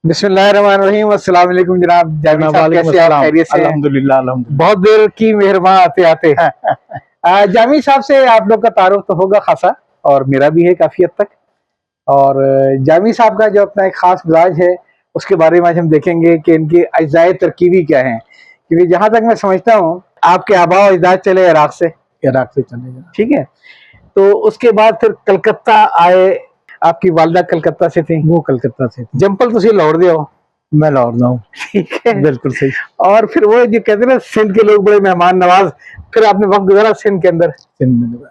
बिस्मिल्लाहिर्रहमानिर्रहीम। अस्सलाम वालेकुम जनाब जावेद साहब, कैसे आप? खैरियत से? अल्हम्दुलिल्लाह अल्हम्दुलिल्लाह। बहुत देर की मेहरबान आते आते जामी साहब से आप लोग का तारुफ तो होगा खासा, और मेरा भी है काफी हद तक। और जामी साहब का जो अपना एक खास मिजाज है उसके बारे में आज हम देखेंगे कि इनकी अज्जाए तरकीबी क्या है, क्योंकि जहां तक मैं समझता हूँ आपके आबा और अजदाद चले इराक से। इराक से चलेगा। ठीक है, तो उसके बाद फिर कलकत्ता आए, आपकी वालदा कलकत्ता से थी। वो कलकत्ता से थी। जंपल तुसी लाहौर दे हो। मैं लाहौर हूँ। ठीक है, बिल्कुल सही। और फिर वो जो कहते हैं ना सिंध के लोग बड़े मेहमान नवाज, फिर आपने वक्त गुजारा सिंध के अंदर, सिंध में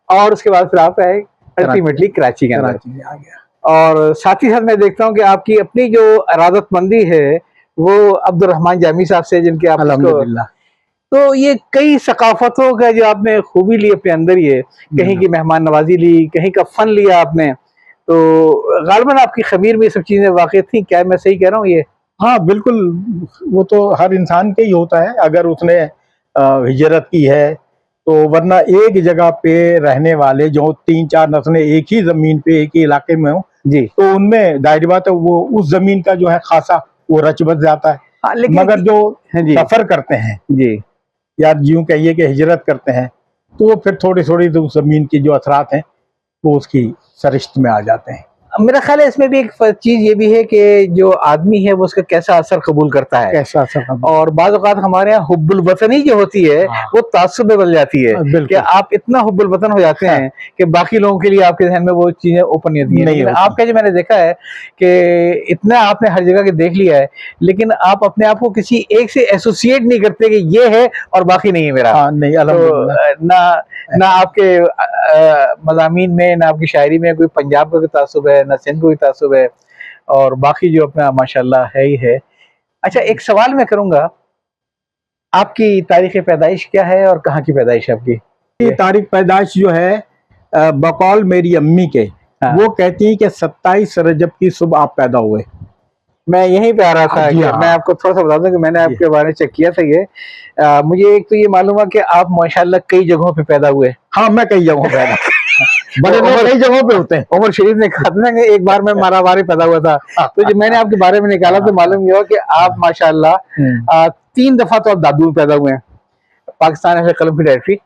और उसके बाद फिर आप आए अल्टीमेटली कराची के अंदर। कराची में आ गया। और साथ ही साथ मैं देखता हूँ कि आपकी अपनी जो इरादतमंदी है वो अब्दुल रहमान जामी साहब से, जिनके आप अल्हम्दुलिल्लाह। तो ये कई सकाफतों का जो आपने खूबी ली अपने अंदर, ये कहीं की मेहमान नवाजी ली, कहीं का फन लिया आपने, तो गालिबन आपकी खमीर में ये सब चीजें वाकई थी। क्या मैं सही कह रहा हूँ ये? हाँ बिल्कुल, वो तो हर इंसान के ही होता है अगर उसने हिजरत की है तो, वरना एक जगह पे रहने वाले जो 3-4 नस्लें एक ही जमीन पे एक ही इलाके में हो जी, तो उनमें जाहिर बात है वो उस जमीन का जो है खासा वो रच बस जाता है। हाँ, लेकिन मगर जो जी सफर करते हैं जी या यूं कहिए कि हिजरत करते हैं तो वो फिर थोड़ी थोड़ी तो उस जमीन की जो असरात हैं वो उसकी सरिश्त में आ जाते हैं। मेरा ख्याल है इसमें भी एक चीज ये भी है कि जो आदमी है वो उसका कैसा असर कबूल करता है, कैसा असर। और बाज़ औक़ात हमारे यहाँ हुब्बुल वतनी जो होती है वो ताज्जुब में बदल जाती है कि आप इतना हुब्बुल वतन हो जाते हैं कि बाकी लोगों के लिए आपके ज़हन में वो चीजें ओपन नहीं होती हैं। लेकिन आपका जो मैंने देखा है कि इतना आपने हर जगह के देख लिया है, लेकिन आप अपने आप को किसी एक से एसोसिएट नहीं करते कि ये है और बाकी नहीं है मेरा। नहीं, तो ना आपके मज़ामीन में, ना आपकी शायरी में कोई पंजाब का भी तासुब है, ना सिंध को भी तासुब है, और बाकी जो अपना माशाल्लाह है ही है। अच्छा, एक सवाल मैं करूंगा, आपकी तारीख पैदाइश क्या है और कहाँ की पैदाइश है आपकी? तारीख पैदाइश जो है बकौल मेरी अम्मी के, वो कहती है कि 27 रजब की सुबह आप पैदा हुए। मैं यहीं पे आ रहा था कि मैं आपको थोड़ा सा बता दूं कि मैंने आपके बारे में चेक किया था ये। मुझे एक तो ये मालूम है कि आप माशाल्लाह कई जगहों पे पैदा हुए। हाँ, मैं कई जगहों पे पैदा बड़े लोग कई जगहों पे होते हैं। उमर शरीफ ने कहा था कि एक बार मैं मारावारी पैदा हुआ था, तो जब मैंने आपके बारे में निकाला तो मालूम ये हुआ कि आप माशाल्लाह 3 दफा तो आप दादू में पैदा हुए हैं। पाकिस्तान है कलम की डायरेक्टरी,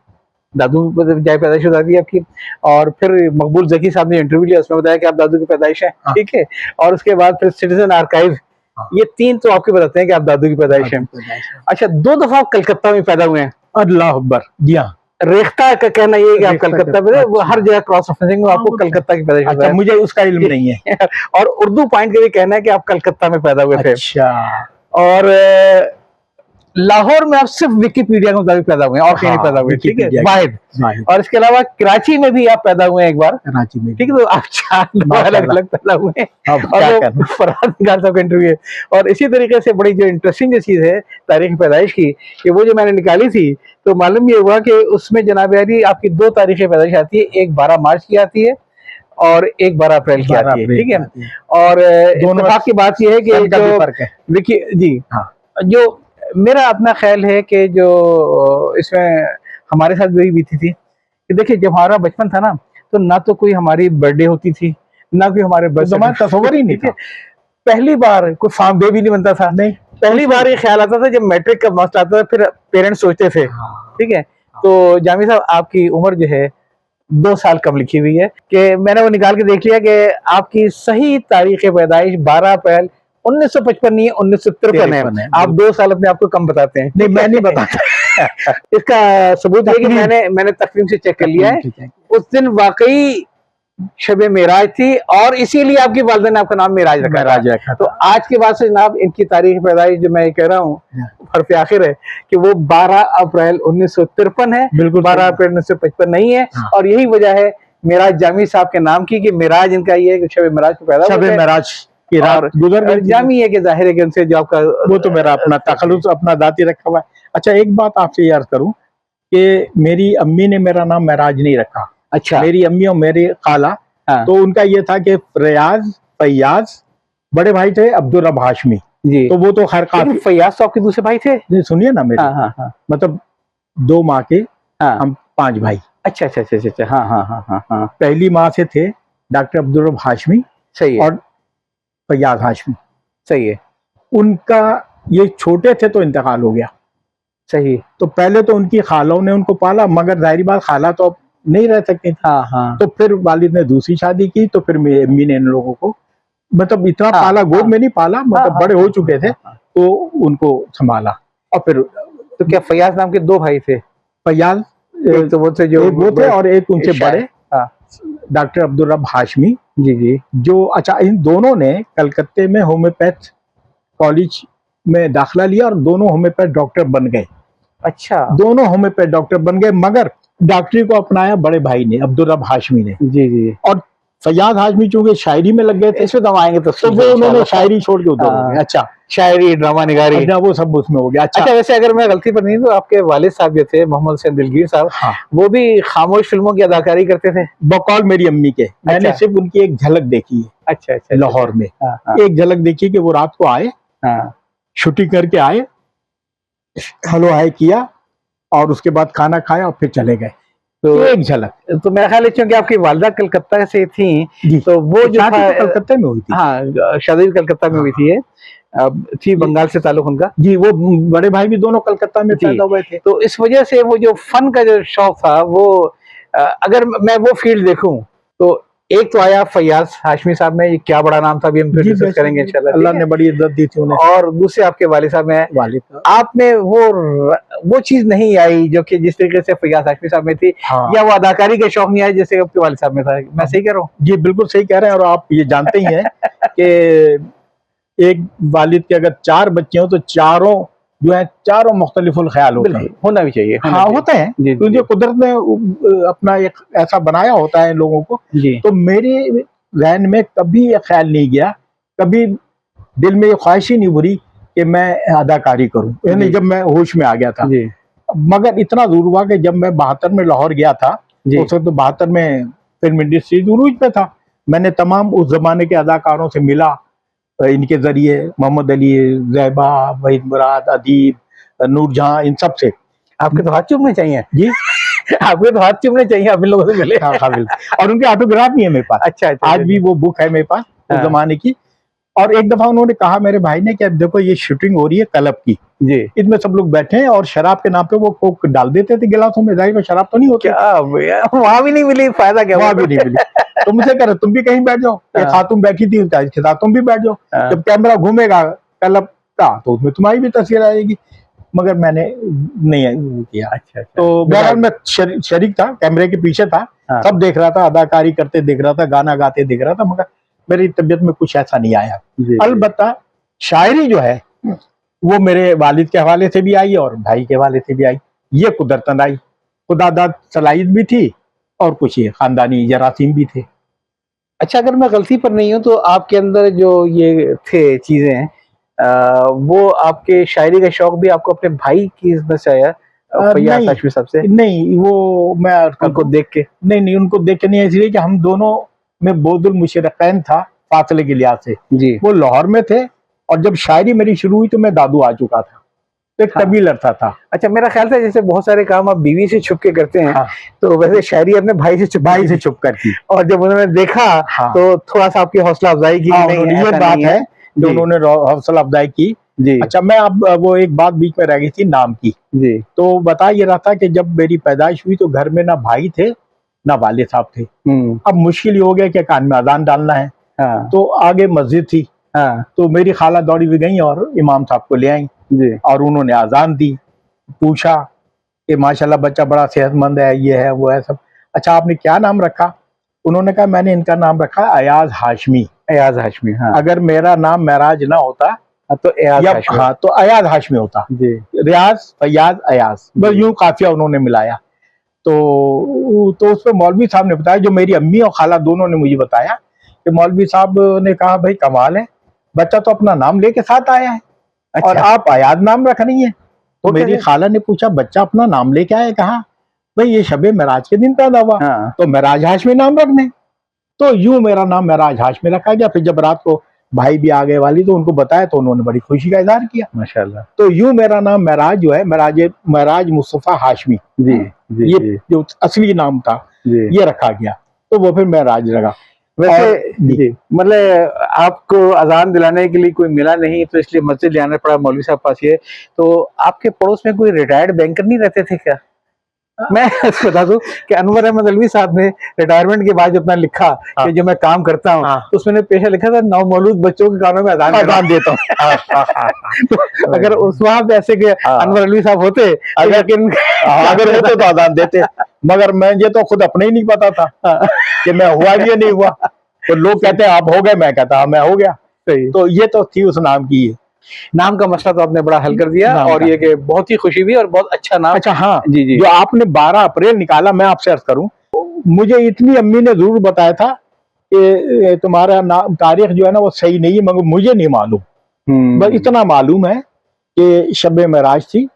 दादू जाए पैदाइश हो जाती है आपकी, और फिर मकबूल जकी साहब ने इंटरव्यू लिया, उसमें बताया कि आप दादू की पैदाइश है। ठीक है, और उसके बाद फिर सिटीजन आर्काइव, ये 3 तो आपके बताते हैं कि आप दादू की पैदाइश है। अच्छा, 2 दफा आप कलकत्ता में पैदा हुए हैं। अल्लाह अकबर। जी हाँ, रेख्ता का कहना ये है कि आप कलकत्ता में, वो हर जगह क्रॉस रेफरेंसिंग में आपको कलकत्ता की पैदाइश होता है। मुझे उसका इल्म नहीं है। और उर्दू पॉइंट का भी कहना है कि आप कलकत्ता में पैदा हुए थे। अच्छा। और लाहौर में आप सिर्फ विकिपीडिया के मुताबिक पैदा हुए और कहीं पैदा हुए। ठीक है, वाहिद। और इसके अलावा कराची में भी आप पैदा हुए एक बार, कराची में। ठीक है, तो आप 4 अलग अलग पैदा हुए हैं। और फरहाद निगार साहब का इंटरव्यू है। और इसी तरीके से बड़ी जो इंटरेस्टिंग जो चीज है तारीख पैदाइश की, कि वो जो मैंने निकाली थी तो मालूम ये हुआ कि उसमें जनाब अली आपकी 2 तारीखें पैदाइश आती है, एक 12 मार्च की आती है और एक 12 अप्रैल की आती है। ठीक है, और इत्तेफाक की बात यह है कि जो विकी जी जो मेरा अपना ख्याल है कि जो इसमें हमारे साथ वही बीती थी कि देखिए, जब हमारा बचपन था ना तो ना तो कोई हमारी बर्थडे होती थी, ना कोई हमारे तस्वीर ही नहीं था। पहली बार कोई फार्म डे भी नहीं बनता था। नहीं, पहली बार ये ख्याल आता था जब मैट्रिक का मस्त आता था, फिर पेरेंट्स सोचते थे। ठीक है, तो जामी साहब आपकी उम्र जो है 2 साल कम लिखी हुई है, कि मैंने वो निकाल के देख लिया कि आपकी सही तारीख पैदाइश 12 अप्रैल 1955 नहीं, 1953 है। आप 2 साल अपने आप को कम बताते हैं। नहीं, मैं नहीं बताता। इसका सबूत है कि मैंने तकवीम से चेक कर लिया है, उस दिन वाकई शबे मेराज थी, और इसीलिए आपकी वालिदा ने आपका नाम मेराज रखा। तो आज के बाद से जनाब इनकी तारीख पैदाइश जो मैं कह रहा हूँ हर्फ आखिर है कि वो 12 अप्रैल 1953 है, 12 अप्रैल 1955 नहीं है। और यही वजह है मेराज जामी साहब के नाम की, कि मेराज इनका ये है कि शबे मेराज को पैदा शबे मेराज की रात गुजर गई। जामी है कि जाहिर है कि उनसे जो आपका वो तो मेरा अपना तखल्लुस अपना दाती रखा हुआ है। अच्छा, एक बात आपसे याद करूं कि मेरी अम्मी ने मेरा नाम मेराज नहीं रखा। अच्छा, मेरी अम्मी और मेरी खाला, तो उनका ये था कि फयाज, बड़े भाई थे अब्दुल रब हाशमी जी, तो वो तो खैर फयाज तो आपके दूसरे भाई थे। नहीं, सुनिए ना मेरे, मतलब 2 माँ के हम 5 भाई। अच्छा अच्छा अच्छा अच्छा, हाँ हाँ हाँ हाँ हाँ। पहली माँ से थे डॉक्टर अब्दुल रब हाशमी, सही है, और फैयाज हाशमी। सही है। उनका ये छोटे थे तो इंतकाल हो गया। सही। तो पहले तो उनकी खालों ने उनको पाला, मगर जाहिर बात खाला तो अब नहीं रह सकती थी। हाँ हाँ। तो फिर वालिद ने दूसरी शादी की, तो फिर मेरी अम्मी ने इन लोगों को मतलब इतना हाँ, पाला, गोद हाँ, में नहीं पाला, मतलब हाँ, बड़े हाँ, हो चुके थे, हाँ। तो उनको संभाला। और फिर तो क्या फैयाज नाम के 2 भाई थे? फैयाज एक तो वो थे जो एक वो थे और एक उनसे बड़े हाँ। डॉक्टर अब्दुल रब हाशमी, जी जी। जो अच्छा इन दोनों ने कलकत्ते में होम्योपैथ कॉलेज में दाखिला लिया और दोनों होम्योपैथ डॉक्टर बन गए। अच्छा। दोनों होम्योपैथ डॉक्टर बन गए, मगर डॉक्टरी को अपनाया बड़े भाई ने, अब्दुल रब हाशमी ने। जी जी। और फैयाज हाशमी चूंकि शायरी में लग गए थे, इसमें तो हम आएंगे तो तो वो उन्होंने शायरी छोड़ के उधर हो हाँ। गए। अच्छा, शायरी, ड्रामा निगारी, अच्छा वो सब उसमें हो गया। अच्छा, अच्छा वैसे अगर मैं गलती पर नहीं तो आपके वालिद साहब जो थे मोहम्मद हुसैन दिलगीर साहब, हाँ, वो भी खामोश फिल्मों की अदाकारी करते थे? बकौल मेरी अम्मी के। मैंने सिर्फ उनकी एक झलक देखी है अच्छा अच्छा। लाहौर में। हाँ हाँ एक झलक देखी कि वो रात को आए, हाँ। शूटिंग करके आए, हलो हाय किया और उसके बाद खाना खाया और फिर चले गए। तो एक झलक। तो मेरा ख्याल है क्योंकि आपकी वालिदा कलकत्ता से थी, जी, तो वो जो शादी था तो कलकत्ते में हुई थी। हाँ, शादी भी कलकत्ता में हुई थी। थी बंगाल से ताल्लुक उनका। जी, वो बड़े भाई भी दोनों कलकत्ता में जी। पैदा हुए थे। तो इस वजह से वो जो फन का जो शौक था वो अगर मैं वो फील्ड देखूं तो एक तो आया फैयाज हाशमी साहब में, ये क्या बड़ा नाम था, अभी हम फिर जी, डिस्कस करेंगे इंशाल्लाह। अल्लाह ने बड़ी इज्जत दी थी उन्हें। और दूसरे आपके वालिद साहब में, वालिद आप में वो चीज नहीं आई जो कि जिस तरीके से फैयाज हाशमी साहब में थी, हाँ। या वो अदाकारी के शौक नहीं आए जैसे आपके वालिद साहब में था? मैं सही कह रहा हूँ? जी, बिल्कुल सही कह रहे हैं। और आप ये जानते ही हैं कि एक वालिद के अगर 4 बच्चे हो तो चारों जो है चारों मुख्तलिफुल ख्याल होते हैं। होना भी चाहिए। हाँ, होते हैं, जी, क्योंकि जी। कुदरत ने अपना एक ऐसा बनाया होता है लोगों को। जी। तो मेरे जहन में कभी ये ख्याल नहीं गया, कभी दिल में ये ख्वाहिश ही नहीं भरी कि मैं अदाकारी करूं, यानी जी। जब मैं होश में आ गया था। जी। मगर इतना जरूर हुआ कि जब मैं 72 में लाहौर गया था, जी। उस वक्त तो 72 में फिल्म इंडस्ट्री उरूज पे था। मैंने तमाम उस जमाने के अदाकारों से मिला, इनके जरिए मोहम्मद अली, ज़ैबा, वहीद मुराद, अदीब, नूरजहां, इन सब से। आपके तो हाथ चूमने चाहिए जी। आपके तो हाथ चूमने चाहिए, आप इन लोगों से मिले। हाँ हाँ, बिल्कुल। और उनके ऑटोग्राफ भी है मेरे पास। अच्छा अच्छा। आज भी वो बुक है मेरे पास उस हाँ। जमाने की। और एक दफा उन्होंने कहा मेरे भाई ने कि अब देखो ये शूटिंग हो रही है क्लब की, जी। इसमें सब लोग बैठे हैं और शराब के नाम पे वो कोक डाल देते थे गिलासों में। जाहिर है शराब तो नहीं होती। क्या भैया, वहां भी नहीं मिली, फायदा क्या? वहां भी नहीं मिली। तो मुझे कह रहे तुम भी कहीं बैठ जाओ, एक खातून बैठी थी उसके साथ तुम भी बैठ जाओ, जब कैमरा घूमेगा क्लब का तो उसमें तुम्हारी भी तस्वीर आएगी। मगर मैंने नहीं किया। अच्छा। तो बहरहाल मैं शरीक था, कैमरे के पीछे था, सब देख रहा था, अदाकारी करते देख रहा था, गाना गाते देख रहा था, मगर मेरी तबीयत में कुछ ऐसा नहीं आया। अलबत्ता शायरी जो है वो मेरे वालिद के हवाले से भी आई और भाई के हवाले से भी आई। ये कुदरतन आई, खुदादाद सलाहियत भी थी और कुछ ये खानदानी जरासीम भी थे। अच्छा, अगर मैं गलती पर नहीं हूँ तो आपके अंदर जो ये थे चीजें, वो आपके शायरी का शौक भी आपको अपने भाई की इसमें से आया, फैयाज हाशमी साहब से? नहीं, वो मैं उनको देख के? नहीं, उनको देख के नहीं, इसलिए कि हम दोनों में बोदुल मुशरकैन था फासले के लिहाज से। जी। वो लाहौर में थे और जब शायरी मेरी शुरू हुई तो मैं दादू आ चुका था, तो एक तवील अरसा था। अच्छा, मेरा ख्याल था जैसे बहुत सारे काम आप बीवी से छुप के करते हैं, तो वैसे शायरी अपने भाई से छुप कर की। और जब उन्होंने देखा तो थोड़ा सा आपकी हौसला अफजाई की? ये बात है जो उन्होंने हौसला अफजाई की। जी। अच्छा, मैं अब वो एक बात बीच में रह गई थी नाम की। जी। तो बता ये रहा था कि जब मेरी पैदाइश हुई तो घर में ना भाई थे ना वालिद साहब थे। अब मुश्किल ये हो गया कि कान में अजान डालना है। तो आगे मस्जिद थी। तो मेरी खाला दौड़ी भी गई और इमाम साहब को ले आई और उन्होंने अजान दी। पूछा कि माशाल्लाह बच्चा बड़ा सेहतमंद है, ये है वो है सब। अच्छा, आपने क्या नाम रखा? उन्होंने कहा मैंने इनका नाम रखा अयाज हाशमी। अयाज हाशमी। अगर मेरा नाम महराज ना होता तो अयाज हाशमी। तो अयाज हाशमी होता। रियाज, फैयाज, अयाज, बस यूं काफिया उन्होंने मिलाया। तो उस पर मौलवी साहब ने बताया, जो मेरी अम्मी और खाला दोनों ने मुझे बताया कि मौलवी साहब ने कहा भाई कमाल है, बच्चा तो अपना नाम लेके साथ आया है। अच्छा। और आप अयाज नाम रख रही हैं। तो मेरी खाला ने पूछा बच्चा अपना नाम लेके आया? कहा भाई ये शबे महराज के दिन पैदा हुआ। तो महराज हाशमी नाम रखने। तो यूं मेरा नाम महराज हाशमी रखा गया। फिर जब रात को भाई भी आ गए वाली तो उनको बताया तो उन्होंने बड़ी खुशी का इजहार किया। माशाल्लाह। तो यूं मेरा नाम महराज जो है, महराज मुस्तफा हाशमी, ये जो असली नाम था ये रखा गया। तो वो फिर महराज लगा। वैसे जी, मतलब आपको अजान दिलाने के लिए कोई मिला नहीं तो इसलिए मस्जिद ले आना पड़ा मौलवी साहब पास ये। तो आपके पड़ोस में कोई रिटायर्ड बैंकर नहीं रहते थे क्या? मैं बता दूं कि अनवर अहमद अलवी साहब ने रिटायरमेंट के बाद जो अपना लिखा कि जो मैं काम करता हूँ, तो उसमें पेशा लिखा था नवमौलूद बच्चों के कानों में अजान देता हूँ। तो अगर उस वहां पे ऐसे के अनवर अलवी साहब होते, अगर होते तो अजान देते, मगर मुझे तो खुद अपने ही नहीं पता था कि मैं हुआ भी या नहीं हुआ। तो लोग कहते हैं आप हो गए, मैं कहता मैं हो गया। सही। तो ये तो थी उस नाम की। नाम का मसला तो आपने बड़ा हल कर दिया और ये कि बहुत ही खुशी भी और बहुत अच्छा नाम। अच्छा हाँ जी जी, जो आपने 12 अप्रैल निकाला, मैं आपसे अर्ज करूं, मुझे इतनी अम्मी ने जरूर बताया था कि तुम्हारा नाम तारीख जो है ना वो सही नहीं है, मगर मुझे नहीं मालूम। बस इतना मालूम है कि शब मेराज थी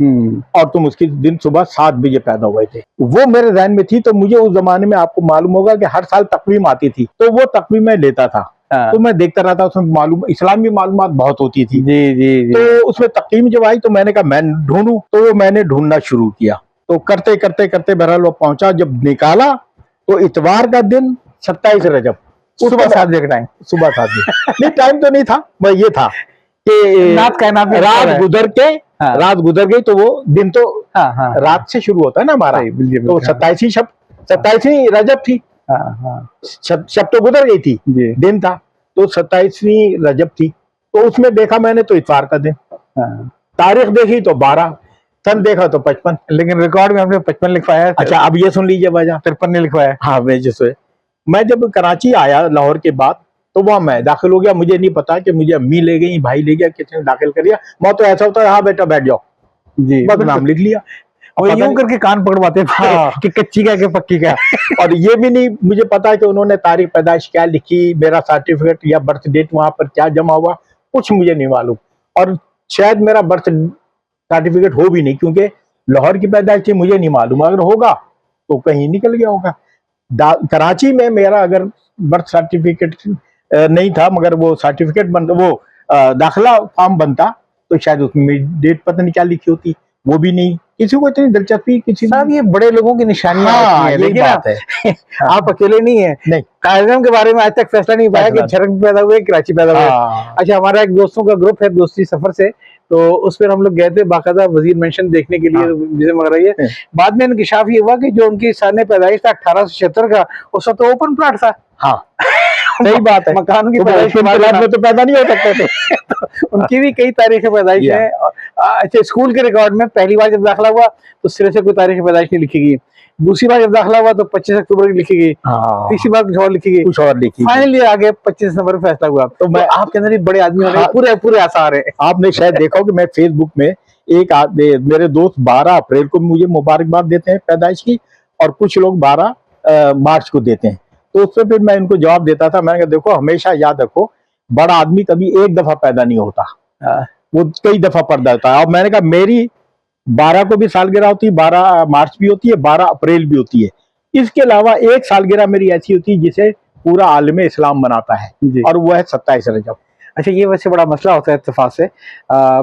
और तुम उसके दिन सुबह 7 बजे पैदा हुए थे। वो मेरे ज़हन में थी। तो मुझे उस जमाने में आपको मालूम होगा कि हर साल तकवीम आती थी, तो वो तकवीम मैं लेता था। तो मैं देखता रहता, उसमें मालूम इस्लामी मालूमात बहुत होती थी। जी जी, तो उसमें तकवीम जब आई तो मैंने कहा मैं ढूंढूं, तो वो मैंने ढूंढना शुरू किया। तो करते करते करते बहरहाल वो पहुंचा। जब निकाला तो इतवार का दिन 27 रजब, सुबह 7 बजे का टाइम। सुबह 7 बजे नहीं, टाइम तो नहीं था, वह ये था कि रात गुजर के रात गुजर गई तो वो दिन तो रात से शुरू होता है ना हमारा। तो 27वीं रजब थी। शब तो गुजर गई थी, दिन था। तो 27वीं रजब थी। तो उसमें देखा मैंने तो इतवार का दिन। तारीख देखी तो 12, सन देखा तो 55, लेकिन रिकॉर्ड में हमने 55 लिखवाया। अच्छा अब ये सुन लीजिए वजह, 53 ने लिखवाया। हाँ वजह मैं जब कराची आया लाहौर के बाद, तो वहां मैं दाखिल हो गया। मुझे नहीं पता कि मुझे अम्मी ले गई, भाई ले गया, किसी ने दाखिल कर दिया। मैं तो ऐसा होता है हाँ बेटा बैठ जाओ जी, बस नाम लिख लिया। वो यूं करके कान पकड़वाते थे कि कच्ची का कि पक्की का। और ये भी नहीं मुझे पता है कि उन्होंने तारीख पैदाइश क्या लिखी, मेरा सर्टिफिकेट या बर्थ डेट वहां पर क्या जमा हुआ, कुछ मुझे नहीं मालूम। और शायद मेरा बर्थ सर्टिफिकेट हो भी नहीं, क्योंकि लाहौर की पैदाइश थी, मुझे नहीं मालूम। अगर होगा तो कहीं निकल गया होगा। कराची में मेरा अगर बर्थ सर्टिफिकेट नहीं था, मगर वो सर्टिफिकेट बनता, वो दाखिला फॉर्म बनता, तो शायद उसमें डेट पता नहीं क्या लिखी होती, वो भी नहीं। किसी को इतनी दिलचस्पी किसी साहब, ये बड़े लोगों की निशानियां हाँ, हैं, यही बात है। आप अकेले नहीं है। नहीं, कायदे के बारे में आज तक फैसला नहीं पाया कि झरक में पैदा हुए, कराची पैदा हुए। अच्छा, हमारा एक दोस्तों का ग्रुप है दोस्ती सफर से, तो उस पर हम लोग गए थे बाकायदा वजीर मेंशन देखने के लिए, मुझे मगर रही है। बाद में इंकिशाफ ये हुआ कि जो उनकी साल पैदाइश था 1876 का, उसका तो ओपन प्लाट था। हाँ सही बात है, मकान की पैदाइश में तो पैदा नहीं हो सकते थे। तो उनकी भी कई तारीखें पैदाइश है। अच्छा, स्कूल के रिकॉर्ड में पहली बार जब दाखिला हुआ तो सिरे से कोई तारीख पैदाइश नहीं लिखी गई। दूसरी बार जब दाखिला हुआ तो 25 अक्टूबर की लिखी गई। तीसरी बार कुछ और लिखी गई, कुछ और लिखी। फाइनली आगे 25 दिसंबर फैसला हुआ। तो मैं आपके अंदर बड़े आदमी होने पूरे पूरे आसार है। आपने शायद देखा हो कि मैं फेसबुक में एक मेरे दोस्त 12 अप्रैल को मुझे मुबारकबाद देते हैं पैदाइश की, और कुछ लोग 12 मार्च को देते हैं। तो उससे फिर मैं इनको जवाब देता था, मैंने कहा देखो हमेशा याद रखो, बड़ा आदमी कभी एक दफा पैदा नहीं होता, वो कई दफा पैदा होता है। और मैंने कहा मेरी 12 को भी सालगिरह होती है, 12 मार्च भी होती है, 12 अप्रैल भी होती है। इसके अलावा एक सालगिरह मेरी ऐसी होती है जिसे पूरा आलम इस्लाम मनाता है, और वो है 27 रजब। अच्छा, ये वैसे बड़ा मसला होता है इत्तेफाक से।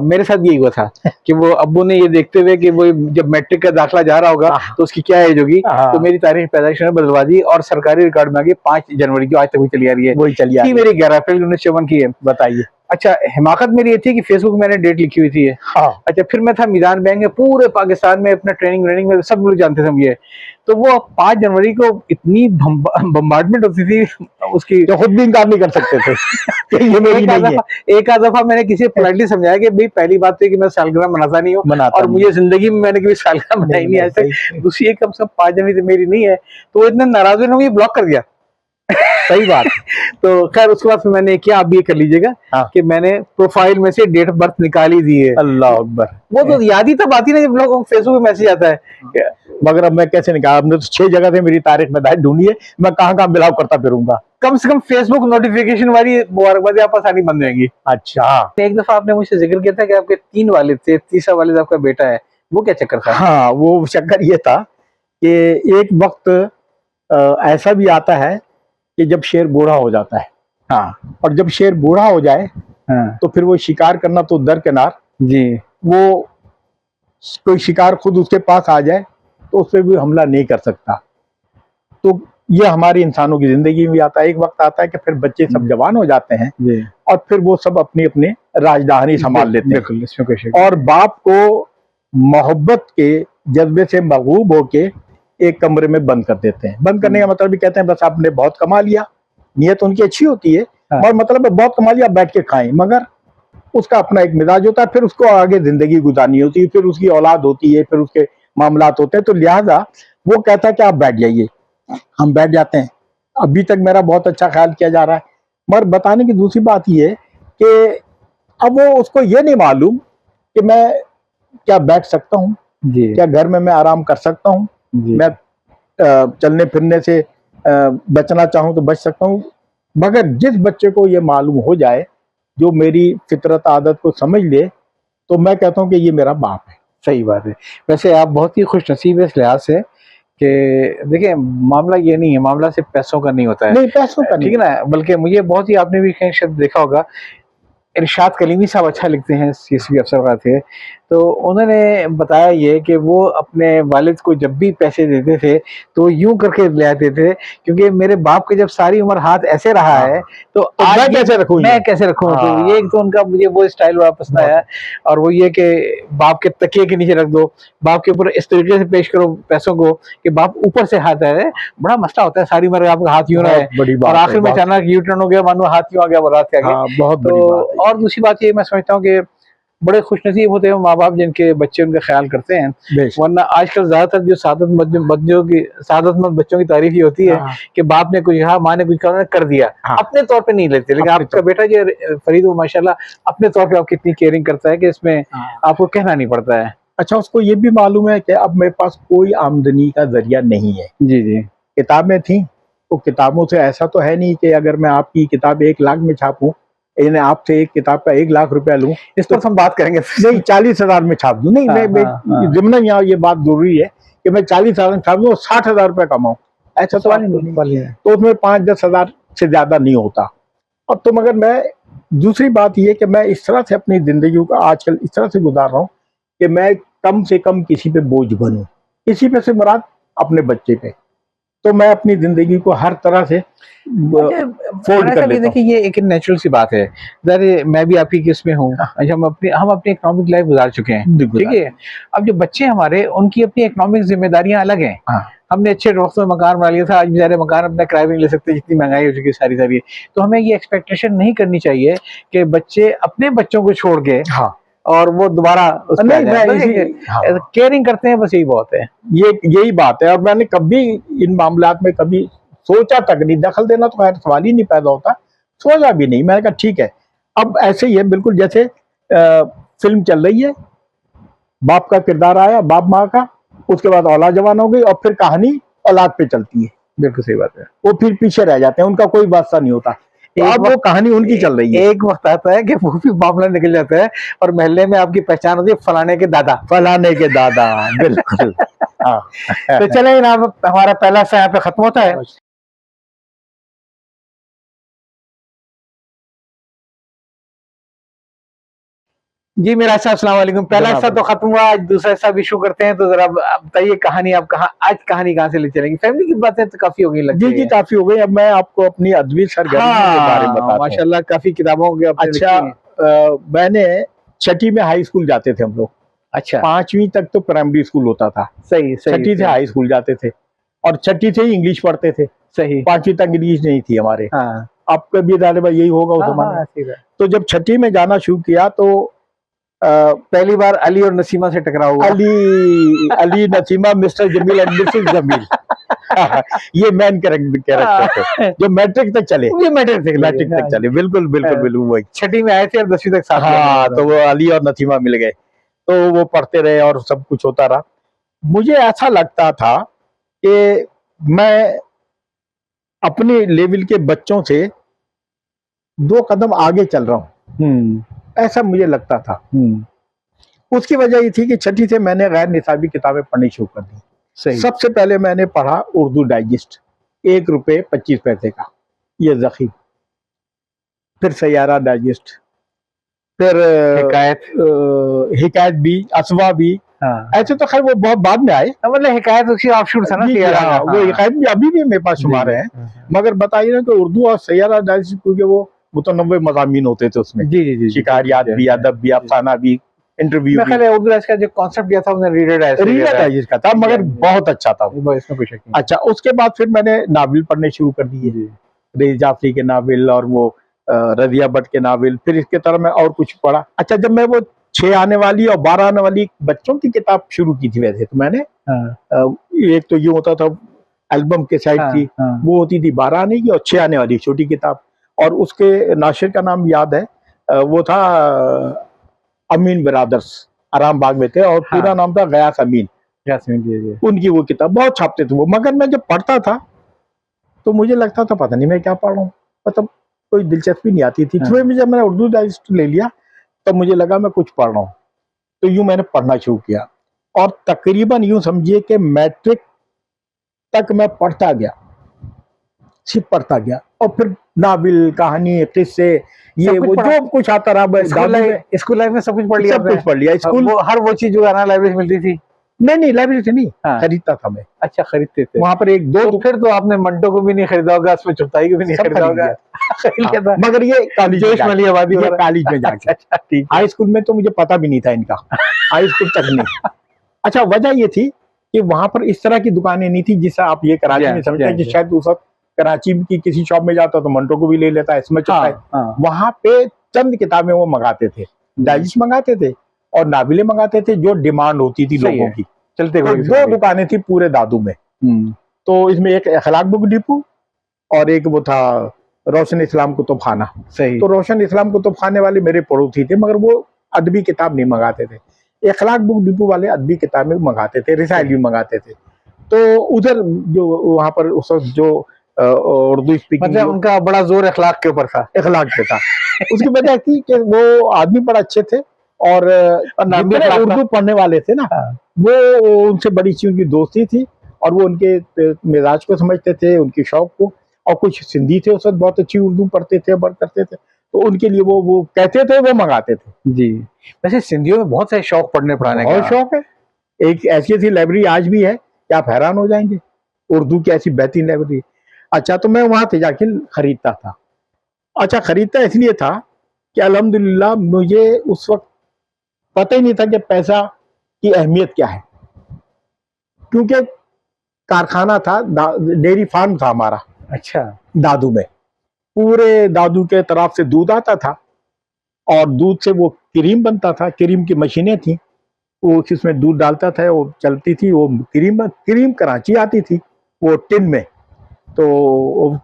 मेरे साथ यही हुआ था कि वो अब्बू ने ये देखते हुए कि वो जब मैट्रिक का दाखिला जा रहा होगा तो उसकी क्या एज होगी, तो मेरी तारीख पैदाइश ने बदलवा दी और सरकारी रिकॉर्ड में आ गई 5 जनवरी की। आज तक वही चली आ रही है। वही चली आ रही है। मेरी 11 अप्रैल 1954 की है। बताइए। अच्छा, हिमाकत मेरी ये थी कि फेसबुक में मैंने डेट लिखी हुई थी। अच्छा, फिर मैं था मीज़ान बैंक में, पूरे पाकिस्तान में अपना ट्रेनिंग में सब लोग जानते थे मुझे। तो वो 5 जनवरी को इतनी बम्बार्डमेंट होती थी उसकी, तो खुद भी इनकार नहीं कर सकते थे। ये मेरी नहीं है। एक आध दफा मैंने किसी पोलाइटली समझाया कि भाई पहली बात तो कि मैं सालगिरह मनाता नहीं हूँ, और मुझे जिंदगी में मैंने कभी सालगिरह मनाई नहीं आज तक। दूसरी एक कम से कम 5 जनवरी तो मेरी नहीं है। तो वो इतने नाराज हुए, मुझे ब्लॉक कर दिया। सही बात। तो खैर उसके बाद मैंने क्या, आप भी कर लीजिएगा कि मैंने प्रोफाइल में से डेट ऑफ बर्थ निकाल ही दी है। अल्लाह अकबर। वो तो याद ही तब आती ना जब लोगों को फेसबुक पे मैसेज आता है। मगर अब मैं कैसे निकाल, आपने तो 6 जगह से मेरी तारीख पैदाइश ढूंढी है, मैं कहाँ कहाँ मिलाव करता फिरूंगा। कम से कम फेसबुक नोटिफिकेशन वाली मुबारकबाद आप आसानी बन जाएंगी। अच्छा, एक दफा आपने मुझसे जिक्र किया था कि आपके 3 वालिद थे, तीसरा वालिद आपका बेटा है, वो क्या चक्कर था? हाँ, वो चक्कर ये था कि एक वक्त ऐसा भी आता है कि जब शेर बूढ़ा हो जाता है। हाँ, और जब शेर बूढ़ा हो जाए तो फिर वो शिकार करना तो दरकिनार जी, वो कोई शिकार खुद उसके पास आ जाए तो उस पर भी हमला नहीं कर सकता। तो ये हमारी इंसानों की जिंदगी में भी आता है। एक वक्त आता है कि फिर बच्चे सब जवान हो जाते हैं और फिर वो सब अपनी अपनी राजधानी संभाल लेते हैं और बाप को मोहब्बत के जज्बे से मगलूब होके एक कमरे में बंद कर देते हैं। बंद करने का मतलब भी कहते हैं बस आपने बहुत कमा लिया, नीयत उनकी अच्छी होती है और मतलब बहुत कमा लिया, बैठ के खाएं, मगर उसका अपना एक मिजाज होता है, फिर उसको आगे जिंदगी गुजारनी होती है, फिर उसकी औलाद होती है, फिर उसके मामलात होते हैं, तो लिहाजा वो कहता है कि आप बैठ जाइए। हम बैठ जाते हैं। अभी तक मेरा बहुत अच्छा ख्याल किया जा रहा है, मगर बताने की दूसरी बात ये कि अब वो उसको ये नहीं मालूम कि मैं क्या बैठ सकता हूँ, क्या घर में मैं आराम कर सकता हूँ, मैं चलने फिरने से बचना चाहूँ तो बच सकता हूँ। मगर जिस बच्चे को ये मालूम हो जाए, जो मेरी फितरत आदत को समझ ले, तो मैं कहता हूँ कि ये मेरा बाप है। सही बात है। वैसे आप बहुत ही खुश नसीब है इस लिहाज से कि देखिए मामला ये नहीं है, मामला सिर्फ पैसों का नहीं होता है, नहीं पैसों का नहीं, ठीक है ना, बल्कि मुझे बहुत ही, आपने भी कहीं शायद देखा होगा, इरशाद कलीमी साहब अच्छा लिखते हैं, सीएसबी अफसर थे, तो उन्होंने बताया ये कि वो अपने वालिद को जब भी पैसे देते थे तो यूं करके ले आते थे, क्योंकि मेरे बाप के जब सारी उम्र हाथ ऐसे रहा है तो आज मैं कैसे रखूं, मैं कैसे रखूं। तो ये एक तो उनका मुझे वो स्टाइल बड़ा पसंद आया, और वो ये कि बाप के तकिए के नीचे रख दो, बाप के ऊपर इस तरीके से पेश करो पैसों को कि बाप ऊपर से हाथ है। बड़ा मसला होता है, सारी उम्र आपका हाथ यूं रहा है और आखिर में अचानक यू टर्न हो गया, मानो हाथ यूं आ गया बारात के आगे। बहुत बड़ी बात है। और दूसरी बात ये मैं समझता हूँ कि बड़े खुशनसीब होते हैं माँ बाप जिनके बच्चे उनका ख्याल करते हैं, वरना आजकल ज्यादातर जो सादतमंद बच्चों की तारीफ ही होती है कि बाप ने कुछ कहा, माँ ने कुछ कहा, कर दिया, अपने तौर पे नहीं लेते। लेकिन आपका बेटा जो फरीद, वो माशाल्लाह अपने तौर पे आप कितनी केयरिंग करता है कि इसमें आपको कहना नहीं पड़ता है। अच्छा, उसको ये भी मालूम है कि अब मेरे पास कोई आमदनी का जरिया नहीं है। जी जी। किताबें थी तो किताबों से ऐसा तो है नहीं कि अगर मैं आपकी किताब 1 लाख में छापूं, यानी आपसे एक किताब का 1 लाख रुपया लूं, इस पर हम बात करेंगे। नहीं 40,000 में छाप दूं, नहीं मैं जिम्मन यहाँ ये बात जरूरी है कि मैं 40,000 में छाप दूं और 60,000 रुपया कमाऊं, ऐसा तो नहीं है। तो उसमें 5-10 हजार से ज्यादा नहीं होता। अब तो मगर मैं दूसरी बात ये कि मैं इस तरह से अपनी जिंदगी का आजकल इस तरह से गुजार रहा हूँ कि मैं कम से कम किसी पे बोझ बनूं, किसी पे से मुराद अपने बच्चे पे, तो मैं अपनी जिंदगी को हर तरह से फोल्ड कर लेता हूं। देखिए ये एक नेचुरल सी बात है, मैं भी आपकी किस में हूँ, हम अपनी इकोनॉमिक लाइफ गुजार चुके हैं, ठीक है। अब जो बच्चे हमारे, उनकी अपनी इकोनॉमिक जिम्मेदारियां अलग हैं। हमने अच्छे वक्त में मकान बना लिया था, आज बेचारे मकान अपना किराए भी नहीं ले सकते, जितनी महंगाई हो चुकी है सारी। तो हमें ये एक्सपेक्टेशन नहीं करनी चाहिए कि बच्चे अपने बच्चों को छोड़ के और वो दोबारा केयरिंग करते हैं, बस यही बहुत है, यही बात है। और मैंने कभी इन मामलात में कभी सोचा तक नहीं, दखल देना तो खैर सवाल ही नहीं पैदा होता, सोचा भी नहीं। मैंने कहा ठीक है, अब ऐसे ही है, बिल्कुल जैसे फिल्म चल रही है, बाप का किरदार आया, बाप माँ का, उसके बाद औलाद जवान हो गई और फिर कहानी औलाद पे चलती है। बिल्कुल सही बात है। वो फिर पीछे रह जाते हैं, उनका कोई वास्ता नहीं होता। तो अब वो कहानी उनकी चल रही है। एक वक्त आता है कि वो भी मामला निकल जाता है और मोहल्ले में आपकी पहचान होती है, फलाने के दादा, बिल्कुल। तो चले जनाब, हमारा पहला हिस्सा यहाँ पे खत्म होता है। जी मेरा अच्छा, अस्सलाम वालेकुम। पहला हिस्सा तो खत्म हुआ, आज दूसरा हिस्सा भी शुरू करते हैं। तो जरा बताइए कहानी, आप कहानी कहाँ से ले चलेंगे? फैमिली की बातें तो काफी हो गई लगती है। जी काफी हो गई। अब मैं आपको अपनी अदबी सरगर्मी के बारे में बताता हूं। माशाल्लाह काफी किताबों के। अच्छा, मैंने छठी में हाई स्कूल जाते थे हम लोग। अच्छा, 5वीं तक तो प्राइमरी स्कूल होता था। सही। छठी से हाई स्कूल जाते थे और छठी से ही इंग्लिश पढ़ते थे। सही। 5वीं तक इंग्लिश नहीं थी हमारे। आपका भी दादा यही होगा उस जमाने। तो जब छठी में जाना शुरू किया तो पहली बार अली और नसीमा से टकराव हुआ। Ali Naseema, mister Jamil and Mrs Jamil. ये मेन कैरेक्टर थे जो मैट्रिक तक चले। मैट्रिक तक चले, बिल्कुल वही। छठी में आए थे और 10वीं तक साथ। हाँ, तो वो अली और नसीमा मिल गए, तो वो पढ़ते रहे और सब कुछ होता रहा। मुझे ऐसा लगता था कि मैं अपने लेवल के बच्चों से 2 कदम आगे चल रहा हूँ, ऐसा मुझे लगता था। उसकी वजह ये थी कि छठी से मैंने गैर निसाबी किताबें पढ़नी शुरू कर दी। सबसे पहले मैंने पढ़ा उर्दू डाइजेस्ट, 1 रुपये 25 पैसे का, ये ज़ख़ीम। फिर सैयारा डाइजेस्ट, फिर हिकायत भी, असवा भी, हाँ। ऐसे तो खैर वो बहुत बाद में आए, मतलब हिकायत उसकी ऑफशूट था ना जी, सैयारा हाँ, का। वो हिकायत भी अभी भी मेरे पास शुमार है। मगर बताइए ना कि उर्दू और सैयारा डायरेक्ट, क्योंकि वो मुतनव्वे मज़ामीन होते थे उसमें, जी जी जी, शिकारियात भी, अदब भी, अफसाना भी, इंटरव्यू मैं भी। ख्याल है उर्दू डाइजेस्ट का जो कॉन्सेप्ट दिया था उन्होंने रीडर डाइजेस्ट का था, मगर बहुत अच्छा था वो। इसमें कोई शक नहीं। अच्छा, उसके बाद फिर मैंने नावल पढ़ने शुरू कर दिए, रेज़ जाफरी के नावल और वो रज़िया भट्ट के नावल। फिर इसके तरह मैं और कुछ पढ़ा। अच्छा, जब मैं वो 6 आने वाली और 12 आने वाली बच्चों की किताब शुरू की थी, वैसे तो मैंने एक तो ये होता था एल्बम के साइड थी, वो होती थी 12 आने की और 6 आने वाली छोटी किताब, और उसके नाशिर का नाम याद है, वो था अमीन ब्रदर्स, आराम बाग में थे, और पूरा नाम था गयास अमीन। उनकी वो किताब बहुत छापते थे वो। मगर मैं जब पढ़ता था तो मुझे लगता था पता नहीं मैं क्या पढ़ रहा हूँ, मतलब कोई दिलचस्पी नहीं आती थी। फिर जब मैंने उर्दू डाइजेस्ट ले लिया तब मुझे लगा मैं कुछ पढ़ रहा हूँ, तो यूं मैंने पढ़ना शुरू किया, और तकरीबन यूं समझिए कि मैट्रिक तक मैं पढ़ता गया, सिर्फ पढ़ता गया, और फिर नावल, कहानी, किस्से, ये वो जो कुछ आता रहा। स्कूल लाइफ में सब कुछ पढ़ लिया, सब कुछ पढ़ लिया। स्कूल हर वो चीज जो है लाइब्रेरी मिलती थी। नहीं, लाइब्रेरी से नहीं, खरीदता था मैं। अच्छा, खरीदते थे वहां पर एक दो। तो फिर तो आपने मंटो को भी नहीं खरीदा होगा, उसमें चुगताई को भी नहीं खरीदा होगा। मगर ये कॉलेज में जाके, ठीक। हाई स्कूल में तो मुझे पता भी नहीं था इनका, हाई स्कूल तक नहीं। अच्छा, वजह ये थी कि वहां पर इस तरह की दुकानें नहीं थी जिससे आप ये कराची में समझते हैं कि शायद उस वक्त कराची की किसी शॉप में जाता तो मंटो को भी ले लेता, इसमें वहां पे चंद किताबें वो मंगाते थे, डाइजेस्ट मंगाते थे और नावलें मंगाते थे जो डिमांड होती थी लोगों की। चलते तो दो दुकानें थी पूरे दादू में। तो इसमें एक अखलाक बुक डिपो और एक वो था रोशन इस्लाम कुतुबखाना। सही। तो रोशन इस्लाम कुतुबखाने वाले मेरे पड़ोसी थे, मगर वो अदबी किताब नहीं मंगाते थे। अखलाक बुक डिपो वाले अदबी किताबें मंगाते थे, रिसाइल भी मंगाते थे। तो उधर जो वहां पर उस वक्त जो उर्दू स्पीकिंग, मतलब उनका बड़ा जोर अखलाक के ऊपर था, अखलाक पे था। उसकी वजह थी कि वो आदमी बड़ा अच्छे थे, और उर्दू पढ़ने वाले थे ना, वो उनसे बड़ी सी उनकी दोस्ती थी, और वो उनके मिजाज को समझते थे, उनके शौक को। और कुछ सिंधी थे उस वक्त, बहुत अच्छी उर्दू पढ़ते थे, पढ़ करते थे, तो उनके लिए वो कहते थे, वो मंगाते थे जी। वैसे सिंधियों में बहुत सारे शौक पढ़ने पढ़ाने का, बहुत शौक है। एक ऐसी ऐसी लाइब्रेरी आज भी है कि आप हैरान हो जाएंगे, उर्दू की ऐसी बेहतरीन लाइब्रेरी। अच्छा, तो मैं वहां से जाके खरीदता था। अच्छा, खरीदता इसलिए था कि अल्हम्दुलिल्लाह मुझे उस वक्त पता ही नहीं था कि पैसा की अहमियत क्या है, क्योंकि कारखाना था, डेयरी फार्म था हमारा। अच्छा। दादू में पूरे दादू के तरफ से दूध आता था, और दूध से वो क्रीम बनता था, क्रीम की मशीनें थी, वो उसमें दूध डालता था, वो चलती थी, वो क्रीम कराची आती थी वो टिन में। तो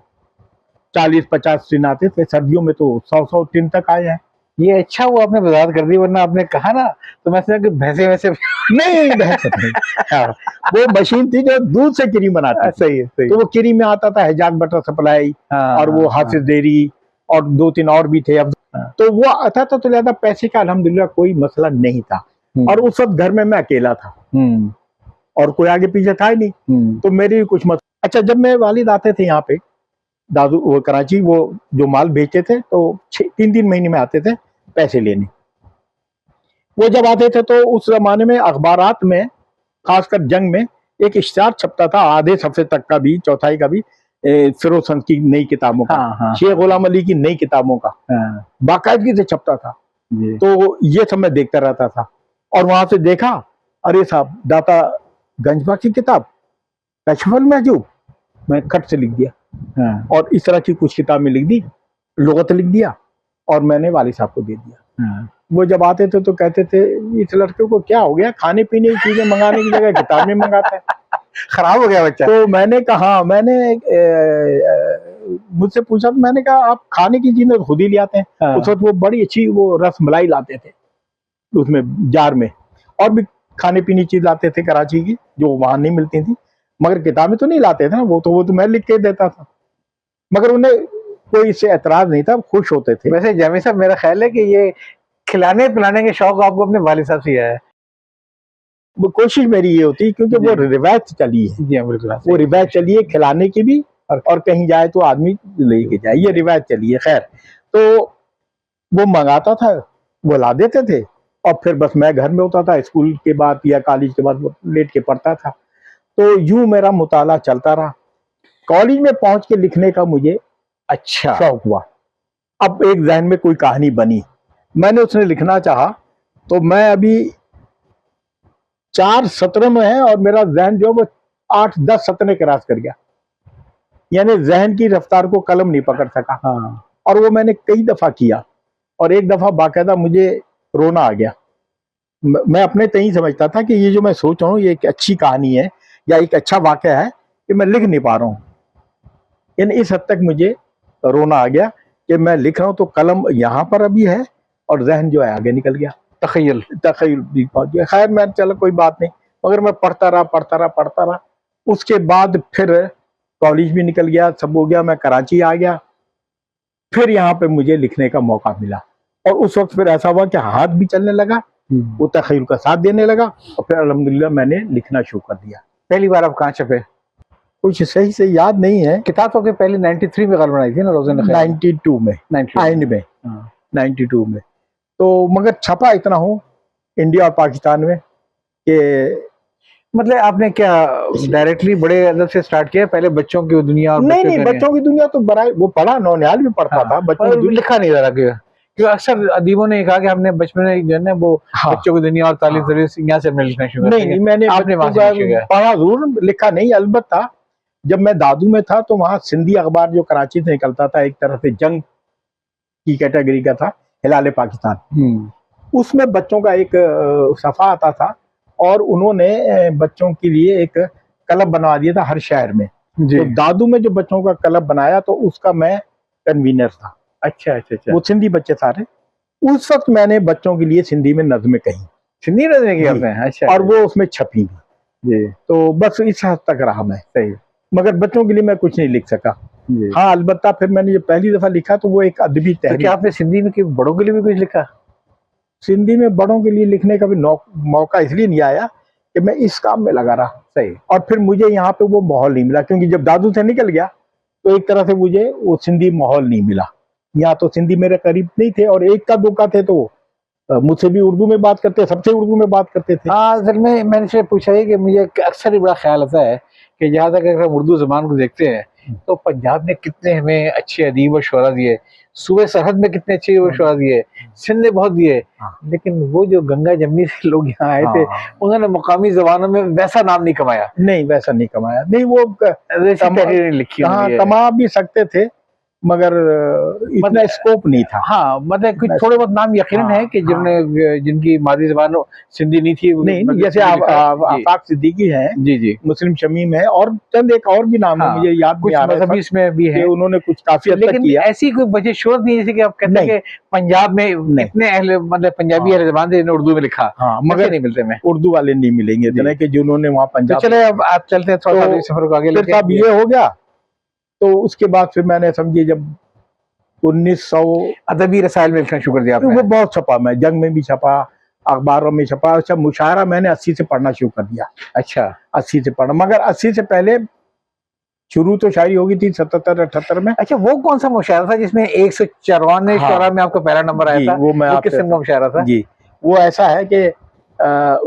40-50 टिन आते थे, सर्दियों में तो 100 टिन तक आए हैं। ये अच्छा हुआ आपने वजाहत कर दी, वरना आपने कहा ना तो मैं समझा कि भैंसे वैसे नहीं, भैंस नहीं। हाँ, वो मशीन थी जो दूध से क्रीम बनाती थी। सही है, सही। तो वो क्रीम में आता था हिजाज बटर सप्लाई, और वो हाफिज डेयरी, और 2-3 और भी थे। अब तो वो आता था, तो ज्यादा पैसे का अल्हम्दुलिल्लाह कोई मसला नहीं था, और उस वक्त घर में मैं अकेला था, और कोई आगे पीछे था ही नहीं, तो मेरी कुछ मत। अच्छा, जब मेरे वालिद आते थे यहाँ पे दादू, वो कराची, वो जो माल बेचते थे, तो 3-3 महीने में आते थे पैसे लेने। वो जब आते थे तो उस जमाने में अखबारात में, खासकर जंग में, एक इश्तिहार छपता था आधे सफ़े तक का भी, चौथाई का भी, फिरोज हसन की नई किताबों का, शेख गुलाम अली की नई किताबों का, बाकायदगी से छपता था। तो ये सब मैं देखता रहता था, और वहां से देखा, अरे साहब, दाता गंजबा की किताब कशफुल महजूब, मैं खट से लिख दिया, और इस तरह की कुछ किताबें लिख दी, लुगत लिख दिया, और मैंने वाली साहब को दे दिया। वो जब आते थे तो कहते थे, इस लड़के को क्या हो गया, खाने पीने की चीजें मंगाने की जगह किताबें मंगाता है, खराब हो गया बच्चा। तो मैंने कहा, मुझसे पूछा, तो मैंने कहा आप खाने की चीजें खुद ही ले आते हैं। उस वक्त वो बड़ी अच्छी वो रस मलाई लाते थे उसमें जार में, और भी खाने पीने चीज लाते थे कराची की जो वहां नहीं मिलती थी, मगर किताबें तो नहीं लाते थे ना, वो तो मैं लिख के देता था, मगर उन्हें कोई इससे एतराज नहीं था, खुश होते थे। वैसे जामी साहब, मेरा ख्याल है कि ये खिलाने पिलाने के शौक आपको अपने वालिद साहब से है। वो कोशिश मेरी ये होती, क्योंकि वो रिवायत चली है। जी बिल्कुल, वो रिवायत चली है खिलाने की भी, और कहीं जाए तो आदमी लेके जाए, ये रिवायत चली है। खैर, तो वो मंगाता था, वो ला देते थे, और फिर बस मैं घर में होता था, स्कूल के बाद या कॉलेज के बाद लेट के पढ़ता था। तो यूं मेरा मुताला चलता रहा। कॉलेज में पहुंच के लिखने का मुझे अच्छा शौक हुआ। अब एक जहन में कोई कहानी बनी, मैंने उसने लिखना चाहा, तो मैं अभी 4 सत्र में है और मेरा जहन जो वो 8-10 सत्र क्रॉस कर गया, यानी जहन की रफ्तार को कलम नहीं पकड़ सका। हाँ और वो मैंने कई दफा किया, और एक दफा बाकायदा मुझे रोना आ गया। मैं अपने तय समझता था कि ये जो मैं सोच रहा हूँ ये एक अच्छी कहानी है या एक अच्छा वाक़या है, कि मैं लिख नहीं पा रहा हूँ। यानी इस हद तक मुझे रोना आ गया कि मैं लिख रहा हूँ तो कलम यहाँ पर अभी है और जहन जो है आगे निकल गया, तखयल भी पहुंच गया। खैर मैं चलो कोई बात नहीं, मगर मैं पढ़ता रहा। उसके बाद फिर कॉलेज भी निकल गया, सब हो गया, मैं कराची आ गया। फिर यहाँ पे मुझे लिखने का मौका मिला, और उस वक्त फिर ऐसा हुआ कि हाथ भी चलने लगा, वो तखयल का साथ देने लगा, और फिर अल्हम्दुलिल्लाह मैंने लिखना शुरू कर दिया। पहली बार आप कहाँ छपे? कुछ सही से याद नहीं है। किताब तो पहले 93 में गल बनाई थी ना, रोज़े 92 में, 92 आइन में, हाँ। 92 में। तो मगर छपा इतना हूँ इंडिया और पाकिस्तान में कि मतलब आपने क्या डायरेक्टली बड़े अदब से स्टार्ट किया, पहले बच्चों की दुनिया और नहीं, बच्चों की दुनिया तो बड़ा वो पढ़ा, नौनिहाल भी पढ़ता था, बच्चों की दुनिया लिखा नहीं जा रहा क्योंकि अक्सर अदीबों ने कहा कि हमने बचपन में जो है ना वो बच्चों की दुनिया और तालीम यहाँ से हमने लिखना शुरू नहीं, मैंने आपने पढ़ा जरूर, लिखा नहीं। अलबत्ता जब मैं दादू में था तो वहाँ सिंधी अखबार जो कराची से निकलता था, एक तरह से जंग की कैटेगरी का था, हिलाल पाकिस्तान, उसमें बच्चों का एक सफा आता था, और उन्होंने बच्चों के लिए एक क्लब बनवा दिया था हर शहर में। तो दादू में जो बच्चों का क्लब बनाया तो उसका मैं कन्वीनर था। अच्छा अच्छा अच्छा, वो सिंधी बच्चे सारे। उस वक्त मैंने बच्चों के लिए सिंधी में नज़्में कही, सिंधी नज़में की आपने? अच्छा, और वो उसमें छपी भी। तो बस इस हद तक रहा मैं, सही। मगर बच्चों के लिए मैं कुछ नहीं लिख सका। हाँ, अलबत्ता फिर मैंने जब पहली दफा लिखा तो वो एक अदबी तहरीर। तो क्या आपने सिंधी में बड़ों के लिए भी कुछ लिखा? सिंधी में बड़ों के लिए लिखने का भी मौका इसलिए नहीं आया कि मैं इस काम में लगा रहा। सही। और फिर मुझे यहाँ पे वो माहौल नहीं मिला, क्योंकि जब दादू से निकल गया तो एक तरह से मुझे वो सिंधी माहौल नहीं मिला। यहाँ तो सिंधी मेरे करीब नहीं थे, और एक का दो का थे तो मुझसे भी उर्दू में बात करते, सबसे उर्दू में बात करते थे। हाँ, असल में मैंने से पूछा है कि मुझे अक्सर ही बड़ा ख्याल आता है कि जहाँ तक अगर हम उर्दू ज़बान को देखते हैं तो पंजाब ने कितने हमें अच्छे अदीब और शुरा दिए, सूबे सरहद में कितने अच्छे शुरा दिए, सिंध ने बहुत दिए, लेकिन वो जो गंगा जमनी से लोग यहाँ आए थे उन्होंने मुकामी ज़बानों में वैसा नाम नहीं कमाया। नहीं, वैसा नहीं कमाया। नहीं, वो लिखी कमा भी सकते थे, मगर इतना स्कोप नहीं था। हाँ, मतलब कुछ थोड़े बहुत नाम यकीनन है कि जिनकी मादी ज़बान सिंधी नहीं थी। नहीं, जैसे आफाक सिद्दीकी है, जी, मुस्लिम शमीम है, और चंद एक और भी नाम है, मुझे याद नहीं आ रहा है, इसमें भी है, उन्होंने कुछ काफी हद तक किया। ऐसी कोई वजह शोध नहीं जैसे कि आप कहते हैं कि पंजाब में इतने अहले मतलब पंजाबी अहले ज़बान थे उर्दू में लिखा। हाँ, मगर नहीं मिलते में उर्दू वाले नहीं मिलेंगे इतने कि जिन्होंने वहाँ पंजाब। चले अब आप चलते हैं थोड़ा सफर को आगे लेके। अब ये हो गया, तो उसके बाद फिर मैंने समझिए जब 1900 अदबी रसायल में लिखना शुरू कर दिया आपने? वो बहुत छपा, मैं जंग में भी छपा, अखबारों में छपा। अच्छा, मुशायरा मैंने 80 से पढ़ना शुरू कर दिया। अच्छा, 80 से पढ़ना, मगर 80 से पहले शुरू तो शायरी होगी थी 77-78 में। अच्छा, वो कौन सा मुशायरा था जिसमें 194 शुरा में आपका पहला नंबर आया था? वो किस किस्म का मुशायरा था? जी, वो ऐसा है कि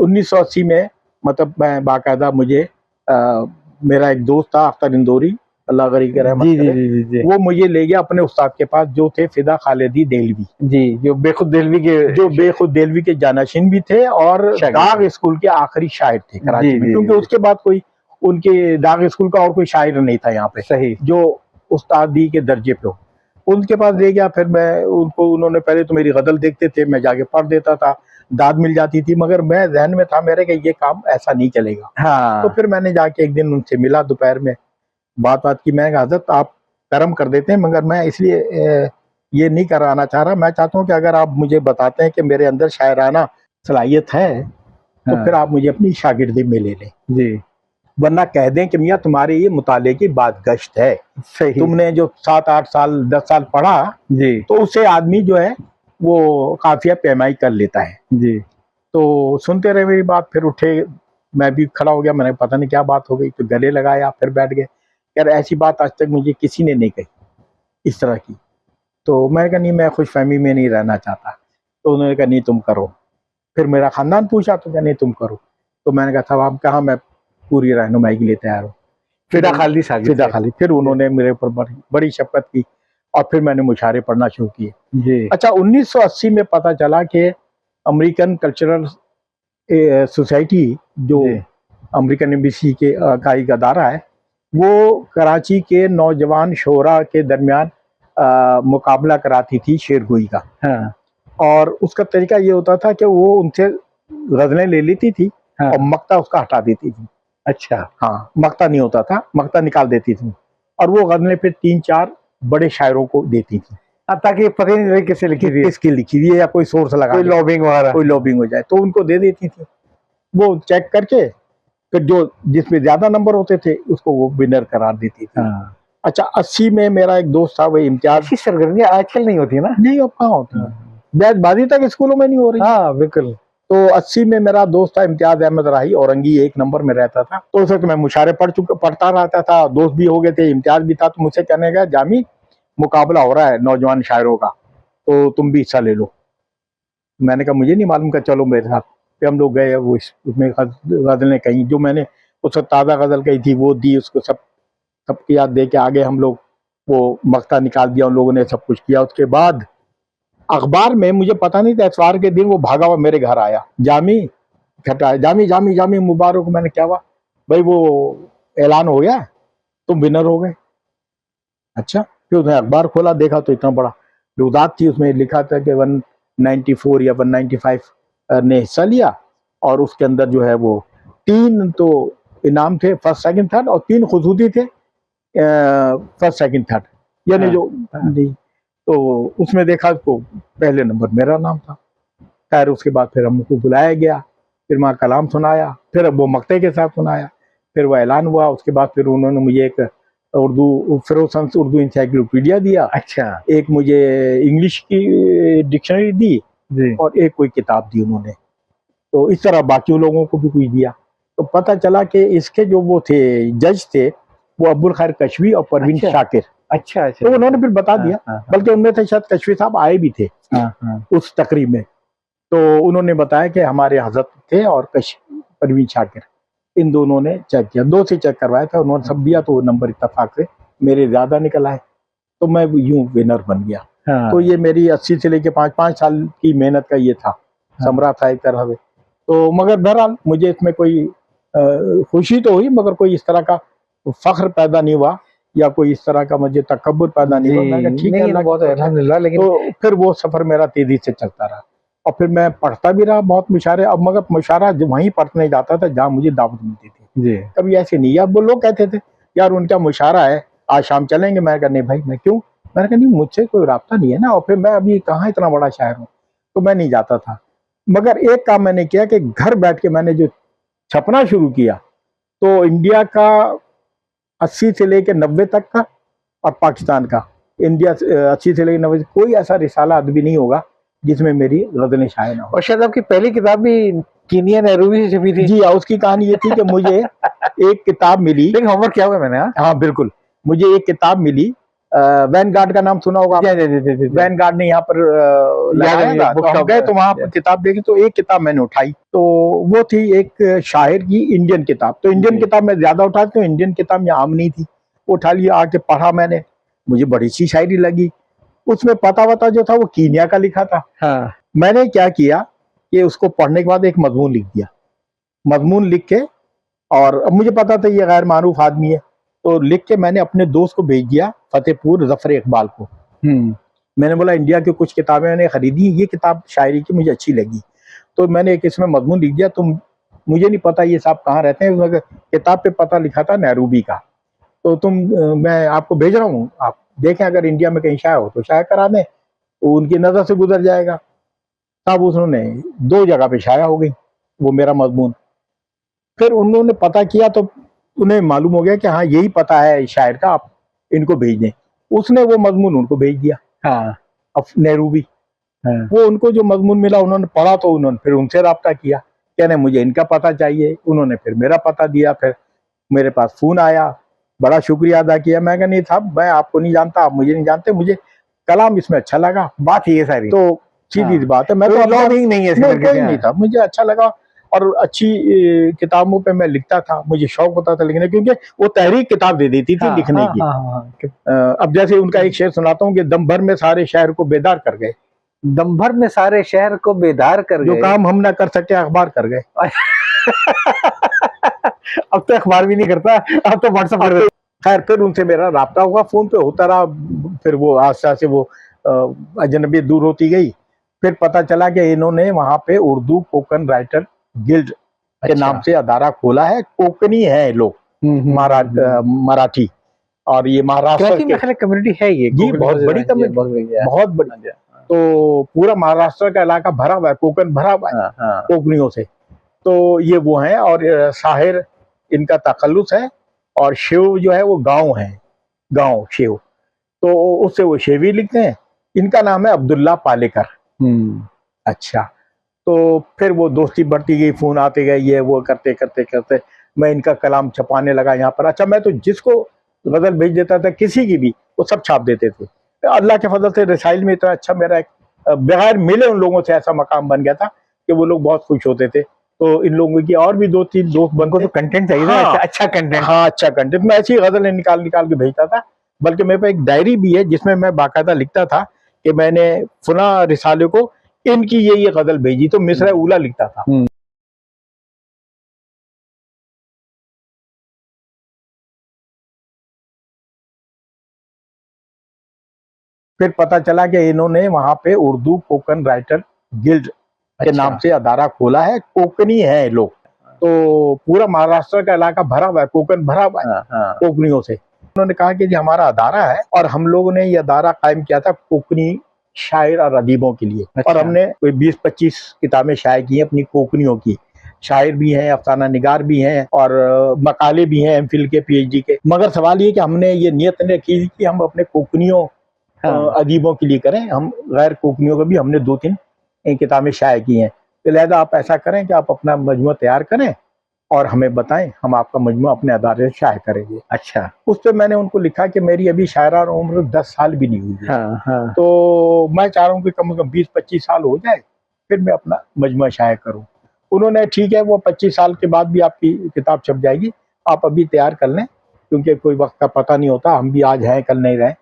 1980 में, मतलब मैं बाकायदा, मुझे मेरा एक दोस्त था अख्तर इंदौरी, अल्लाह गरीब रहमत करे, वो मुझे ले गया अपने उस्ताद के पास जो थे फिदा खालिदी देलवी जी, जो बेखुद देलवी के जानशीन भी थे और दाग स्कूल के आखिरी शायर थे कराची में, क्योंकि उसके बाद कोई उनके दाग स्कूल का और कोई शायर नहीं था यहाँ पे, सही, जो उस्तादी के दर्जे पे हो। उनके पास ले गया, फिर मैं उन्होंने पहले तो मेरी गजल देखते थे, मैं जाके पढ़ देता था, दाद मिल जाती थी, मगर मैं जहन में था मेरे कि ये काम ऐसा नहीं चलेगा। हाँ। तो फिर मैंने जाके एक दिन उनसे मिला दोपहर में, बात की, मैं हज़रत आप कर्म कर देते हैं, मगर मैं इसलिए ये नहीं कराना चाह रहा, मैं चाहता हूँ कि अगर आप मुझे बताते हैं कि मेरे अंदर शायराना सलाहियत है तो फिर आप मुझे अपनी शागिर्दी में ले लें जी, वरना कह दें कि मियाँ तुम्हारे ये मुताले की बात गश्त है, सही, तुमने जो 7-8 साल 10 साल पढ़ा जी, तो उससे आदमी जो है वो काफिया पैमाई कर लेता है जी। तो सुनते रहे मेरी बात, फिर उठे, मैं भी खड़ा हो गया, मैंने पता नहीं क्या बात हो गई, तो गले लगाया, फिर बैठ गए। यार ऐसी बात आज तक मुझे किसी ने नहीं कही इस तरह की। तो मैंने कहा नहीं, मैं खुशफहमी में नहीं रहना चाहता। तो उन्होंने कहा नहीं तुम करो। फिर मेरा खानदान पूछा तो क्या नहीं तुम करो, तो मैंने कहा था आप कहा मैं पूरी रहनुमाई के लिए तैयार हूँ। फिदा खालिदी साहब फिदा खालिद, फिर उन्होंने मेरे ऊपर बड़ी बड़ी शफकत की और फिर मैंने मुशायरे पढ़ना शुरू किए। जी। अच्छा 1980 में पता चला कि अमेरिकन कल्चरल सोसाइटी जो जी। अमेरिकन एम्बेसी के का एक अदारा है, वो कराची के नौजवान शोरा के दरमियान मुकाबला कराती थी शेरगोई का। हाँ। और उसका तरीका ये होता था कि वो उनसे गजलें ले लेती थी हाँ। और मक्ता उसका हटा देती थी। अच्छा। हाँ, मक्ता नहीं होता था, मक्ता निकाल देती थी और वो गजलें फिर 3-4 बड़े शायरों को देती थी ताकि पता ही नहीं लगे किससे लिखी थी, किसकी लिखी हुई है या कोई सोर्स लगा, कोई लॉबिंग वगैरह, कोई लॉबिंग हो जाए तो उनको दे देती थी। वो चेक करके फिर जो जिसमें ज्यादा नंबर होते थे उसको वो विनर करार देती थी। हाँ। अच्छा 80 में मेरा एक दोस्त था, वही इम्तियाज। ऐसी सरगर्मियां आजकल नहीं होती ना। नहीं, अब कहाँ होती है, ब्याजबाजी तक स्कूलों में नहीं हो रही। हाँ बिल्कुल। तो 80 में मेरा दोस्त था इम्तियाज अहमद राही, औरंगी 1 नंबर में रहता था। तो उस वक्त मैं मुशायरे पढ़ता रहता था, दोस्त भी हो गए थे, इम्तियाज भी था। तो मुझसे कहने लगा जामी मुकाबला हो रहा है नौजवान शायरों का, तो तुम भी हिस्सा ले लो। मैंने कहा मुझे नहीं मालूम, का चलो मेरे साथ। फिर हम लोग गए, वो उसमें गजलें कहीं जो मैंने उस वक्त ताज़ा गजल कही थी वो दी उसको, सबकी याद दे के आगे हम लोग वो मक्ता निकाल दिया, उन लोगों ने सब कुछ किया। उसके बाद अखबार में, मुझे पता नहीं था, इतवार के दिन वो भागा हुआ मेरे घर आया, जामी खटाया, जामी जामी जामी मुबारक। मैंने क्या हुआ भाई, वो ऐलान हो गया, तुम विनर हो गए। अच्छा, फिर उसने अखबार खोला, देखा तो इतना बड़ा रुदात थी, उसमें लिखा था कि 194 या 195 ने हिस्सा लिया और उसके अंदर जो है वो 3 तो इनाम थे, फर्स्ट सेकंड थर्ड, और 3 खुसूसी थे, फर्स्ट सेकंड थर्ड, यानी जो नहीं। तो उसमें देखा तो पहले नंबर मेरा नाम था। खैर उसके बाद फिर हमको बुलाया गया, फिर वहाँ कलाम सुनाया, फिर वो मक्ते के साथ सुनाया, फिर वो ऐलान हुआ। उसके बाद फिर उन्होंने मुझे एक उर्दू फिरोजशंस उर्दू इंसाइक्लोपीडिया दिया। अच्छा। एक मुझे इंग्लिश की डिक्शनरी दी जी। और एक कोई किताब दी उन्होंने। तो इस तरह बाकी लोगों को भी कुछ दिया। तो पता चला कि इसके जो वो थे जज थे वो अब्दुल खैर कशवी और परवीन अच्छा। शाकिर। अच्छा अच्छा। तो उन्होंने फिर बता दिया, बल्कि उनमें से शायद कशवी साहब आए भी थे उस तकरीब में। तो उन्होंने बताया कि हमारे हजरत थे और परवीन शाकिर, इन दोनों ने चेक किया, 2 से चेक करवाया था, उन्होंने सब दिया तो नंबर इत्तेफाक से मेरे ज्यादा निकल आए, तो मैं यूं विनर बन गया। तो ये मेरी 80 से लेके 5 साल की मेहनत का ये था, समरा था एक तरह से। तो मगर बहरहाल मुझे इसमें कोई खुशी तो हुई, मगर कोई इस तरह का फख्र पैदा नहीं हुआ या कोई इस तरह का मुझे तकब्बुर पैदा नहीं हुआ। मैंने कहा ठीक है, बहुत अल्हम्दुलिल्लाह। लेकिन तो फिर वो सफर मेरा तेजी से चलता रहा और फिर मैं पढ़ता भी रहा बहुत मुशायरे। अब मगर मुशायरा वहीं पढ़ने जाता था जहाँ मुझे दावत मिलती थी जी। कभी ऐसे नहीं। अब वो लोग कहते थे यार उनका मुशायरा है, आज शाम चलेंगे। मैंने कहा नहीं भाई, मैं क्यों, मैंने कहा नहीं मुझसे कोई राब्ता नहीं है ना, और फिर मैं अभी कहाँ इतना बड़ा शायर हूँ, तो मैं नहीं जाता था। मगर एक काम मैंने किया कि घर बैठ के मैंने जो छपना शुरू किया, तो इंडिया का 80 से लेकर 90 तक का और पाकिस्तान का, इंडिया 80 से लेकर 90 कोई ऐसा रिसाला अदबी नहीं होगा जिसमें मेरी गजलें शाये ना हो। और शायद आपकी पहली किताब भी कीनिया नेहरूवी से छपी थी। जी, उसकी कहानी ये थी कि मुझे एक किताब मिली, लेकिन होमवर्क किया हुआ मैंने। हाँ बिल्कुल, मुझे एक किताब मिली, वैनगार्ड का नाम सुना होगा, वैनगार्ड ने यहाँ पर लगाया था, तो हम गए तो वहाँ पर किताब देखी, तो एक किताब मैंने उठाई, तो वो थी एक शायर की इंडियन किताब। तो इंडियन किताब मैं ज्यादा उठाती हूँ, इंडियन किताब यहाँ आम नहीं थी, उठा लिया, आके पढ़ा मैंने, मुझे बड़ी सी शायरी लगी। उसमें पता वता जो था वो कीनिया का लिखा था। हाँ। मैंने क्या किया कि उसको पढ़ने के बाद एक मजमून लिख दिया, मजमून लिख के, और अब मुझे पता था ये गैर मारूफ आदमी है, तो लिख के मैंने अपने दोस्त को भेज दिया, फतेहपुर जफर इकबाल को। मैंने बोला इंडिया की कुछ किताबें मैंने खरीदी, ये किताब शायरी की मुझे अच्छी लगी, तो मैंने एक इसमें मजमून लिख दिया। तुम, मुझे नहीं पता ये साहब कहाँ रहते हैं, किताब पे पता लिखा था नैरोबी का, तो मैं आपको भेज रहा हूँ, आप देखें अगर इंडिया में कहीं शाया हो तो शाया करा दें, तो उनकी नजर से गुजर जाएगा। तब उन्होंने 2 जगह पे शाया हो गई वो मेरा मजमून। फिर उन्होंने पता किया तो उन्हें मालूम हो गया कि हाँ यही पता है शायर का, आप इनको भेज दें। उसने वो मजमून उनको भेज दिया, हाँ, अब नेहरूबी। वो उनको जो मजमून मिला उन्होंने पढ़ा, तो उन्होंने फिर उनसे राब्ता किया, कहने मुझे इनका पता चाहिए। उन्होंने फिर मेरा पता दिया, फिर मेरे पास फोन आया, बड़ा शुक्रिया अदा किया। मैं कहा नहीं साहब, मैं आपको नहीं जानता, आप मुझे नहीं जानते, मुझे कलाम इसमें अच्छा लगा, बात ये सारी। तो सीधी सी बात है। मैं तो लॉबिंग नहीं है, नहीं, कोई नहीं था, मुझे अच्छा लगा और अच्छी किताबों पे मैं लिखता था, मुझे शौक होता था लिखने, क्योंकि वो तहरीक किताब दे देती थी लिखने की। अब जैसे उनका एक शेर सुनाता हूँ कि दम भर में सारे शहर को बेदार कर गए, दम भर में सारे शहर को बेदार कर जो गए, काम हम ना कर सके अखबार कर गए। अब तो अखबार भी नहीं करता, अब तो व्हाट्सएप कर देता। खैर फिर उनसे मेरा राब्ता हुआ, फोन पे होता रहा, फिर वो आस्ता से वो अजनबी दूर होती गई। फिर पता चला कि इन्होंने वहां पे उर्दू कोकन राइटर गिल्ड के नाम से अदारा खोला है। कोकनी है लोग, मराठी, और ये महाराष्ट्र की कम्युनिटी है ये जी, बहुत बड़ी कम्युनिटी, बहुत बड़ी। तो पूरा महाराष्ट्र का इलाका भरा हुआ है, कोकन भरा हुआ है कोकनियों से। तो ये वो हैं, और शाहिर इनका तखल्लुस है, और शेव जो है वो गांव है, गांव शेव, तो उससे वो शेवी लिखते हैं। इनका नाम है अब्दुल्ला पालेकर। अच्छा, तो फिर वो दोस्ती बढ़ती गई, फोन आते गए, ये वो करते करते करते मैं इनका कलाम छपाने लगा यहाँ पर। अच्छा, मैं तो जिसको गजल भेज देता था, किसी की भी, वो सब छाप देते थे। अल्लाह के फजल से रसाइल में इतना अच्छा मेरा एक बगैर मिले उन लोगों से ऐसा मकाम बन गया था कि वो लोग बहुत खुश होते थे। तो इन लोगों की और भी 2-3 दोस्त बनते। तो कंटेंट चाहिए था, अच्छा कंटेंट। हाँ, अच्छा कंटेंट। मैं ऐसी गजलें निकाल निकाल के भेजता था, बल्कि मेरे पास एक डायरी भी है जिसमें मैं बाकायदा लिखता था कि मैंने फुला रिसाले को इनकी ये गजल भेजी, तो मिसरा उला लिखता था। फिर पता चला कि इन्होंने वहां पे उर्दू कोकन राइटर गिल्ड के नाम से अदारा खोला है। कोकनी है लोग, तो पूरा महाराष्ट्र का इलाका भरा हुआ है, कोकन भरा हुआ है कोकनियों से। उन्होंने कहा कि जी हमारा अदारा है, और हम लोगों ने ये अदारा कायम किया था कोकनी शायर और अदीबों के लिए। और हमने कोई 20-25 किताबें शाये की हैं अपनी कोकनियों की। शायर भी हैं, अफसाना निगार भी हैं, और मकाले भी हैं एमफिल के, पीएचडी के। मगर सवाल ये कि हमने ये नियत नहीं रखी कि हम अपने कोकनियों अदीबों के लिए करें, हम गैर कोकनियों को भी हमने 2-3 किताबें शाये की हैं। तो लिहाजा आप ऐसा करें कि आप अपना मजमूआ तैयार करें और हमें बताएं, हम आपका मजमूआ अपने अदारे से शाये करेंगे। अच्छा, उस पर मैंने उनको लिखा कि मेरी अभी शायराना उम्र 10 साल भी नहीं हुई है। तो मैं चाह रहा हूँ कि कम से कम 20-25 साल हो जाए, फिर मैं अपना मजमूआ शाये करूँ। उन्होंने ठीक है, वो 25 साल के बाद भी आपकी किताब छप जाएगी, आप अभी तैयार कर लें, क्योंकि कोई वक्त का पता नहीं होता, हम भी आज हैं कल नहीं रहे।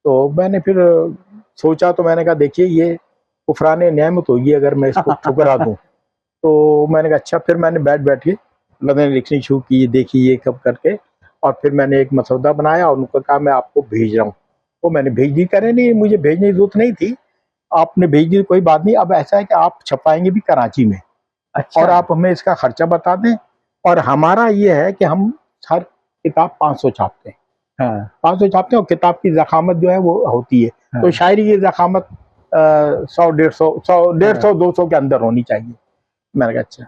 तो मैंने फिर सोचा, तो मैंने कहा देखिए ये कुफराने नेमत होगी अगर मैं इसको ठुकरा दूं। तो मैंने कहा अच्छा, फिर मैंने बैठ के गज़लें लिखनी शुरू की, देखिए ये कब करके, और फिर मैंने एक मसौदा बनाया और उनको कहा मैं आपको भेज रहा हूँ। वो मैंने भेज दी। कह रहे नहीं, मुझे भेजने की जरूरत नहीं थी, आपने भेज दी, कोई बात नहीं। अब ऐसा है कि आप छपाएंगे भी कराची में। अच्छा। और आप हमें इसका खर्चा बता दें, और हमारा ये है कि हम हर किताब 500 छापते हैं। 500 छापते हैं, और किताब की ज़खामत जो है वो होती है। तो शायरी की ज़खामत 100-150, 200 के अंदर होनी चाहिए। मैंने कहा अच्छा।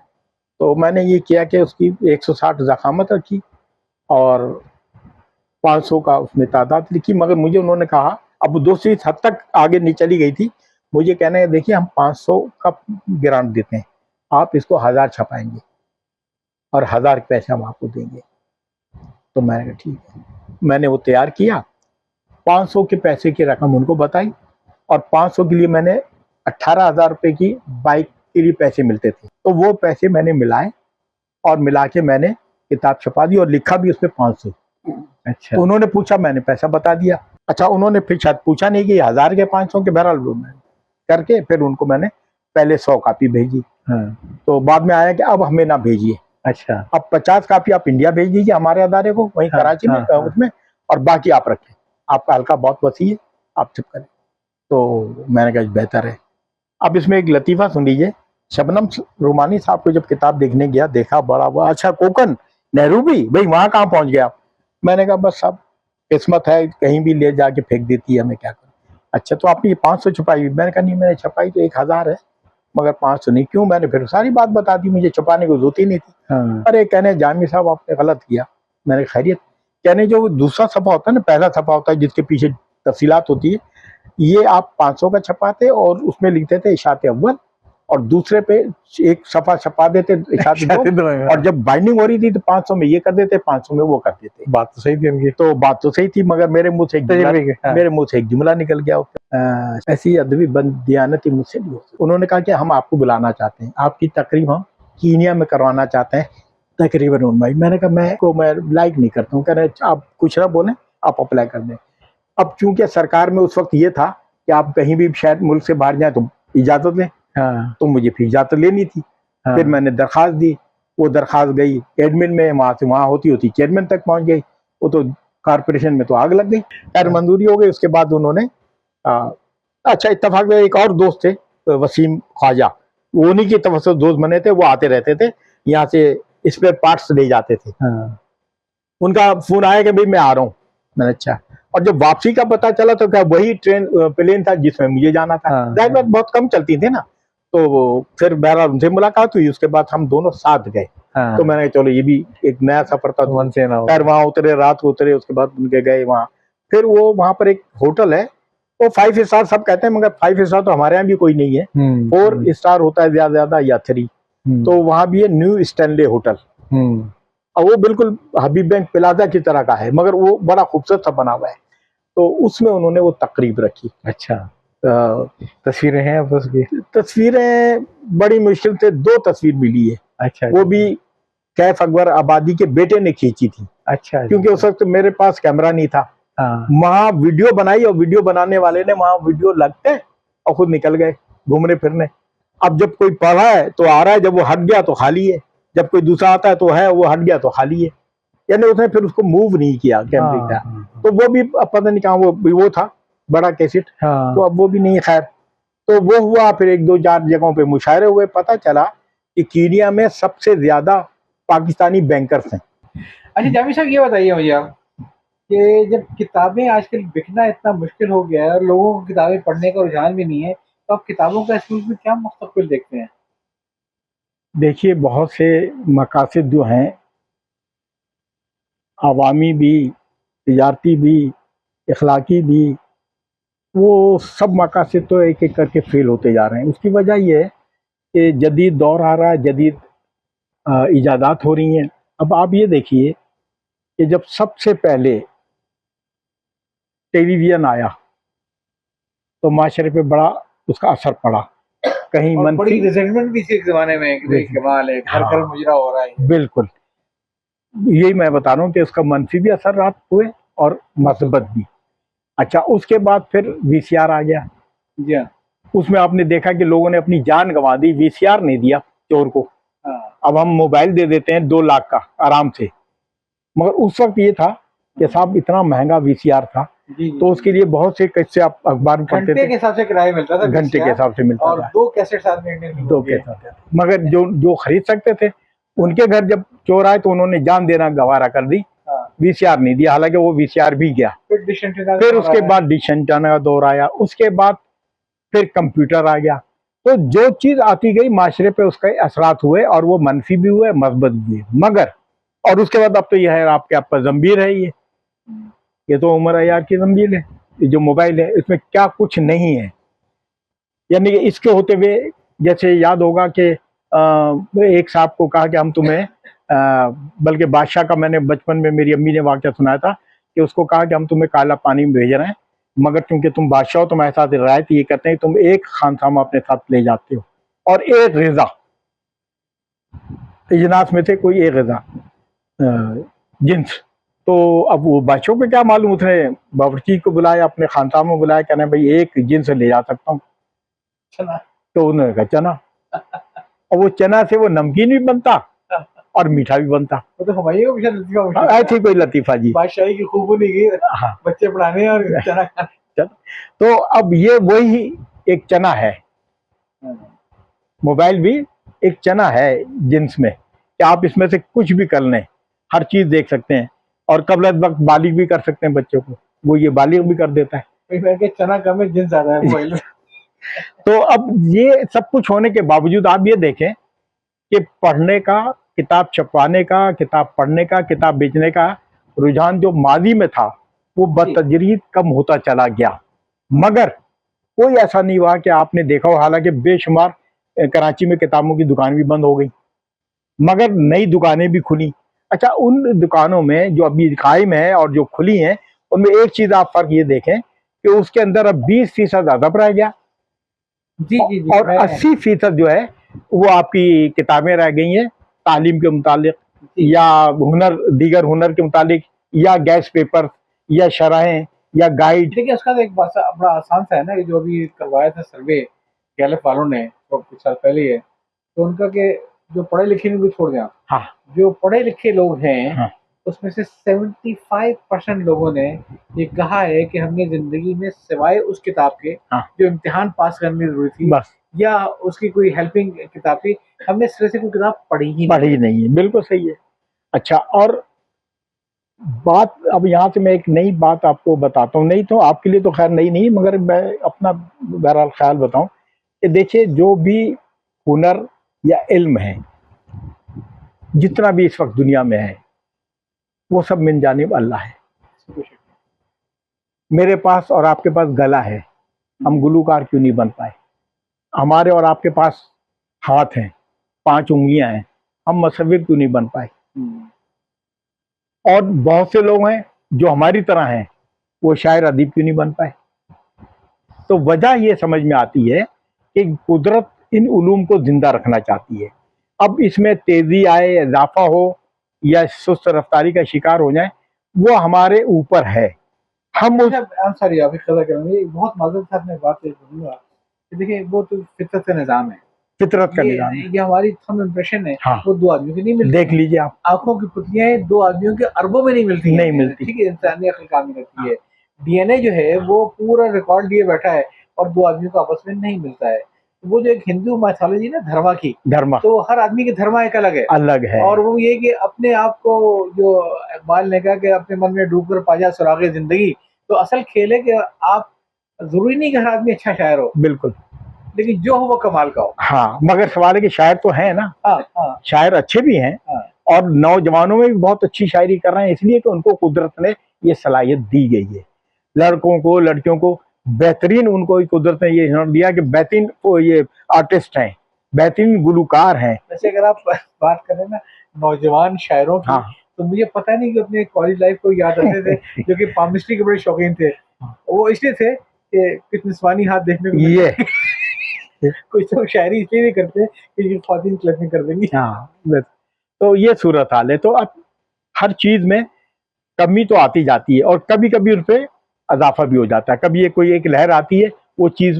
तो मैंने ये किया कि उसकी 160 ज़खामत रखी और 500 का उसमें तादाद लिखी। मगर मुझे उन्होंने कहा, अब दूसरी हद तक आगे नहीं चली गई थी, मुझे कहना है देखिए हम 500 का ग्रांट देते हैं, आप इसको 1000 छपाएंगे और 1000 के पैसे हम आपको देंगे। तो मैंने कहा ठीक है। मैंने वो तैयार किया, 500 के पैसे की रकम उनको बताई, और 500 के लिए मैंने 18,000 रुपये की बाइक के लिए पैसे मिलते थे, तो वो पैसे मैंने मिलाए और मिला के मैंने किताब छपा दी और लिखा भी उसमें 500। अच्छा। तो उन्होंने पूछा, मैंने पैसा बता दिया। अच्छा, उन्होंने फिर शायद पूछा नहीं कि 1000 के 500 के, बहरहाल करके फिर उनको मैंने पहले 100 कापी भेजी। तो बाद में आया कि अब हमें ना भेजिए। अच्छा, अब 50 कापी आप इंडिया भेज दीजिए हमारे अदारे को, वहीं कराची में उसमें, और बाकी आप रखें, आपका हल्का बहुत वसी है, आप चुप करें। तो मैंने कहा बेहतर है। अब इसमें एक लतीफ़ा सुन लीजिए। शबनम रूमानी साहब को जब किताब देखने गया, देखा बड़ा हुआ, अच्छा कोकन नेहरू भी भाई वहाँ कहाँ पहुँच गया। मैंने कहा बस अब किस्मत है, कहीं भी ले जाके फेंक देती है, मैं क्या करूँ। अच्छा, तो आपने ये 500 छपाई? मैंने कहा नहीं, मैंने छपाई तो 1000 है, मगर 500 नहीं। क्यों? मैंने फिर सारी बात बता दी, मुझे छुपाने की जरूरत ही नहीं थी। अरे कहने जामी साहब आपने गलत किया। मैंने खैरियत? कहने जो दूसरा सफ़ा होता है ना, पहला सफ़ा होता है जिसके पीछे तफसीलात होती है, ये आप 500 का छपाते और उसमें लिखते थे इशाते अव्वल और दूसरे पे एक सफा छपा देते, और जब बाइंडिंग हो रही थी तो 500 में ये कर देते, 500 में वो कर देते। बात तो सही थी उनकी। तो बात तो सही थी, मगर मेरे मुंह से एक जुमला निकल गया। ऐसी अदबी बददियानती मुझसे नहीं हो। उन्होंने कहा कि हम आपको बुलाना चाहते हैं, आपकी तकरीब हम कीनिया में करवाना चाहते हैं, तकरीबन भाई। मैंने कहा मैं लाइक नहीं करता हूँ। कह रहे आप कुछ ना बोले, आप अप्लाई कर दें। अब चूंकि सरकार में उस वक्त ये था कि आप कहीं भी शायद मुल्क से बाहर जाए तो इजाजत लें, तो मुझे फिर इजाजत लेनी थी। फिर मैंने दरखास्त दी, वो दरखास्त गई एडमिन में, वहां से वहां होती चेयरमैन तक पहुंच गई। वो तो कॉर्पोरेशन में तो आग लग गई। खैर मंजूरी हो गई। उसके बाद उन्होंने अच्छा इत्तेफाक में एक और दोस्त थे, वसीम ख्वाजा, वो उन्हीं की तरफ से दोस्त बने थे। वो आते रहते थे यहाँ से, स्पेयर पार्ट्स ले जाते थे। उनका फोन आया कि भाई मैं आ रहा हूँ। मैंने अच्छा। और जब वापसी का पता चला तो क्या वही प्लेन था जिसमें मुझे जाना था। जाहिर बात बहुत कम चलती थी ना, तो फिर बहरहाल उनसे मुलाकात हुई। उसके बाद हम दोनों साथ गए। तो मैंने चलो ये भी एक नया सफर था। फिर वहां उतरे, रात को उतरे, उसके बाद उनके गए वहां। फिर वो वहां पर एक होटल है, वो 5 स्टार सब कहते हैं, मगर 5 स्टार तो हमारे यहाँ भी कोई नहीं है। 4 स्टार होता है ज्यादा या 3। तो वहां भी है न्यू स्टैनले होटल, और वो बिल्कुल हबीब बैंक प्लाजा की तरह का है, मगर वो बड़ा खूबसूरत सा बना हुआ है। तो उसमें उन्होंने वो तकरीब रखी। अच्छा। तस्वीरें हैं बस की? तस्वीरें बड़ी मुश्किल से 2 तस्वीर मिली है। अच्छा। वो भी कैफ अकबर आबादी के बेटे ने खींची थी। अच्छा। क्योंकि उस वक्त मेरे पास कैमरा नहीं था। वहां वीडियो बनाई, और वीडियो बनाने वाले ने वहां वीडियो लगते और खुद निकल गए घूमने फिरने। अब जब कोई पढ़ा है तो आ रहा है, जब वो हट गया तो खाली है, जब कोई दूसरा आता है तो है, वो हट गया तो खाली है। यानी उसने फिर उसको मूव नहीं किया कैमरे का। तो वो भी पता नहीं कहाँ वो था बड़ा कैसेट। तो अब वो भी नहीं है। खैर, तो वो हुआ। फिर 1-2-4 जगहों पे मुशायरे हुए। पता चला कि कीनिया में सबसे ज्यादा पाकिस्तानी बैंकर्स हैं। अच्छा जावेद साहब, ये बताइए मुझे आप कि जब किताबें आजकल बिकना इतना मुश्किल हो गया है और लोगों को किताबें पढ़ने का रुझान भी नहीं है, तो आप किताबों का स्कूल में क्या मुस्तकबिल देखते हैं? देखिए, बहुत से मकासद जो हैं, अवामी भी, तिजारती भी, इखलाकी भी, वो सब मकासद तो एक एक करके फेल होते जा रहे हैं। उसकी वजह ये है कि जदीद दौर आ रहा है, जदीद इजादात हो रही हैं। अब आप ये देखिए कि जब सबसे पहले टेलीविज़न आया तो माशरे पे बड़ा उसका असर पड़ा। कहीं बड़ी रिजेंटमेंट भी थी जमाने में, कमाल है, घर घर मुजरा हो रहा है। बिल्कुल, यही मैं बता रहा हूँ कि उसका मनफी भी असरात हुए और मसबत भी। अच्छा, उसके बाद फिर वीसीआर आ गया। जी हाँ। उसमें आपने देखा कि लोगों ने अपनी जान गंवा दी, वीसीआर नहीं दिया चोर को। अब हम मोबाइल दे देते हैं 2 लाख का आराम से। मगर उस वक्त ये था कि साहब इतना महंगा वीसीआर था। तो उसके लिए बहुत से कैसे आप अखबार में पढ़ते थे, घंटे के हिसाब से किराया मिलता था, घंटे के हिसाब से मिलता और था, 2 कैसेट साथ में, 2 कैसेट। मगर जो खरीद सकते थे, उनके घर जब चोर आए तो उन्होंने जान देना गवारा कर दी, वीसीआर नहीं दिया। हालांकि वो वीसीआर भी गया। फिर उसके बाद डिश एंटीना का दौर आया। उसके बाद फिर कंप्यूटर आ गया। तो जो चीज आती गई माशरे पे उसके असरात हुए, और वो मनफी भी हुए, मस्बत भी हुए। मगर और उसके बाद अब तो यह है आपके आप पर जंबीर है। ये तो उमर अयार की जंबीर है। ये जो मोबाइल है इसमें क्या कुछ नहीं है। यानी कि इसके होते हुए, जैसे याद होगा कि एक साहब को कहा कि हम तुम्हें, बल्कि बादशाह का मैंने बचपन में मेरी अम्मी ने वाक़या सुनाया था कि उसको कहा कि हम तुम्हें काला पानी में भेज रहे हैं, मगर चूंकि तुम बादशाह हो तुम्हारे साथ रियायत ये करते हैं तुम एक खानसामा अपने साथ ले जाते हो और एक ग़िज़ा, इजनास में से कोई एक ग़िज़ा जिन्स। तो अब वो बादशाह को क्या मालूम, उसने बावर्ची को बुलाया, अपने खानसामा में बुलाया, कहना भाई एक जिन्स ले जा सकता हूँ। तो उन्होंने कहा चना। और वो चना से वो नमकीन भी बनता और मीठा भी बनता। तो हमारी लतीफा ऐसी कोई लतीफा जी, बादशाही की खूब नहीं, बच्चे पढ़ाने और चना खाने। तो अब ये वही एक चना है, मोबाइल भी एक चना है जिन्स में, कि आप इसमें से कुछ भी कर लें, हर चीज देख सकते हैं, और कबल वक्त बालिग भी कर सकते हैं बच्चों को, वो ये बालिग भी कर देता है। चना कम है, जिन्स ज्यादा है मोबाइल में। तो अब ये सब कुछ होने के बावजूद आप ये देखें कि पढ़ने का, किताब छपवाने का, किताब पढ़ने का, किताब बेचने का रुझान जो माजी में था वो बतदरीज कम होता चला गया। मगर कोई ऐसा नहीं हुआ कि आपने देखा हो, हालांकि बेशुमार कराची में किताबों की दुकान भी बंद हो गई, मगर नई दुकानें भी खुली। अच्छा, उन दुकानों में जो अभी कायम है और जो खुली हैं, उनमें एक चीज आप फर्क ये देखें कि उसके अंदर अब 20% अदब रह गया, जी जी जी, और 80% जो है वो आपकी किताबें रह गई हैं तालीम के मुतालिक, या हुनर, दीगर हुनर के मुतालिक, या गैस पेपर, या शरहें, या गाइड। देखिए उसका तो एक बड़ा आसान सा है ना, कि जो अभी करवाया था सर्वे गैलप वालों ने तो कुछ साल पहले ही है, तो उनका के जो पढ़े लिखे ने भी छोड़ दिया, हाँ, जो पढ़े लिखे लोग हैं, हाँ, उसमें से 75% लोगों ने ये कहा है कि हमने जिंदगी में सिवाय उस किताब के हाँ, जो इम्तिहान पास करने की जरूरत थी बस या उसकी कोई हेल्पिंग किताब थी, हमने इस तरह से कोई किताब पढ़ी नहीं है। बिल्कुल सही है। अच्छा, और बात अब यहाँ से मैं एक नई बात आपको बताता हूँ, नहीं तो आपके लिए तो खैर नई नहीं, मगर मैं अपना बहरहाल ख्याल बताऊं कि देखिए, जो भी हुनर या इल्म है, जितना भी इस वक्त दुनिया में है, वो सब मिन जानिब अल्लाह है। मेरे पास और आपके पास गला है, हम गुलूकार क्यों नहीं बन पाए? हमारे और आपके पास हाथ हैं, 5 उंगलियां हैं, हम मुसव्विर क्यों नहीं बन पाए? और बहुत से लोग हैं जो हमारी तरह हैं, वो शायर अदीब क्यों नहीं बन पाए? तो वजह ये समझ में आती है कि कुदरत इन उलूम को जिंदा रखना चाहती है। अब इसमें तेजी आए, इजाफा हो, या सुस्त रफ्तारी का शिकार हो जाए, वो हमारे ऊपर है। हम उस सॉरी अभी खबर करूंगी, बहुत माजरत से अपने बात करूंगा कि देखिए वो तो फितरत का निजाम है, फितरत का निजाम है। ये हमारी थम इम्प्रेशन है। हाँ, वो 2 आदमियों की नहीं मिलती, देख लीजिए आप, आंखों की पुतलियां 2 आदमियों के अरबों में नहीं मिलती नहीं मिलती। ठीक है, इंसानी अक्ल काम नहीं करती है। डीएनए जो है वो पूरा रिकॉर्ड लिए बैठा है और 2 आदमियों को आपस में नहीं मिलता है। वो जो एक हिंदू माइथोलॉजी ना धर्मा की, धर्मा, तो हर आदमी की धर्मा एक अलग है। और वो ये कि अपने आप को, जो इकबाल ने कहा कि अपने मन में डूब कर पाजा सुरागे जिंदगी, तो असल खेल है कि आप, जरूरी नहीं कि हर आदमी अच्छा शायर हो, बिल्कुल, लेकिन जो हो वो कमाल का हो। हाँ, मगर सवाल है कि शायर तो है ना, हाँ, शायर अच्छे भी हैं, हाँ, और नौजवानों में भी बहुत अच्छी शायरी कर रहे हैं, इसलिए कि उनको कुदरत ने ये सलाहियत दी गई है। लड़कों को, लड़कियों को बेहतरीन, उनको कुदरत ने ये हुनर दिया कि बेहतरीन ये आर्टिस्ट हैं, बेहतरीन गुलूकार हैं। वैसे अगर आप बात करें ना नौजवान शायरों की, हाँ, तो मुझे पता नहीं कि अपने कॉलेज लाइफ को याद आते थे जो कि पामिस्ट्री के बड़े शौकीन थे। वो इसलिए थे कि कुछ निस्वानी हाथ देखने को ये कुछ लोग शायरी इसलिए भी करते हैं कि ख्वातीन क्लबिंग कर देंगी। हाँ, तो ये सूरत हाल है। तो अब हर चीज में कमी तो आती जाती है, और कभी कभी उन पे इजाफा भी हो जाता है। कभी ये कोई एक लहर आती है, वो चीज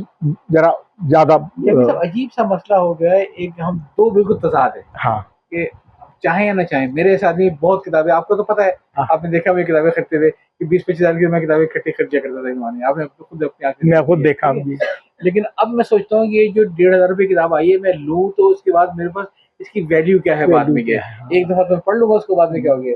जरा ज्यादा अजीब सा मसला हो गया है, एक हम 2 बिल्कुल तजाद है हाँ, कि चाहे या ना चाहे। मेरे साथ भी बहुत किताबें, आपको तो पता है, हाँ, आपने देखा हुआ किताबें खरीदते थे कि 20-25 हजार की मैं किताबें इकट्ठी खर्चा करता था जमाने, आपने तो खुद अपनी आंखें मैं खुद देखा। लेकिन अब मैं सोचता हूँ ये जो 1,500 रुपये किताब आई है, मैं लूँ तो उसके बाद मेरे पास इसकी वैल्यू क्या है बाद में, क्या है, एक दफा तो पढ़ लूंगा, उसके बाद में क्या हो गया।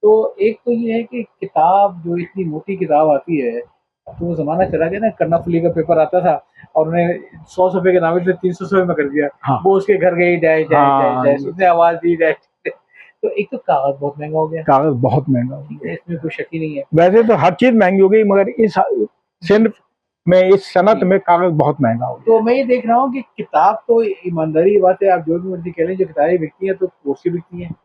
तो एक तो ये है कि किताब जो इतनी मोटी किताब आती है, तो वो जमाना चला गया ना, कर्नाफुली का पेपर आता था और उन्हें 100 रुपए के नाम से 300 रुपए में कर दिया। हाँ, वो उसके घर गई, डैश डैश हाँ, डैश डैश, उसने आवाज दी, डैश। तो एक तो कागज बहुत महंगा हो गया, कागज बहुत महंगा हो गया, इसमें कोई शक ही नहीं है। वैसे तो हर चीज महंगी हो गई, मगर इस सिर्फ में, इस सनत में कागज बहुत महंगा हो गया। तो मैं ये देख रहा हूँ कि किताब तो ईमानदारी की बात है, आप जो भी मर्जी कह लें, जो किताबें बिकती हैं तो कोर्स बिकती हैं,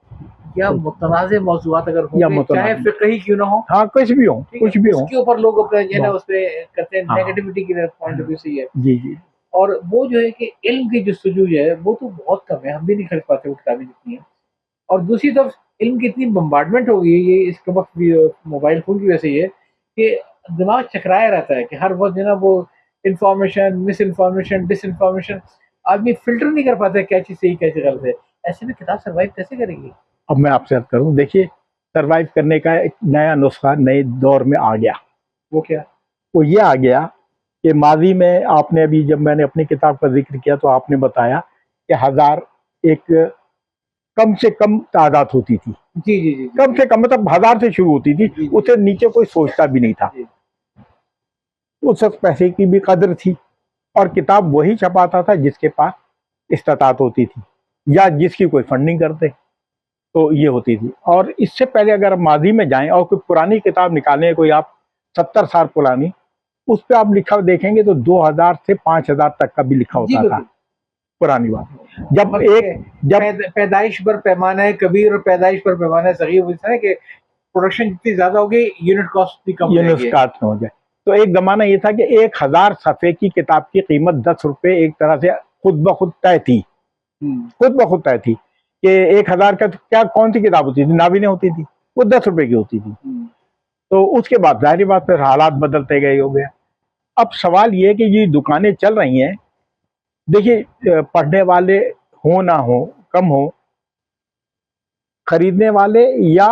या मुतनाज़े मौज़ूआत अगर हो, चाहे फिक्र ही क्यों ना हो, हाँ, कुछ भी हो, कुछ भी हो, उसके ऊपर लोग अपना जो है ना उस पे करते हैं, हाँ, नेगेटिविटी की पॉइंट ऑफ व्यू से ही है। जी जी। और वो जो है कि इल्म की जस्तजू जो है वो तो बहुत कम है, हम भी नहीं खरीद पाते वो किताबें जितनी हैं। और दूसरी तरफ इल्म की इतनी बम्बार्डमेंट हो गई है, ये इसके वक्त मोबाइल फोन की वजह से, ये कि दिमाग चकराया रहता है कि हर वक्त जो है ना वो information, misinformation, disinformation, आदमी फिल्टर नहीं कर पाता है क्या चीज़ सही क्या चीज़ गलत है। ऐसे में किताब सर्वाइव कैसे करेगी? अब मैं आपसे अर्ज करूं, देखिए, सरवाइव करने का एक नया नुस्खा नए दौर में आ गया। वो क्या? वो ये आ गया कि माजी में आपने, अभी जब मैंने अपनी किताब का जिक्र किया तो आपने बताया कि 1000 एक कम से कम तादाद होती थी। जी जी जी, कम से कम मतलब 1000 से शुरू होती थी, उससे नीचे कोई सोचता भी नहीं था। उस वक्त पैसे की भी कदर थी, और किताब वही छपाता था जिसके पास इस्तात होती थी, या जिसकी कोई फंडिंग करते, तो ये होती थी। और इससे पहले अगर आप माजी में जाएं और कोई पुरानी किताब निकालें, कोई आप 70 साल पुरानी, उस पर आप लिखा देखेंगे तो 2000 से 5000 तक का भी लिखा होता था। पुरानी बात। जब पैदाइश पर पैमाना है कबीर और पैदाइश पर पैमाना है सगीर, बोलते हैं कि प्रोडक्शन जितनी ज्यादा होगी यूनिट कॉस्ट भी कम हो जाए। तो एक जमाना ये था कि 1000 सफ़े की किताब की कीमत 10 रुपए एक तरह से खुद ब खुद तय थी, खुद ब खुद तय थी कि 1000 का तो क्या कौन सी किताब होती थी, नाविने होती थी, वो 10 रुपए की होती थी। तो उसके बाद जाहिर बात फिर हालात बदलते गए, हो गया। अब सवाल ये है कि ये दुकानें चल रही हैं, देखिए पढ़ने वाले हो ना हो, कम हो, खरीदने वाले या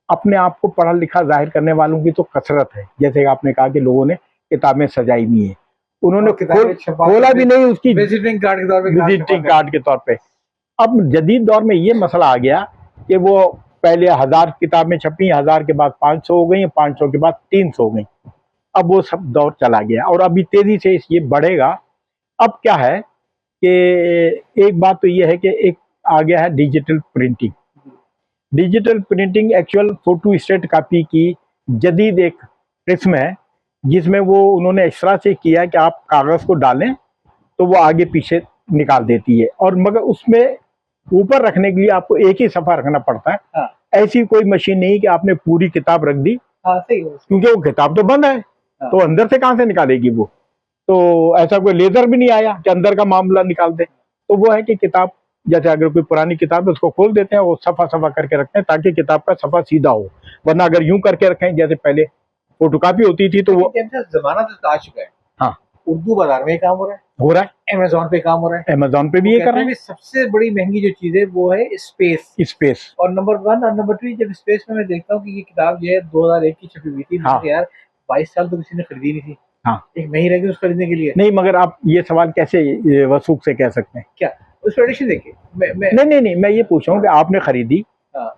अपने आप को पढ़ा लिखा जाहिर करने वालों की तो कसरत है। जैसे आपने कहा कि लोगों ने किताबें सजाई भी है, उन्होंने खोला भी नहीं उसकी विजिटिंग कार्ड के तौर पे। अब जदीद दौर में ये मसला आ गया कि वो पहले 1000 किताबें छपी, 1000 के बाद 500 हो गई, 500 के बाद 300 हो गई। अब वो सब दौर चला गया और अभी तेजी से ये बढ़ेगा। अब क्या है कि एक बात तो ये है कि एक आ गया है digital printing. Digital printing actual photo state copy की जदीद एक किस्म है, जिसमें वो उन्होंने इस तरह से किया कि आप कागज को डालें तो वो आगे पीछे निकाल देती है, और मगर उसमें ऊपर रखने के लिए आपको एक ही सफा रखना पड़ता है। हाँ। ऐसी कोई मशीन नहीं कि आपने पूरी किताब रख दी। हाँ, सही है। क्योंकि वो किताब तो बंद है। हाँ। तो अंदर से कहां से निकालेगी वो, तो ऐसा कोई लेजर भी नहीं आया कि अंदर का मामला निकाल दे। तो वो है कि किताब जैसे अगर कोई पुरानी किताब है उसको खोल देते हैं, वो सफा सफा करके रखते हैं ताकि किताब का सफा सीधा हो, वरना अगर यूं करके रखें जैसे पहले फोटोकॉपी होती थी तो वो जमाना तो आ चुका है। हाँ, उर्दू बाजार में काम हो रहा है, अमेज़न पे काम हो रहा है, अमेज़न पे भी ये कर रहे हैं। सबसे बड़ी महंगी जो चीज है वो है स्पेस। और नंबर 1 और नंबर 2, जब स्पेस में मैं देखता हूँ कि ये किताब जो है 2001 की छपी हुई थी। हाँ। यार 22 साल तो किसी ने खरीदी नहीं थी। हाँ। एक नहीं रह गई उस खरीदने के लिए। नहीं, मगर आप ये सवाल कैसे वसूख से कह सकते हैं? क्या उस एडिशन देखिए, नहीं, मैं ये पूछ रहा हूँ कि आपने खरीदी। हाँ।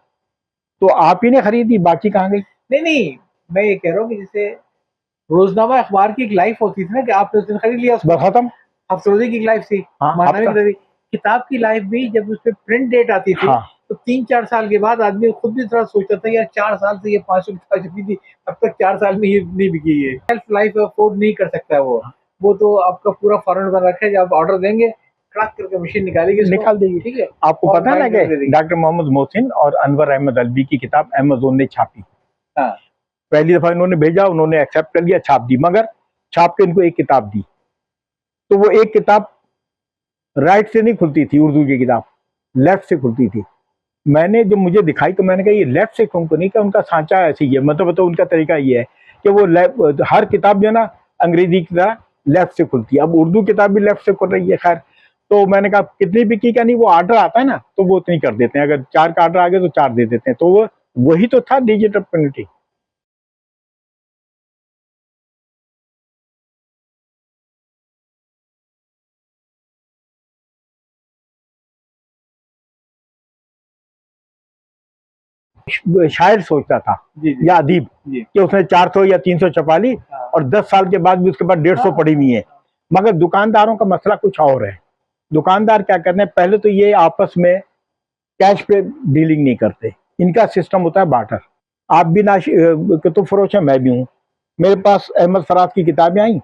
तो आप ही ने खरीदी, बाकी कहाँ गई? नहीं, मैं ये कह रहा हूँ कि जैसे रोजनामा अखबार की एक लाइफ होती थी ना कि आपने उस दिन खरीद लिया, उसको खत्म। हफ्तरोजी की लाइफ थी। हाँ, किताब की लाइफ भी जब उस पर प्रिंट डेट आती थी। हाँ। तो 3-4 साल के बाद आदमी खुद भी थोड़ा सोचता था यार 4 साल से ये 500 किताब छपी थी, अब तक 4 साल में ये नहीं बिकी है। सेल्फ लाइफ अफोर्ड नहीं कर सकता वो तो आपका पूरा फॉर्मेट बना रखा है, जब आप ऑर्डर देंगे क्लैक करके मशीन निकाल देगी। ठीक है। आपको पता है ना कि डॉक्टर मोहम्मद मोहसिन और अनवर अहमद अलवी की किताब अमेज़न ने छापी। हाँ। पहली दफा इन्होंने भेजा, उन्होंने एक्सेप्ट कर लिया, छाप दी, मगर छाप के इनको एक किताब दी। तो वो एक किताब राइट से नहीं खुलती थी, उर्दू की किताब लेफ्ट से खुलती थी। मैंने जब मुझे दिखाई तो मैंने कहा ये लेफ्ट से क्यों नहीं, कि उनका सांचा ऐसी है, मतलब तो उनका तरीका ये है कि वो हर किताब जो है ना अंग्रेजी की तरह लेफ्ट से खुलती है। अब उर्दू किताब भी लेफ्ट से खुल रही है। खैर, तो मैंने कहा कितनी बिकी का नहीं, वो ऑर्डर आता है ना तो वो उतनी कर देते हैं, अगर 4 का ऑर्डर आ गया तो 4 दे देते हैं। तो वो वही तो था डिजिटल प्रिंटिंग। शायर सोचता था या अदीब कि उसने 400 या 300 छपा ली और 10 साल के बाद भी उसके बाद 150 पड़ी हुई है। मगर दुकानदारों का मसला कुछ और है। दुकानदार क्या करते हैं, पहले तो ये आपस में कैश पे डीलिंग नहीं करते, इनका सिस्टम होता है बार्टर। आप भी कुतुब फरोश है, मैं भी हूँ, मेरे पास अहमद फराज की किताबें आई,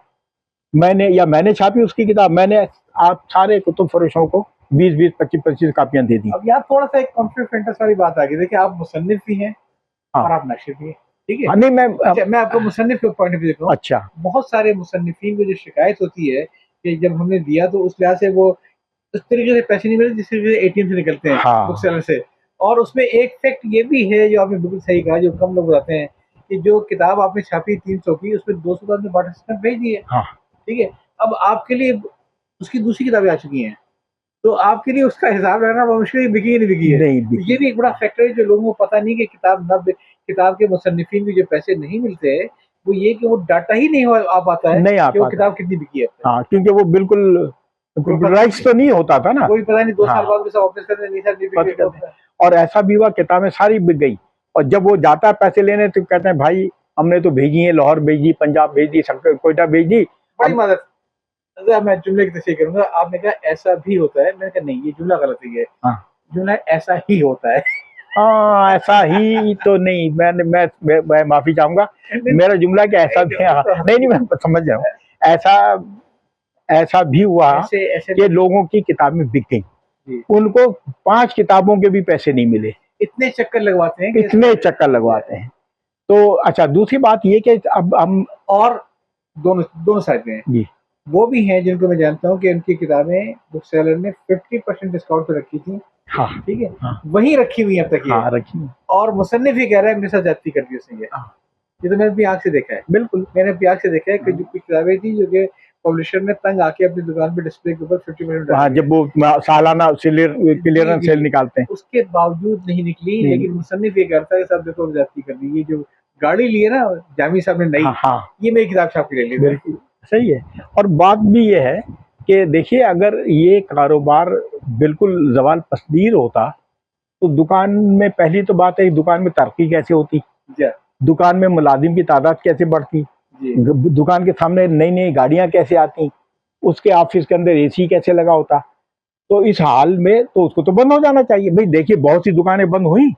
मैंने छापी उसकी किताब, मैंने आप सारे कुतुब फरोशों को 20-20, 25-25 कापियां दे दी। अब यहाँ थोड़ा सा एक कॉन्फ्लिक्ट इंटरेस्ट वाली बात आ गई। देखिए आप मुसन्निफ भी हैं। हाँ। और आप नशर भी हैं, ठीक है। नहीं, मैं आपको मुसन्निफ के पॉइंट ऑफ व्यू देखता हूँ। अच्छा। बहुत सारे मुसन्निफीन को जो शिकायत होती है कि जब हमने दिया तो उस लिहाज से वो उस तरीके से पैसे नहीं मिले जिस तरीके से ATM से निकलते हैं। हाँ। बुक सेलर से। और उसमें एक फैक्ट ये भी है जो आपने बिल्कुल सही कहा, जो कम लोग बताते हैं कि जो किताब आपने छापी 300 की, उसमें 200 का आपने बार्टर सिस्टम भेज दिए। हाँ। ठीक है। अब आपके लिए उसकी दूसरी किताबें आ चुकी हैं, तो आपके लिए उसका हिसाब लगाना बहुत मुश्किल है, बिकी नहीं बिकी है। नहीं, ये भी एक बड़ा फैक्टर है जो लोगों को पता नहीं कि किताब के मुसन्निफीन को जो पैसे नहीं मिलते हैं वो ये कि वो डाटा ही नहीं आ पाता है, नहीं कि वो किताब कितनी बिकी है। हाँ, क्योंकि वो बिल्कुल राइट्स तो नहीं होता था ना, कोई पता नहीं 2 साल बाद वापस करते। और ऐसा भी हुआ किताबें सारी बिक गई, और जब वो जाता है पैसे लेने तो कहते हैं भाई हमने तो भेजी है, लाहौर भेजी, पंजाब भेजी, कोयटा भेजी। बड़ी मदद। मैं जुमले की तशरीह करूंगा, आपने कहा ऐसा भी होता है, मैंने कहा नहीं ये जुमला गलत है। हाँ। जुमला ऐसा ही होता है। हाँ, ऐसा ही तो नहीं, मैं माफी चाहूंगा, मेरा जुमला क्या ऐसा भी। नहीं, मैं समझ रहा हूँ, ऐसा ऐसा भी हुआ ऐसे ऐसे कि लोगों की किताबें बिक गई, जी। उनको 5 किताबों के भी पैसे नहीं मिले, इतने चक्कर लगवाते हैं कि इतने चक्कर लगवाते हैं। तो अच्छा, दूसरी बात ये कि अब हम और दोनों दोनों साइड में हैं। जी वो भी हैं जिनको मैं जानता हूँ कि उनकी किताबें बुक सेलर ने 50% डिस्काउंट पे रखी थी, हाँ ठीक है, हाँ वही रखी हुई है अब तक ये, हाँ रखी और मुसन्निफ ही कह रहा है मेरे साथ ज्यादती कर दी उसने ये। हाँ, ये तो मैंने अपनी आंख से देखा है, बिल्कुल। मैंने अपनी आंख से देखा है कि जो कुछ किताबें थी जो कि पब्लिशर ने तंग आके अपनी दुकान पे डिस्प्ले के ऊपर 50% हाँ, जब वो सालाना क्लियरेंस सेल निकालते हैं, उसके बावजूद नहीं निकली, लेकिन मुसन्निफ ये कहता है साहब देखो ज्यादती कर दी, ये जो गाड़ी ली है ना जामी साहब ने नई, हाँ हाँ ये मेरी किताब छाप के ले ली। बिल्कुल सही है। और बात भी ये है कि देखिए, अगर ये कारोबार बिल्कुल जवाल पसंदीद होता तो दुकान में, पहली तो बात है दुकान में तरक्की कैसे होती, दुकान में मुलाजिम की तादाद कैसे बढ़ती, दुकान के सामने नई नई गाड़ियां कैसे आती, उसके ऑफिस के अंदर एसी कैसे लगा होता। तो इस हाल में तो उसको तो बंद हो जाना चाहिए। भाई देखिए, बहुत सी दुकानें बंद हुई,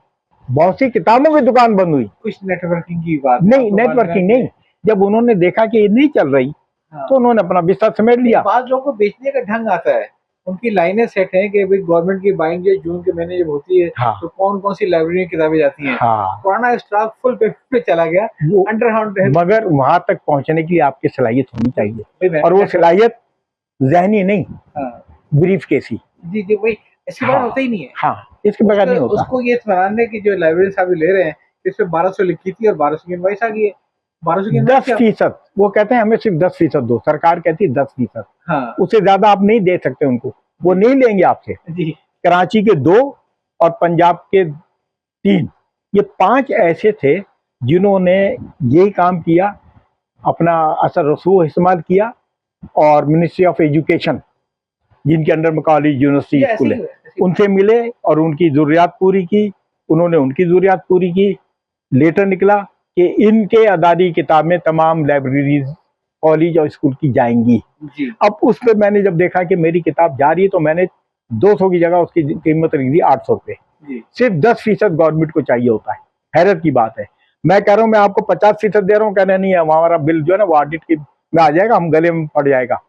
बहुत सी किताबों की दुकान बंद हुई, कुछ नेटवर्किंग की बात नहीं, नेटवर्किंग नहीं, जब उन्होंने देखा कि ये नहीं चल रही, हाँ। तो उन्होंने अपना बिस्तर समेट लिया। बाद लोगों को बेचने का ढंग आता है, उनकी लाइनें सेट हैं कि भाई गवर्नमेंट की बाइंग जो जून के महीने जब होती है, हाँ। तो कौन कौन सी लाइब्रेरी में किताबें जाती हैं, हाँ। पुराना स्टॉक फुल पे चला गया, अंडरग्राउंड, मगर वहां तक पहुंचने की आपकी सलाहियत होनी चाहिए, और वो सलाहियत जहनी नहीं, ब्रीफ केसी। जी जी, वही इसके बाद होता ही नहीं है। हाँ, इसके बगैर नहीं होता। उसको ये इत्मीनान है कि जो लाइब्रेरी साहब ले रहे हैं इसमें 1200 लिखी थी और 1200 की इनवॉइस आ गई है, 1200 की 10%। वो कहते हैं हमें सिर्फ 10% दो, सरकार कहती है 10%। हाँ। उससे ज्यादा आप नहीं दे सकते उनको, वो नहीं लेंगे आपसे। कराची के 2 और पंजाब के 3, ये 5 ऐसे थे जिन्होंने यही काम किया, अपना असर रसूख इस्तेमाल किया, और मिनिस्ट्री ऑफ एजुकेशन जिनके अंडर में कॉलेज यूनिवर्सिटी स्कूल है, उनसे मिले और उनकी जरूरियात पूरी की, उन्होंने उनकी जरूरियात पूरी की। लेटर निकला कि इनके अदारी किताबें तमाम लाइब्रेरीज, कॉलेज और स्कूल की जाएंगी। अब उस पर मैंने जब देखा कि मेरी किताब जा रही है, तो मैंने 200 की जगह उसकी कीमत रख दी 800 रुपये। सिर्फ 10% गवर्नमेंट को चाहिए होता है। हैरत की बात है, मैं कह रहा हूँ मैं आपको 50% दे रहा हूँ, कहना नहीं है हमारा बिल जो है ना वो ऑडिट की में आ जाएगा, हम गले में पड़ जाएगा,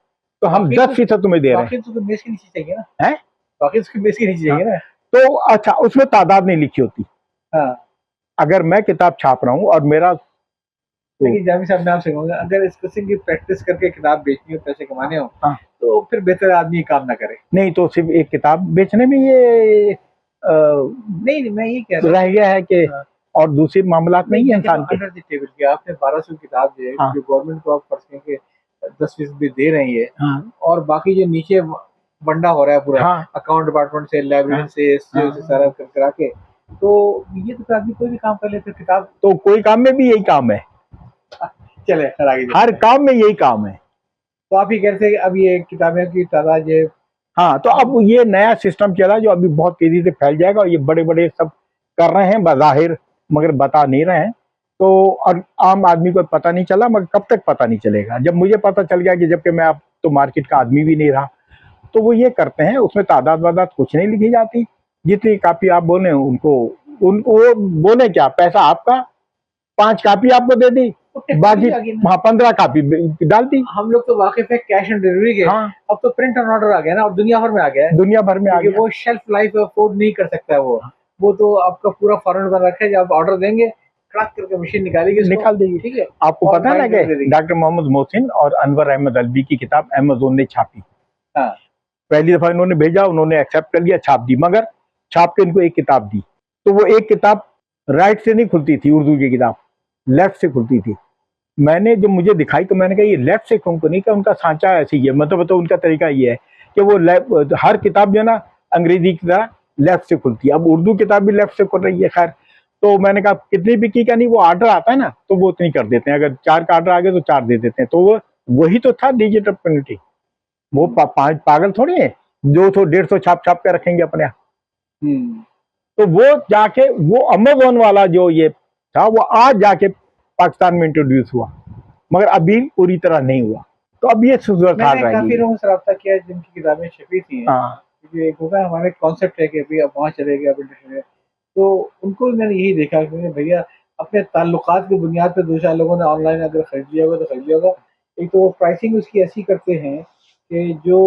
तो हम 10% तुम्हें दे रहे हैं। तो बेस के नीचे चाहिए ना, है बाकी उसके बेस के नीचे चाहिए ना। तो अच्छा, उसमें तादाद नहीं लिखी होती। अगर मैं किताब छाप रहा हूँ और मेरा, लेकिन जामी साहब मैं आपसे कहूँगा, अगर इस किस्म की प्रैक्टिस करके किताब बेचनी हो, पैसे कमाने हो, तो फिर बेहतर आदमी काम ना करे। नहीं तो सिर्फ एक किताब बेचने में ये नहीं, मैं ये कह रह गया है कि और दूसरे मामला नहीं है इंसान के। अंडर द टेबल की आपने 1200 किताब जो गवर्नमेंट को आप फर्ज के 10% भी दे रही है, और बाकी जो नीचे बंडा हो रहा है पूरा, अकाउंट डिपार्टमेंट से, लाइब्रेरी से सारा करा के, तो ये तो आदमी कोई भी काम कर लेते, किताब तो कोई काम में भी यही काम है। चले हर काम में यही काम है। तो आप ही कहते हैं अब ये किताबें की तादाद ये, हाँ, तो अब ये नया सिस्टम चला जो अभी बहुत तेजी से फैल जाएगा, और ये बड़े बड़े सब कर रहे हैं बज़ाहिर, मगर बता नहीं रहे हैं। तो और आम आदमी को पता नहीं चला, मगर कब तक पता नहीं चलेगा। जब मुझे पता चल गया कि जबकि मैं अब तो मार्केट का आदमी भी नहीं रहा, तो वो ये करते हैं, उसमें तादाद वादाद कुछ नहीं लिखी जाती, जितनी कापी आप बोले उनको बोले क्या, पैसा आपका, 5 कापी आपको दे दी, बाकी 15 कापी डाल दी। हम लोग तो वाकिफ है कैश ऑन डिलीवरी के। अब तो प्रिंट ऑन ऑर्डर आ गया ना, और दुनिया भर में आ गया है, दुनिया भर में आ गया। वो शेल्फ लाइफ अफोर्ड नहीं कर सकता है वो तो आपका पूरा फॉर्मेट बना रखा है, जब आप ऑर्डर देंगे क्रैक करके मशीन निकाल देगी। ठीक है, आपको पता है ना कि डॉक्टर मोहम्मद मोहसिन और अनवर अहमद अलवी की किताब अमेज़न ने छापी। पहली दफा इन्होंने भेजा, उन्होंने एक्सेप्ट कर लिया, छाप दी, मगर छाप के इनको एक किताब दी, तो वो एक किताब राइट से नहीं खुलती थी, उर्दू की किताब लेफ्ट से खुलती थी। मैंने जब मुझे दिखाई तो मैंने कहा ये लेफ्ट से क्यों नहीं, उनका सांचा ऐसी है, मतलब तो उनका तरीका ये है कि वो हर किताब जो है ना अंग्रेजी की तरह लेफ्ट से खुलती है। अब उर्दू किताब भी लेफ्ट से खुल रही है। खैर, तो मैंने कहा कितनी बिकी का नहीं, वो ऑर्डर आता है ना तो वो उतनी कर देते हैं, अगर 4 का ऑर्डर आ गया तो 4 दे देते हैं। तो वो वही तो था डिजिटल कम्युनिटी। वो 5 पागल थोड़ी है 200-150 छाप के रखेंगे अपने यहाँ। तो वो जाके वो अमेज़न वाला जो ये था, वो आज जाके पाकिस्तान में इंट्रोड्यूस हुआ, मगर अभी पूरी तरह नहीं हुआ। तो अब ये सुधर काफी लोगों से रब्ता किया जिनकी किताबें छपी थी, एक होगा हमारे कॉन्सेप्ट है कि अभी अब वहाँ चले गए, तो उनको भी मैंने यही देखा कि भैया अपने ताल्लुकात की बुनियाद पे 2-4 लोगों ने ऑनलाइन अगर खरीद लिया होगा तो खरीद लिया होगा। एक तो वो प्राइसिंग उसकी ऐसी करते हैं कि जो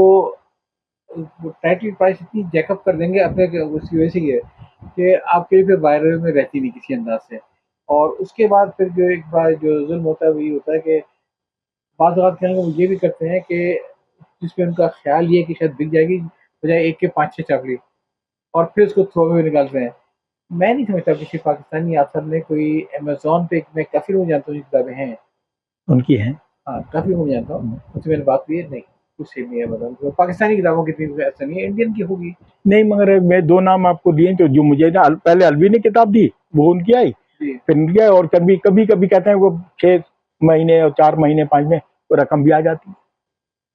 टाइटल प्राइस इतनी जैकअप कर देंगे अपने उसकी वजह से ये कि आपके लिए फिर वायरल में रहती नहीं किसी अंदाज से। और उसके बाद फिर जो एक बार जो जुल्म होता है वो ये होता है कि बाज़ औक़ात क्या है वो ये भी करते हैं कि जिसमें उनका ख़्याल ये है कि शायद बिक जाएगी, बजाय एक के 5-6 चाप ली और फिर उसको थ्रो अवे में निकालते हैं। मैं नहीं समझता किसी पाकिस्तानी ऑथर ने कोई अमेज़न पे, मैं काफ़ी लोग जानता हूँ जिनकी किताबें हैं। उनकी हैं। हाँ, काफ़ी लोग जानता हूँ, उनसे मैंने बात की है, नहीं, कुछ सेम नहीं है मतलब तो पाकिस्तानी किताबों की इतनी ऐसा नहीं है, इंडियन की होगी। नहीं मगर मैं 2 नाम आपको दिए तो जो मुझे ना पहले अलवी ने किताब दी, वो उनकी आई, जी। फिर उनकी आई और कभी-कभी कहते हैं वो 6 महीने और 4 महीने 5 में वो रकम भी आ जाती है।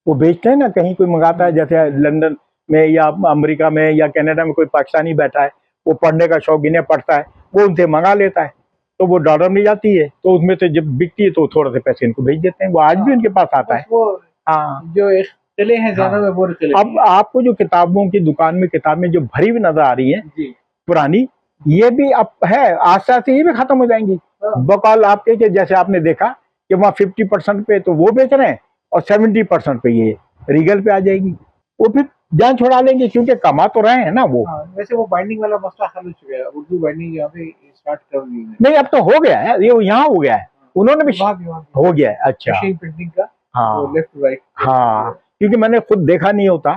वो बेचते हैं ना, कहीं कोई मंगाता है जैसे लंदन में या अमेरिका में या कनाडा में कोई पाकिस्तानी बैठा है, वो पढ़ने का शौकीन है, पढ़ता है, वो उनसे मंगा लेता है, तो वो डॉलर में जाती है, तो उसमें से जब बिकती है तो थोड़े से पैसे इनको भेज देते हैं, वो आज भी उनके पास आता है। वो हाँ, जो एक किले हैं ज़हनों में वो किले अब आपको जो किताबों की दुकान में किताबें जो भरी हुई नजर आ रही है जी। पुरानी, ये भी अब है, आस्ते आस्ते ये भी खत्म हो जाएंगी। बकौल आपके कि जैसे आपने देखा कि वहाँ 50% पे तो वो बेच रहे हैं और 70% पे ये रीगल पे आ जाएगी, वो फिर जान छुड़ा लेंगे क्योंकि कमा तो रहे हैं ना वो। वैसे वो बाइंडिंग वाला मसला हल हो चुका है, उर्दू बाइंडिंग यहाँ पे स्टार्ट कर दी है। नहीं अब तो हो गया है, ये यहाँ हो गया है, उन्होंने भी हो गया है। अच्छा, मशीन प्रिंटिंग का हाँ लेफ्ट राइट। हाँ, क्योंकि मैंने खुद देखा नहीं होता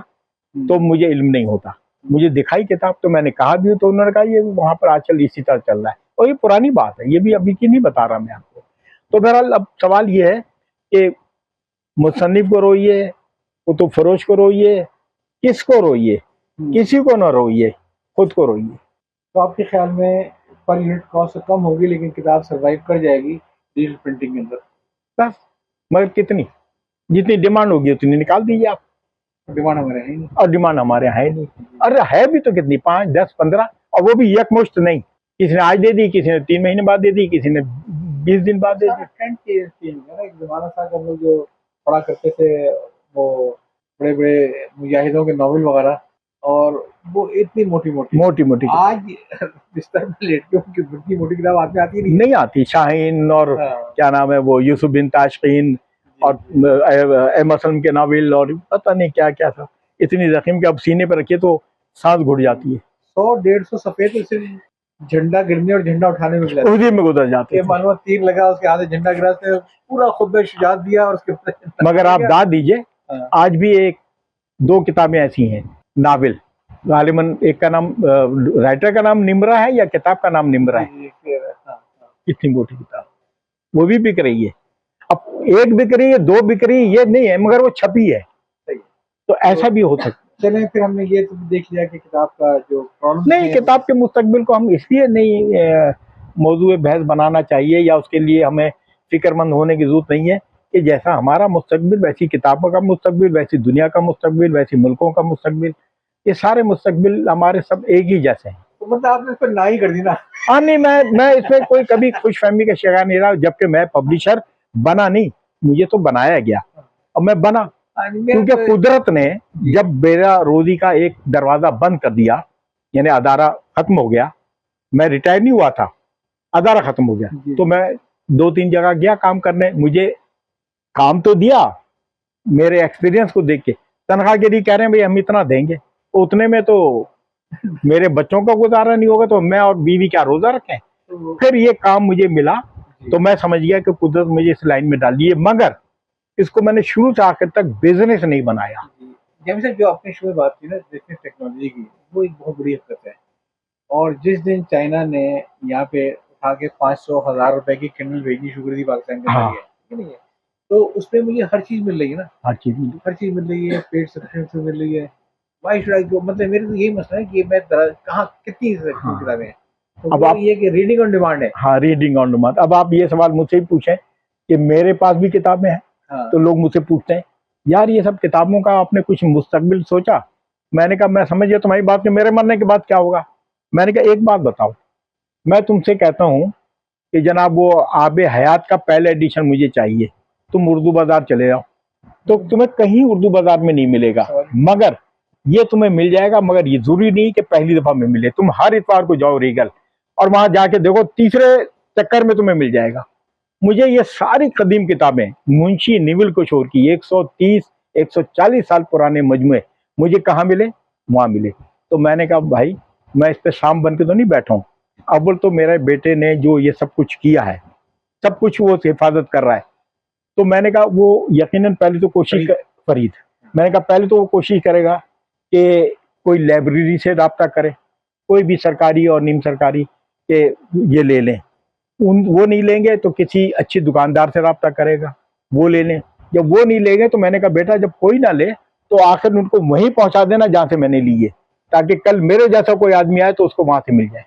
तो मुझे इल्म नहीं होता, मुझे दिखाई किताब तो मैंने कहा भी तो उन्होंने कहा ये वहां पर आजकल इसी तरह चल रहा है, और ये पुरानी बात है, ये भी अभी की नहीं बता रहा मैं आपको। तो बहरहाल अब सवाल ये है कि मुसन्निफ को रोइए, कुतुब फरोश को रोइए, किसको रोइए, किसी को ना रोइए, खुद को रोइए। तो आपके ख्याल में पर यूनिट कॉस्ट कम होगी लेकिन किताब सर्वाइव कर जाएगी डिजिटल प्रिंटिंग के अंदर? बस, मगर कितनी, जितनी डिमांड होगी उतनी निकाल दीजिए आप। डिमांड हमारे है नहीं, और डिमांड हमारे यहाँ है नहीं। अरे है भी तो कितनी, 5, 10, 15, और वो भी यकमुश्त नहीं, किसी ने आज दे दी, किसी ने 3 महीने बाद दे दी, किसी ने 20 दिन बाद दे दी। ट्रेंड चेंज है ना, एक जमाना था हम लोग जो पढ़ा करते थे वो बड़े बड़े मुजाहिदों के नॉवल वगैरह, और वो इतनी मोटी मोटी आज बिस्तर में लेट के उनकी इतनी मोटी किताब हाथ में आती नहीं आती। शाहीन और क्या नाम है वो यूसुफ बिन ताशकीन और एम असलम के नावल और पता नहीं क्या क्या था, इतनी जख्म के अब सीने पर रखिए तो सांस घुट जाती है। 100-150 सफेद सिर्फ झंडा गिरने और झंडा उठाने में उसी में गुजर जाते हैं। मालूम तीर लगा उसके हाथ में झंडा गिरा, से पूरा खुतबा शुजात दिया और उसके मगर आप दाद दीजिए, आज भी 1-2 किताबें ऐसी हैं नावल, गालिबन एक का नाम राइटर का नाम निम्रा है या किताब का नाम निम्रा है, इतनी मोटी किताब वो भी बिक रही है। अब एक बिक रही है, 2 बिक रही है, ये नहीं है, मगर वो छपी है, तो ऐसा भी हो सकता है। चले फिर हमने ये तो देख लिया कि किताब का जो प्रॉब्लम नहीं, किताब के मुस्तकबिल को हम इसलिए नहीं मौजूद बहस बनाना चाहिए या उसके लिए हमें फिक्रमंद होने की जरूरत नहीं है कि जैसा हमारा मुस्तकबिल वैसी किताबों का मुस्तकबिल, वैसी दुनिया का मुस्तकबिल, वैसी मुल्कों का मुस्तकबिल, ये सारे मुस्तकबिल हमारे सब एक ही जैसे हैं। तो मतलब आपने इस पर ना ही कर दी ना? हाँ नहीं, मैं इसमें कोई कभी खुशफहमी का शिकार नहीं रहा, जबकि मैं पब्लिशर बना नहीं, मुझे तो बनाया गया और मैं बना क्योंकि कुदरत ने जब मेरा रोजी का एक दरवाजा बंद कर दिया, यानी अदारा खत्म हो गया, मैं रिटायर नहीं हुआ था, अदारा खत्म हो गया, तो मैं 2-3 जगह गया काम करने, मुझे काम तो दिया, मेरे एक्सपीरियंस को देख के तनख्वाह के लिए कह रहे हैं भाई हम इतना देंगे, उतने में तो मेरे बच्चों का गुजारा नहीं होगा, तो मैं और बीवी क्या रोजा रखें। फिर ये काम मुझे मिला तो मैं समझ गया कि कुदरत मुझे इस लाइन में डाली है, मगर इसको मैंने शुरू से आखिर तक बिजनेस नहीं बनाया। जैसे जो आपने शुरू में बात की ना बिजनेस टेक्नोलॉजी की, वो एक बहुत बड़ी हरकत है, और जिस दिन चाइना ने यहाँ पे उठा के 500,000 रुपए की किंडल भेजनी शुरू कर दी पाकिस्तान के अंदर, तो उसमें मुझे हर चीज मिल रही है ना, हर चीज मिल रही है, पेड सब्सक्रिप्शन मिल रही है, वाई शुड आई गो, मतलब मेरे तो यही मसला है कि मैं कहाँ कितनी किताबें हैं, तो अब आप ये कि रीडिंग ऑन डिमांड है। हाँ, रीडिंग ऑन डिमांड। अब आप ये सवाल मुझसे ही पूछें कि मेरे पास भी किताबें हैं, तो लोग मुझसे पूछते हैं यार ये सब किताबों का आपने कुछ मुस्तकबिल सोचा? मैंने कहा मैं समझ गया तुम्हारी बात कि मेरे मरने के बाद क्या होगा। मैंने कहा एक बात बताओ, मैं तुमसे कहता हूँ कि जनाब वो आबे हयात का पहला एडिशन मुझे चाहिए, तुम उर्दू बाजार चले जाओ, तो तुम्हें कहीं उर्दू बाजार में नहीं मिलेगा, मगर ये तुम्हें मिल जाएगा, मगर ये जरूरी नहीं कि पहली दफा में मिले, तुम हर इतवार को जाओ रीगल और वहां जाके देखो, तीसरे चक्कर में तुम्हें मिल जाएगा। मुझे ये सारी कदीम किताबें मुंशी निवल किशोर की 130 140 साल पुराने मजमूए मुझे कहाँ मिले, वहां मिले। तो मैंने कहा भाई मैं इस पे शाम बन के तो नहीं बैठा हूँ। अव्वल तो मेरे बेटे ने जो ये सब कुछ किया है, सब कुछ वो हिफाजत कर रहा है, तो मैंने कहा वो यकीनन पहले तो कोशिश फरीद, मैंने कहा पहले तो वो कोशिश करेगा कि कोई लाइब्रेरी से रब्ता करे, कोई भी सरकारी और निम सरकारी के ये ले लें। वो नहीं लेंगे तो किसी अच्छी दुकानदार से रब्ता करेगा, वो ले लें। जब वो नहीं लेंगे तो मैंने कहा बेटा जब कोई ना ले तो आखिर उनको वहीं पहुंचा देना जहां से मैंने ली है, ताकि कल मेरे जैसा कोई आदमी आए तो उसको वहां से मिल जाए।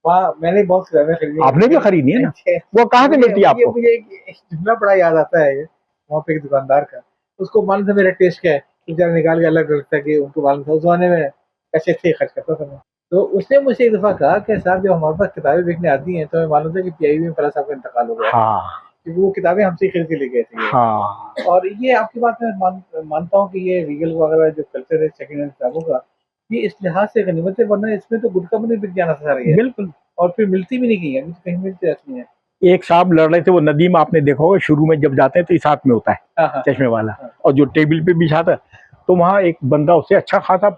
वहाँ मैंने बहुत किताबें खरीदी, आपने भी खरीदी है ना? वो कहाँ से मिलती है आपको? मुझे एक जुमला बड़ा याद आता है वहाँ पे एक दुकानदार का, उसको मालूम था मेरा टेस्ट क्या है, तो जरा निकाल के अलग रखता कि उनको मालूम था उस जमाने में पैसे थे खर्च करता था मैं। तो उसने मुझे एक दफा कहा कि साहब जब हमारे पास किताबें बिकने आती हैं तो हमें मालूम था कि पीआईबी में फला साहब का इंतकाल हो गया। हाँ, क्योंकि वो किताबें हमसे खरीद के ले गए थे। हाँ, और ये आपकी बात मैं मानता हूँ कि ये रीगल वगैरह जो कल्चर है सेकंड हैंड किताबों का, ये इस लिहाज से गनीमत है, वरना इसमें तो गुटखा में बिक जाना था रही है बिल्कुल। और फिर मिलती भी नहीं कहीं, अभी तो कहीं मिलती रहती है। एक साहब लड़ रहे थे, वो नदीम आपने देखा होगा, शुरू में जब जाते हैं तो इस हाथ में होता है हाँ, चश्मे वाला, हाँ। और जो टेबल पे बिछाता, तो वहां एक बंदा उससे अच्छा खासा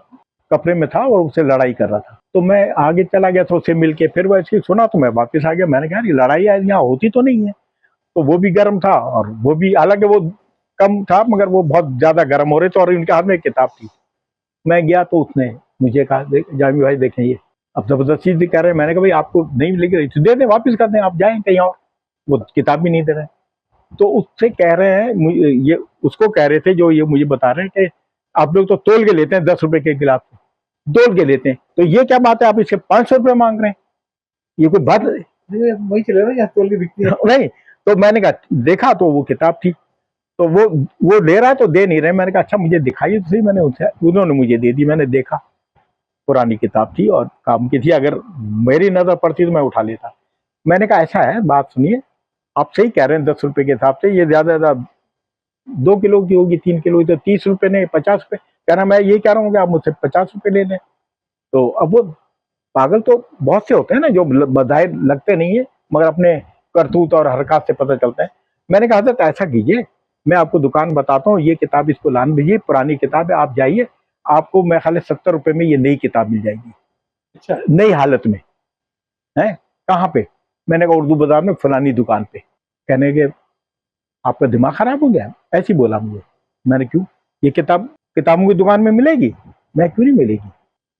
कपड़े में था और उससे लड़ाई कर रहा था। तो मैं आगे चला गया तो उससे मिलके फिर वैसे सुना तो मैं वापस आ गया। मैंने कहा लड़ाई आज यहाँ होती तो नहीं है। तो वो भी गर्म था और वो भी, हालांकि वो कम था मगर वो बहुत ज्यादा गर्म हो रहे थे और इनके हाथ में एक किताब थी। मैं गया तो उसने मुझे कहा जामी भाई देखें ये, अब जबरदस्ती से कह रहे हैं। मैंने कहा भाई आपको नहीं मिलेगी तो दे दें, वापस कर दें, आप जाएं कहीं और। वो किताब भी नहीं दे रहे। तो उससे कह रहे हैं, ये उसको कह रहे थे जो ये मुझे बता रहे हैं कि आप लोग तो तोल के लेते हैं 10 रुपए के गिलास को, तोल के लेते हैं, तो ये क्या बात है आप इसके 500 रुपये मांग रहे हैं, ये कोई बात वही चले रहा है तोल के बिकती है नहीं। तो मैंने कहा देखा तो वो किताब थी, तो वो ले रहा है तो दे नहीं रहे। मैंने कहा अच्छा मुझे दिखाइए तो सही। मैंने उन्होंने मुझे दे दी। मैंने देखा पुरानी किताब थी और काम की थी, अगर मेरी नजर पड़ती तो मैं उठा लेता। मैंने कहा ऐसा है, बात सुनिए, आप सही कह रहे हैं 10 रुपए के हिसाब से, ये ज्यादा 2 किलो की होगी, 3 किलो की तो 30 रुपए नहीं 50 रुपए। कह रहा मैं ये कह रहा हूँ कि आप मुझसे 50 रुपए ले लें। तो अब वो पागल तो बहुत से होते हैं ना जो बधाई लगते नहीं है मगर अपने करतूत और हरकत से पता चलता है। मैंने कहा था ऐसा कीजिए, मैं आपको दुकान बताता हूँ, ये किताब इसको लान दीजिए, पुरानी किताब है, आप जाइए, आपको मैं खाली 70 रुपए में ये नई किताब मिल जाएगी। अच्छा, नई हालत में है। कहाँ पे? मैंने कहा उर्दू बाजार में फलानी दुकान पे। कहने के आपका दिमाग खराब हो गया, ऐसी बोला मुझे। मैंने क्यों, ये किताब किताबों की दुकान में मिलेगी? मैं क्यों नहीं मिलेगी,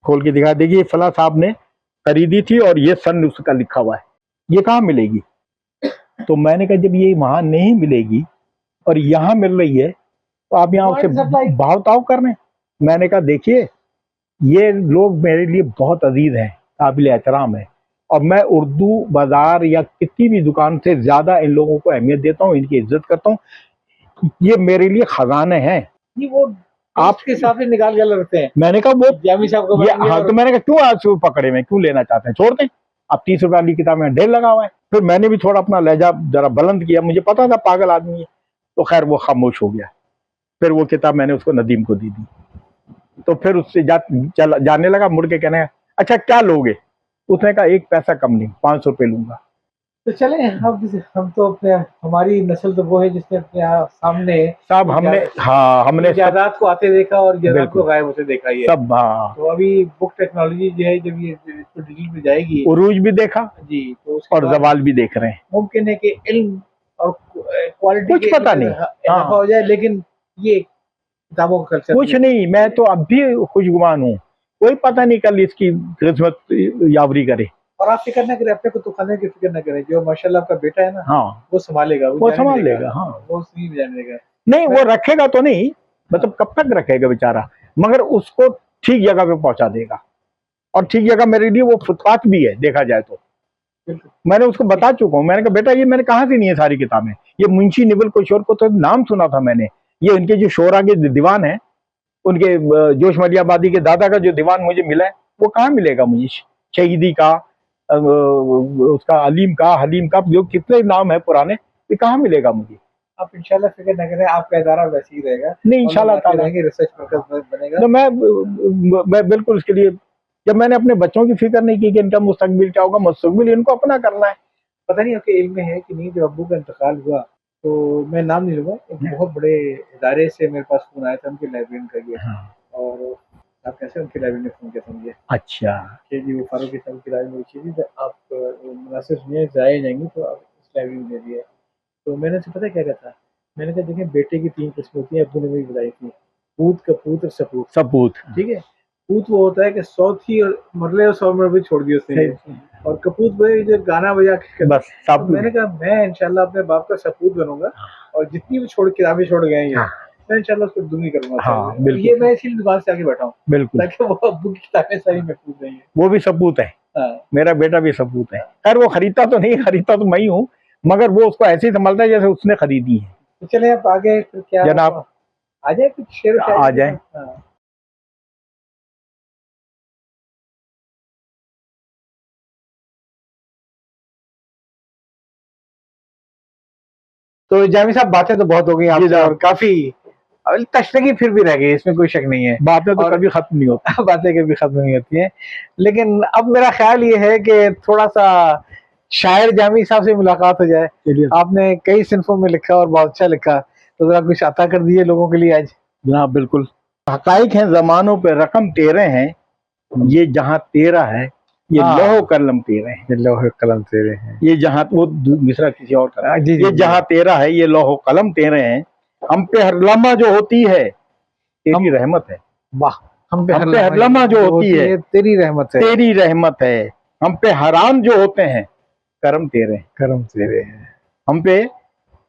खोल के दिखा देगी, फला साहब ने खरीदी थी और ये सन उसका लिखा हुआ है, ये कहाँ मिलेगी? तो मैंने कहा जब ये वहां नहीं मिलेगी और यहाँ मिल रही है तो आप यहाँ उससे भाव ताव कर रहे हैं। मैंने कहा देखिए ये लोग मेरे लिए बहुत अजीज हैं, काबिल एहतराम है, और मैं उर्दू बाजार या किसी भी दुकान से ज्यादा इन लोगों को अहमियत देता हूँ, इनकी इज्जत करता हूँ, ये मेरे लिए खजाने हैं। वो आपके हिसाब से निकाल के लगते हैं। मैंने कहा वो जामी साहब को हाँ, तो मैंने कहा क्यों आज पकड़े में, क्यों लेना चाहते हैं, छोड़ दें, अब 30 रुपए वाली किताब में ढेर लगा हुआ है। फिर मैंने भी थोड़ा अपना लहजा जरा बुलंद किया, मुझे पता था पागल आदमी है, तो खैर वो खामोश हो गया। फिर वो किताब मैंने उसको नदीम को दे दी। तो फिर उससे जाने लगा, मुड़ के कहने अच्छा क्या लोगे? उसने कहा 1 पैसा कम नहीं, 500 रुपये लूंगा। तो चले हम तो अपने, हमारी नस्ल तो वो है जिसने अपने सामने साहब हमने जायदाद को आते देखा और जायदाद को गायब होते देखा ही है सब। हाँ, तो अभी बुक टेक्नोलॉजी जो है जब ये डिजिटल में जाएगी, उरूज भी देखा जी, तो उसके और जवाल भी देख रहे हैं। मुमकिन है कि इल्म और क्वालिटी कुछ पता नहीं इजाफा हो जाए, लेकिन ये किताबों का कल्चर कुछ नहीं। मैं तो अब भी खुशगुमान हूँ, कोई पता नहीं कल इसकी किस्मत यावरी करे। और आप फिक्र न करें, अपने को तो खाने की फिक्र न करें, जो माशाल्लाह आपका बेटा है ना, हाँ वो संभालेगा, वो संभाल लेगा। हाँ, वो नहीं जाने देगा। नहीं वो रखेगा तो नहीं, मतलब कब तक रखेगा बेचारा, मगर उसको ठीक जगह पे पहुंचा देगा। और ठीक जगह मेरे लिए वो फुटपाथ भी है देखा जाए तो। मैंने उसको बता चुका हूँ, मैंने कहा बेटा ये मैंने कहाँ से नहीं है सारी किताबें, ये मुंशी निबल किशोर को तो नाम सुना था मैंने, ये इनके जो शोरा के दीवान है, उनके जोश मलियाबादी के दादा का जो दीवान मुझे मिला है, वो कहाँ मिलेगा मुझे? शहीदी का, उसका अलीम का, हलीम का, जो कितने नाम है पुराने, ये कहाँ मिलेगा मुझे? आप इंशाल्लाह फिक्र न करें, आपका इदारा वैसे ही रहेगा। नहीं इंशाल्लाह ताला रिसर्च मरकज बनेगा। तो मैं बिल्कुल उसके लिए, जब मैंने अपने बच्चों की फिक्र नहीं की कि इनका मुस्तकबिल क्या होगा, मुस्तकबिल इनको अपना करना है। पता नहीं आपके इल्म में है कि नहीं, जब अब्बू का इंतकाल हुआ तो मैं नाम नहीं लूँगा, एक बहुत बड़े इदारे से मेरे पास फ़ोन आया था, उनके लाइब्रेरियन का ये। और आप कैसे उनके लाइब्रेरियन ने फ़ोन किया था मुझे अच्छा कि जी वो फारूकी साहब की लाइब्रेरी चाहिए थी, तो आप मुनासिब सुनिए ज़ाया जाएंगी तो आप इस लाइब्रेरी में दे दिए। तो मैंने उनसे पता क्या कहा था, मैंने कहा देखिए बेटे की 3 किस्में होती हैं, अब्बू ने मुझे बताई थी, पूत, कपूत और सपूत। सपूत। ठीक है? पूत वो होता है कि 100 थी और मरले और 100 में भी छोड़ दी उसने ये। और कपूत वो है जो गाना बजा के बस तो सब मैंने कहा मैं इंशाल्लाह अपने बाप का सपूत बनूंगा और जितनी भी छोड़ किताबें छोड़ गए हैं ये, मैं इंशाल्लाह उसको दूंगी करूंगा। हाँ, और बिल्कुल। ये मैं इसीलिए दुकान से आके बैठा हूँ बिल्कुल ताकि वो अब्बू की किताबें सारी महफूज नहीं है। वो भी सपूत है, हाँ। मेरा बेटा भी सपूत है। खैर वो खरीदता तो नहीं, खरीदता तो मैं ही हूँ, मगर वो उसको ऐसे ही संभालता है जैसे उसने खरीदी है। तो चले आप आगे फिर क्या जनाब आ जाए कुछ शेर व आ शायरी के जाए। साथ? हाँ। तो जामी साहब बातें तो बहुत हो गई आपसे और काफी तशनगी फिर भी रह गई, इसमें कोई शक नहीं है। बातें तो और कभी खत्म नहीं होती। बातें कभी खत्म नहीं होती हैं, लेकिन अब मेरा ख्याल ये है कि थोड़ा सा शायर जामी साहब से मुलाकात हो जाए। आपने कई सिन्फों में लिखा और बहुत अच्छा लिखा, तो जरा कुछ अता कर दीजिए लोगों के लिए आज। जनाब बिल्कुल। हकाइक हैं जमानों पे रकम तेरे हैं, ये जहाँ तेरा है ये लोहो कलम तेरे हैं। ये लोहे कलम तेरे हैं, ये जहाँ वो दूसरा किसी और का, जी, ये जहाँ तेरा है ये लोहो कलम तेरे हैं। हम पे हर लम्हा जो होती है तेरी रहमत है। वाह। हम पे हर लम्हा जो होती है तेरी रहमत है, तेरी रहमत है। हम पे हरान जो होते हैं करम तेरे हैं। करम तेरे हैं। हम पे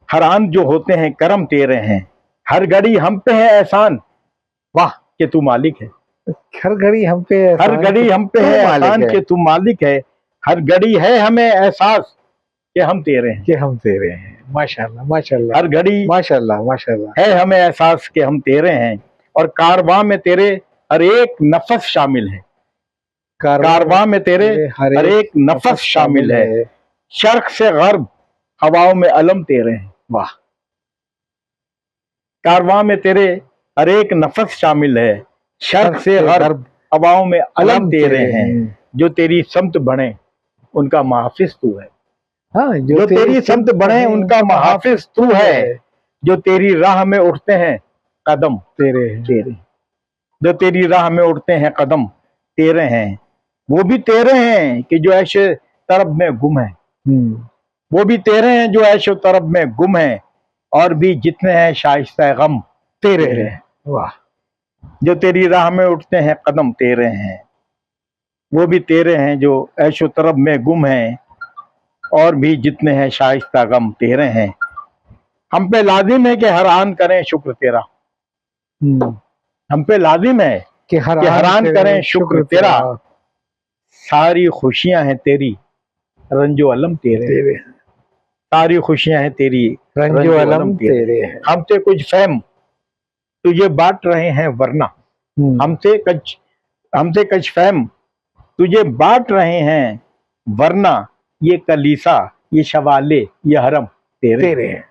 हरान जो होते हैं करम तेरे हैं। हर घड़ी हम पे है एहसान, वाह कि तू मालिक है। हर घड़ी हम पे हर घड़ी हम पे है एहसान कि तू मालिक है। हर घड़ी है हमें एहसास कि हम तेरे हैं, कि हम तेरे हैं। माशाल्लाह माशाल्लाह। हर घड़ी माशाल्लाह माशाल्लाह है हमें एहसास कि हम तेरे हैं। और कारवां में तेरे हर एक नफस शामिल है। कारवां में तेरे हर एक नफस शामिल है। शर्क से गर्ब हवाओं में अलम तेरे हैं। वाह। कारवां में तेरे हर एक नफस शामिल है। शर्क से गर्ब हवाओं में अलम तेरे हैं। जो तेरी समत बढ़े उनका मुहाफिज तू है। हाँ, जो तेरी समत बढ़े उनका मुहाफिज तू है। जो तेरी राह में उठते हैं कदम तेरे तेरे। जो तेरी राह में उठते हैं कदम तेरे हैं। वो भी तेरे हैं कि जो ऐश तरब में गुम है। वो भी तेरे हैं जो ऐश तरब में गुम है। और भी जितने हैं शाइस्ता गम तेरे हैं। वाह। जो तेरी राह में उठते हैं कदम तेरे हैं। वो भी तेरे हैं जो ऐश तरब में गुम है। और भी जितने हैं शाइस्ता गम तेरे हैं। हम पे लाजिम है कि हर आन करें शुक्र तेरा। हम पे लाजिम है कि हरान करें शुक्र तेरा। सारी खुशियां हैं तेरी रंजो अलम तेरे। सारी खुशियां हैं तेरी रंजो अलम तेरे हैं। हमसे कुछ फहम तुझे बांट रहे हैं वरना। हमसे कुछ फहम तुझे बांट रहे हैं वरना। ये कलीसा ये शवाले ये हरम तेरे हैं।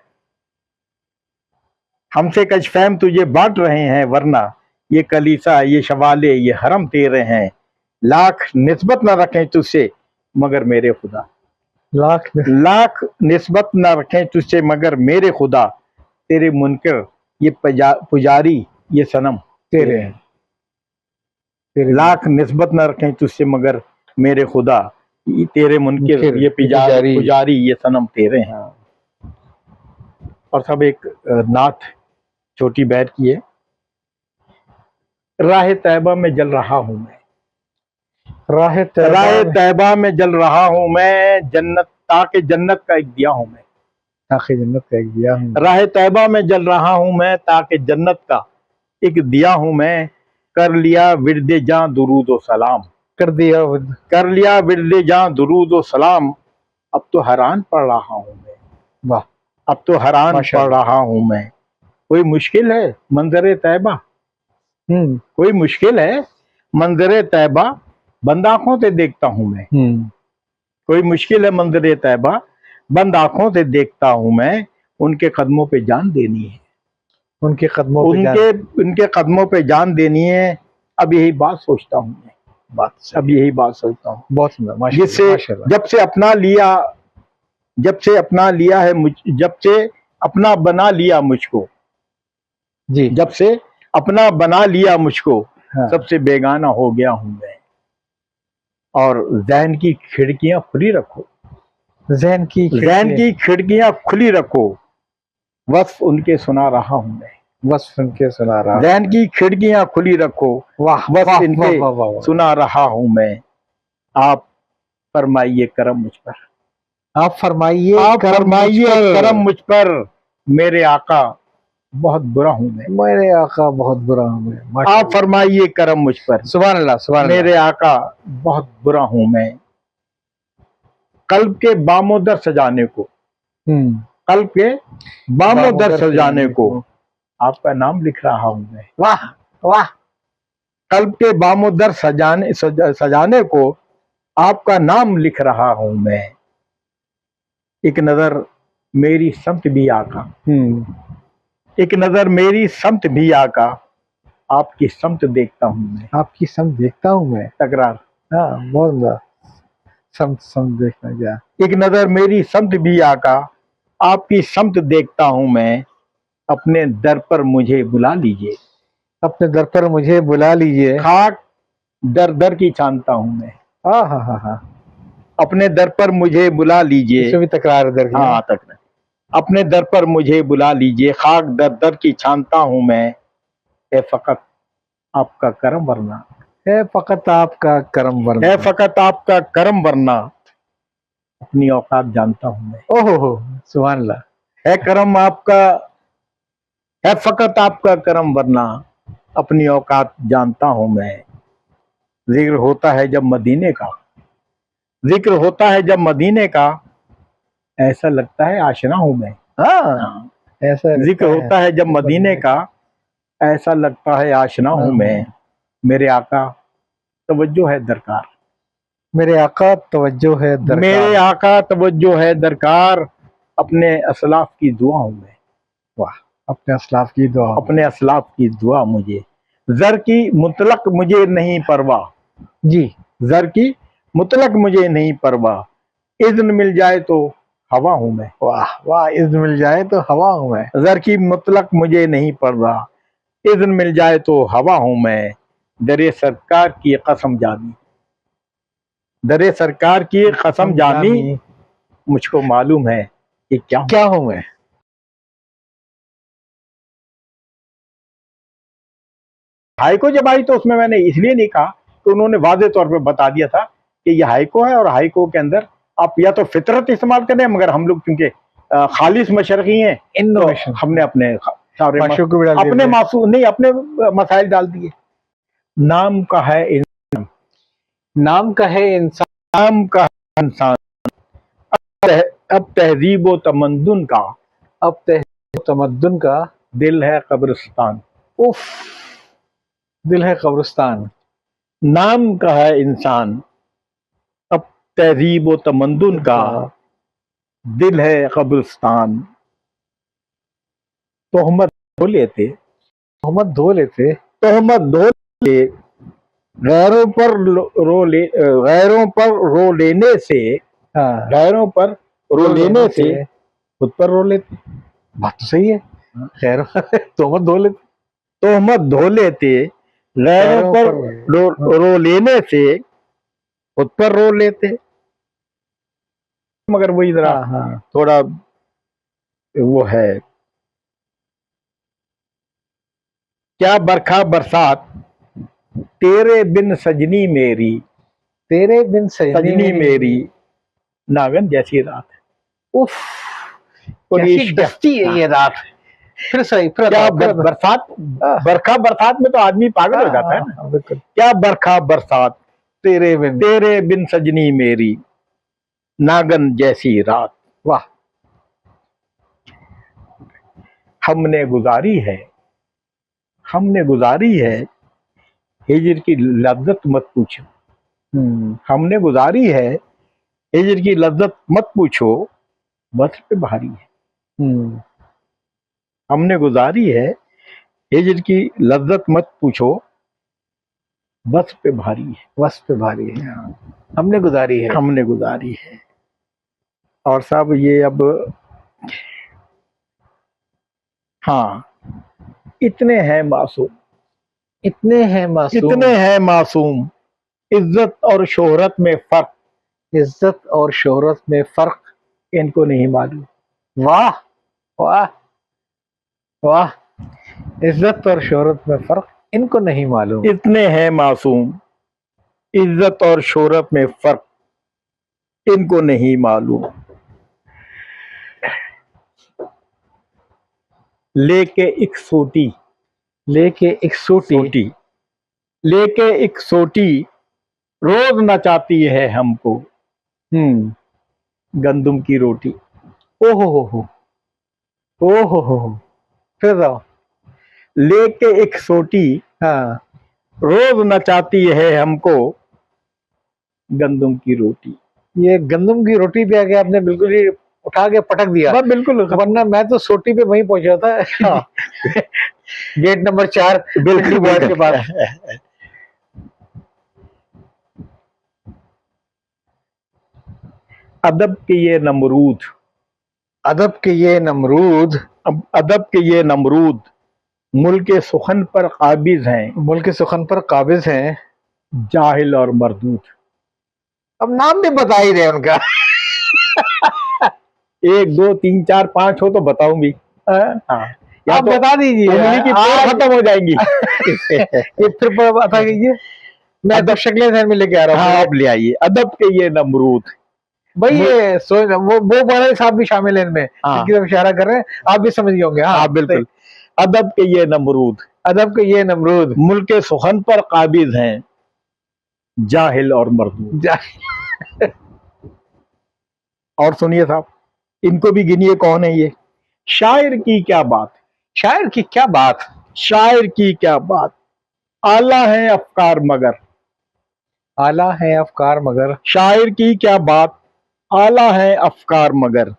हमसे कुछ फहम तुझे बांट रहे हैं वरना। ये कलीसा ये शवाले ये हरम तेरे हैं। लाख निस्बत न रखें तुझसे मगर मेरे खुदा। लाख निस्बत न रखें तुझसे मगर मेरे खुदा। तेरे मुनकर ये पुजारी ये सनम तेरे हैं। लाख निस्बत न रखें तुझसे मगर मेरे खुदा। तेरे मुनकर ये पुजारी ये सनम तेरे हैं। और सब एक नात छोटी बैर की है। राह तैबा में जल रहा हूं मैं। राह तैबा में जल रहा हूं मैं। जन्नत ताकि जन्नत का एक दिया हूं मैं। ताकि जन्नत का एक दिया हूं। राह तैबा में जल रहा हूं मैं ताकि जन्नत का एक दिया हूं मैं। कर लिया विरदे जां दुरूद व सलाम। कर लिया विरदे जां दुरूद व सलाम। अब तो हैरान पड़ रहा हूं मैं। वाह। अब तो हैरान पड़ रहा हूं मैं। कोई मुश्किल है मंजर तैबा। कोई मुश्किल है मंजर तैबा। बंद आंखों से देखता हूं मैं। कोई मुश्किल है मंजर तैबा। बंद आंखों से देखता हूं मैं। उनके कदमों पे जान देनी है। उनके कदमों पे जान देनी है। अब यही बात सोचता हूं मैं। अब यही बात सोचता हूँ। बहुत सुंदर। जिससे जब से अपना लिया है अपना बना लिया मुझको, जी। जब से अपना बना लिया मुझको, हाँ। सबसे बेगाना हो गया हूं मैं। और ज़हन की खिड़कियां खुली रखो, ज़हन की खिड़कियां खुली रखो, वस्फ उनके सुना रहा हूं मैं। बस सुन के सुना रहा। ज़हन की खिड़कियां खुली रखो, वाह वस्फ वाह इनके वाह वाह वाह। सुना रहा हूं मैं। आप फरमाइए करम मुझ पर, आप फरमाइए आप फरमाइए करम मुझ पर, मेरे आका बहुत बुरा हूं मैं। मेरे आका बहुत बुरा हूँ मैं। आप माशाअल्लाह। फरमाइए करम मुझ पर, सुभान अल्लाह सुभान अल्लाह। मेरे आका बहुत बुरा हूं मैं। कल्ब के बामोदर सजाने को, कल्ब के बामोदर सजाने को आपका नाम लिख रहा हूं मैं। वाह वाह। कल्ब के बामोदर सजाने को आपका नाम लिख रहा हूं मैं। एक नजर मेरी समत भी आका, एक नजर मेरी समत भी आका, आपकी समत देखता हूं मैं। आपकी समझ देखता हूँ मैं। तकरार। हाँ बहुत बड़ा। समझ देखना क्या। एक नजर मेरी समत भी आका, आपकी समत देखता हूं मैं। अपने दर पर मुझे बुला लीजिए, अपने दर पर मुझे बुला लीजिए। खाक दर दर की छानता हूं मैं। हाँ हाँ हाँ हाँ। अपने दर पर मुझे बुला लीजिए। इसमें भी तकरार दर की। हाँ तक अपने दर पर मुझे बुला लीजिए, खाक दर दर की छानता हूं मैं। ए फकत आपका करम वरना, है फकत आपका करम वरना। है फकत आपका करम वरना, अपनी औकात जानता हूं मैं। ओहो हो सुभान अल्लाह। है करम आपका, है फकत आपका करम वरना, अपनी औकात जानता हूं मैं। जिक्र होता है जब मदीने का, जिक्र होता है जब मदीने का, ऐसा लगता है आशना हूं मैं। हाँ ऐसा जिक्र होता है जब मदीने का, ऐसा लगता है आशना हूं मैं। मेरे आका तवज्जो है दरकार, मेरे आका तवज्जो है दरकार। मेरे आका तवज्जो है दरकार, अपने असलाफ की दुआ हूं मैं। वाह। अपने असलाफ की दुआ। अपने असलाफ की दुआ मुझे। जर की मुतलक मुझे नहीं परवाह, जी। जर की मुतलक मुझे नहीं परवाह, इज़्न मिल जाए तो हवा हूं मैं। वाह वाह। इज़्न मिल जाए तो हवा हूँ मैं। जर की मुतलक मुझे नहीं परवाह, इज़्न मिल जाए तो हवा हूं मैं। दरे सरकार की कसम जानी, दरे सरकार की कसम जानी, मुझको मालूम है कि क्या हूँ मैं। हाइको जब आई तो उसमें मैंने इसलिए नहीं कहा कि उन्होंने वाज़े तौर पे बता दिया था कि ये हाइको है, और हाइको के अंदर आप या तो फितरत इस्तेमाल करें, मगर हम लोग क्योंकि खालिस मशरकी हैं, तो हमने अपने सारे अपने मासूम नहीं, अपने मसाइल डाल दिए। नाम का है, नाम का है इंसान, नाम का है इंसान, अब तहजीब व तमद्दुन का, अब तमद्दुन का, दिल है कब्रिस्तान। उफ। दिल है कब्रिस्तान। नाम का है इंसान, अब तहजीब व तमद्दुन का, दिल है कब्रिस्तान। तोहमत धो लेते, तोहमत धो लेते, तोहमत धो लेते, गैरों पर गैरों पर रो लेने से, हाँ गैरों पर रो लेने से खुद पर रो लेते। बात तो सही है। खैर तोहमत धो लेते, तोहमत धो लेते, गैरों पर रो लेने से खुद पर रो लेते। मगर वही जरा थोड़ा वो है। क्या बरखा बरसात तेरे बिन सजनी मेरी, तेरे बिन सजनी मेरी, नागन जैसी रात। उफ। कैसी डस्ती है ये रात। फिर सही, फिर क्या बरसात, बरखा बरसात में तो आदमी पागल हो जाता है ना। क्या बरखा बरसात तेरे बिन सजनी मेरी, नागन जैसी रात। वाह। हमने गुजारी है, हमने गुजारी है, हिजर की लज्जत मत पूछो। हमने गुजारी है, हिजर की लज्जत मत पूछो, वस्र पे भारी है। हमने गुजारी है, हिजर की लज्जत मत पूछो, वस्र पे भारी है। वस्र पे भारी है। हमने गुजारी है, हमने गुजारी है। और साहब ये अब हाँ, इतने हैं मासूम, इतने हैं मासूम, इतने हैं मासूम, इज्जत और शोहरत में फर्क इज्जत और शोहरत में फर्क इनको नहीं मालूम। वाह वाह वाह, इज्जत और शोहरत में फर्क इनको नहीं मालूम। इतने हैं मासूम, इज्जत और शोहरत में फर्क इनको नहीं मालूम। लेके एक सोटी, लेके एक सोटी, सोटी, लेके एक सोटी रोज नचाती है हमको गंदुम की रोटी। ओहो हो, ओहो हो, फिर जाओ। लेके एक सोटी हाँ, रोज नचाती है हमको गंदुम की रोटी। ये गंदम की रोटी पे आके आपने बिल्कुल ही उठा के पटक दिया। बस बिल्कुल, वरना मैं तो सोटी पे वहीं पहुंचा था। हाँ। गेट नंबर 4 बिल्कुल बॉयज के पास। अदब के ये नमरूद, अदब के ये नमरूद, अदब के ये नमरूद मुल्क सुखन पर काबिज हैं, मुल्क सुखन पर काबिज हैं, जाहिल और मरदूद। अब नाम भी बता ही रहे उनका। 1 2 3 4 5 हो तो बताऊं भी। हाँ, या आप तो बता दीजिए, उंगली की आज खत्म हो जाएंगी। ये फिर बता दीजिए, मैं तो शक्लें ध्यान में लेके आ रहा हाँ, हूँ। आप ले आइए। अदब के ये नमरूद, भाई ये वो बड़े साहब भी शामिल है इनमें, हाँ। इनकी तरफ इशारा कर रहे हैं, आप भी समझ गए होंगे। हाँ बिल्कुल। अदब के ये नमरूद, अदब के ये नमरूद मुल्क सुखन पर काबिज हैं, जाहिल और मरदूद। और सुनिए साहब, इनको भी गिनिए कौन है ये। शायर की क्या बात, शायर की क्या बात, शायर की क्या बात, आला है अफकार मगर, आला है अफकार मगर, शायर की क्या बात, आला है अफकार मगर,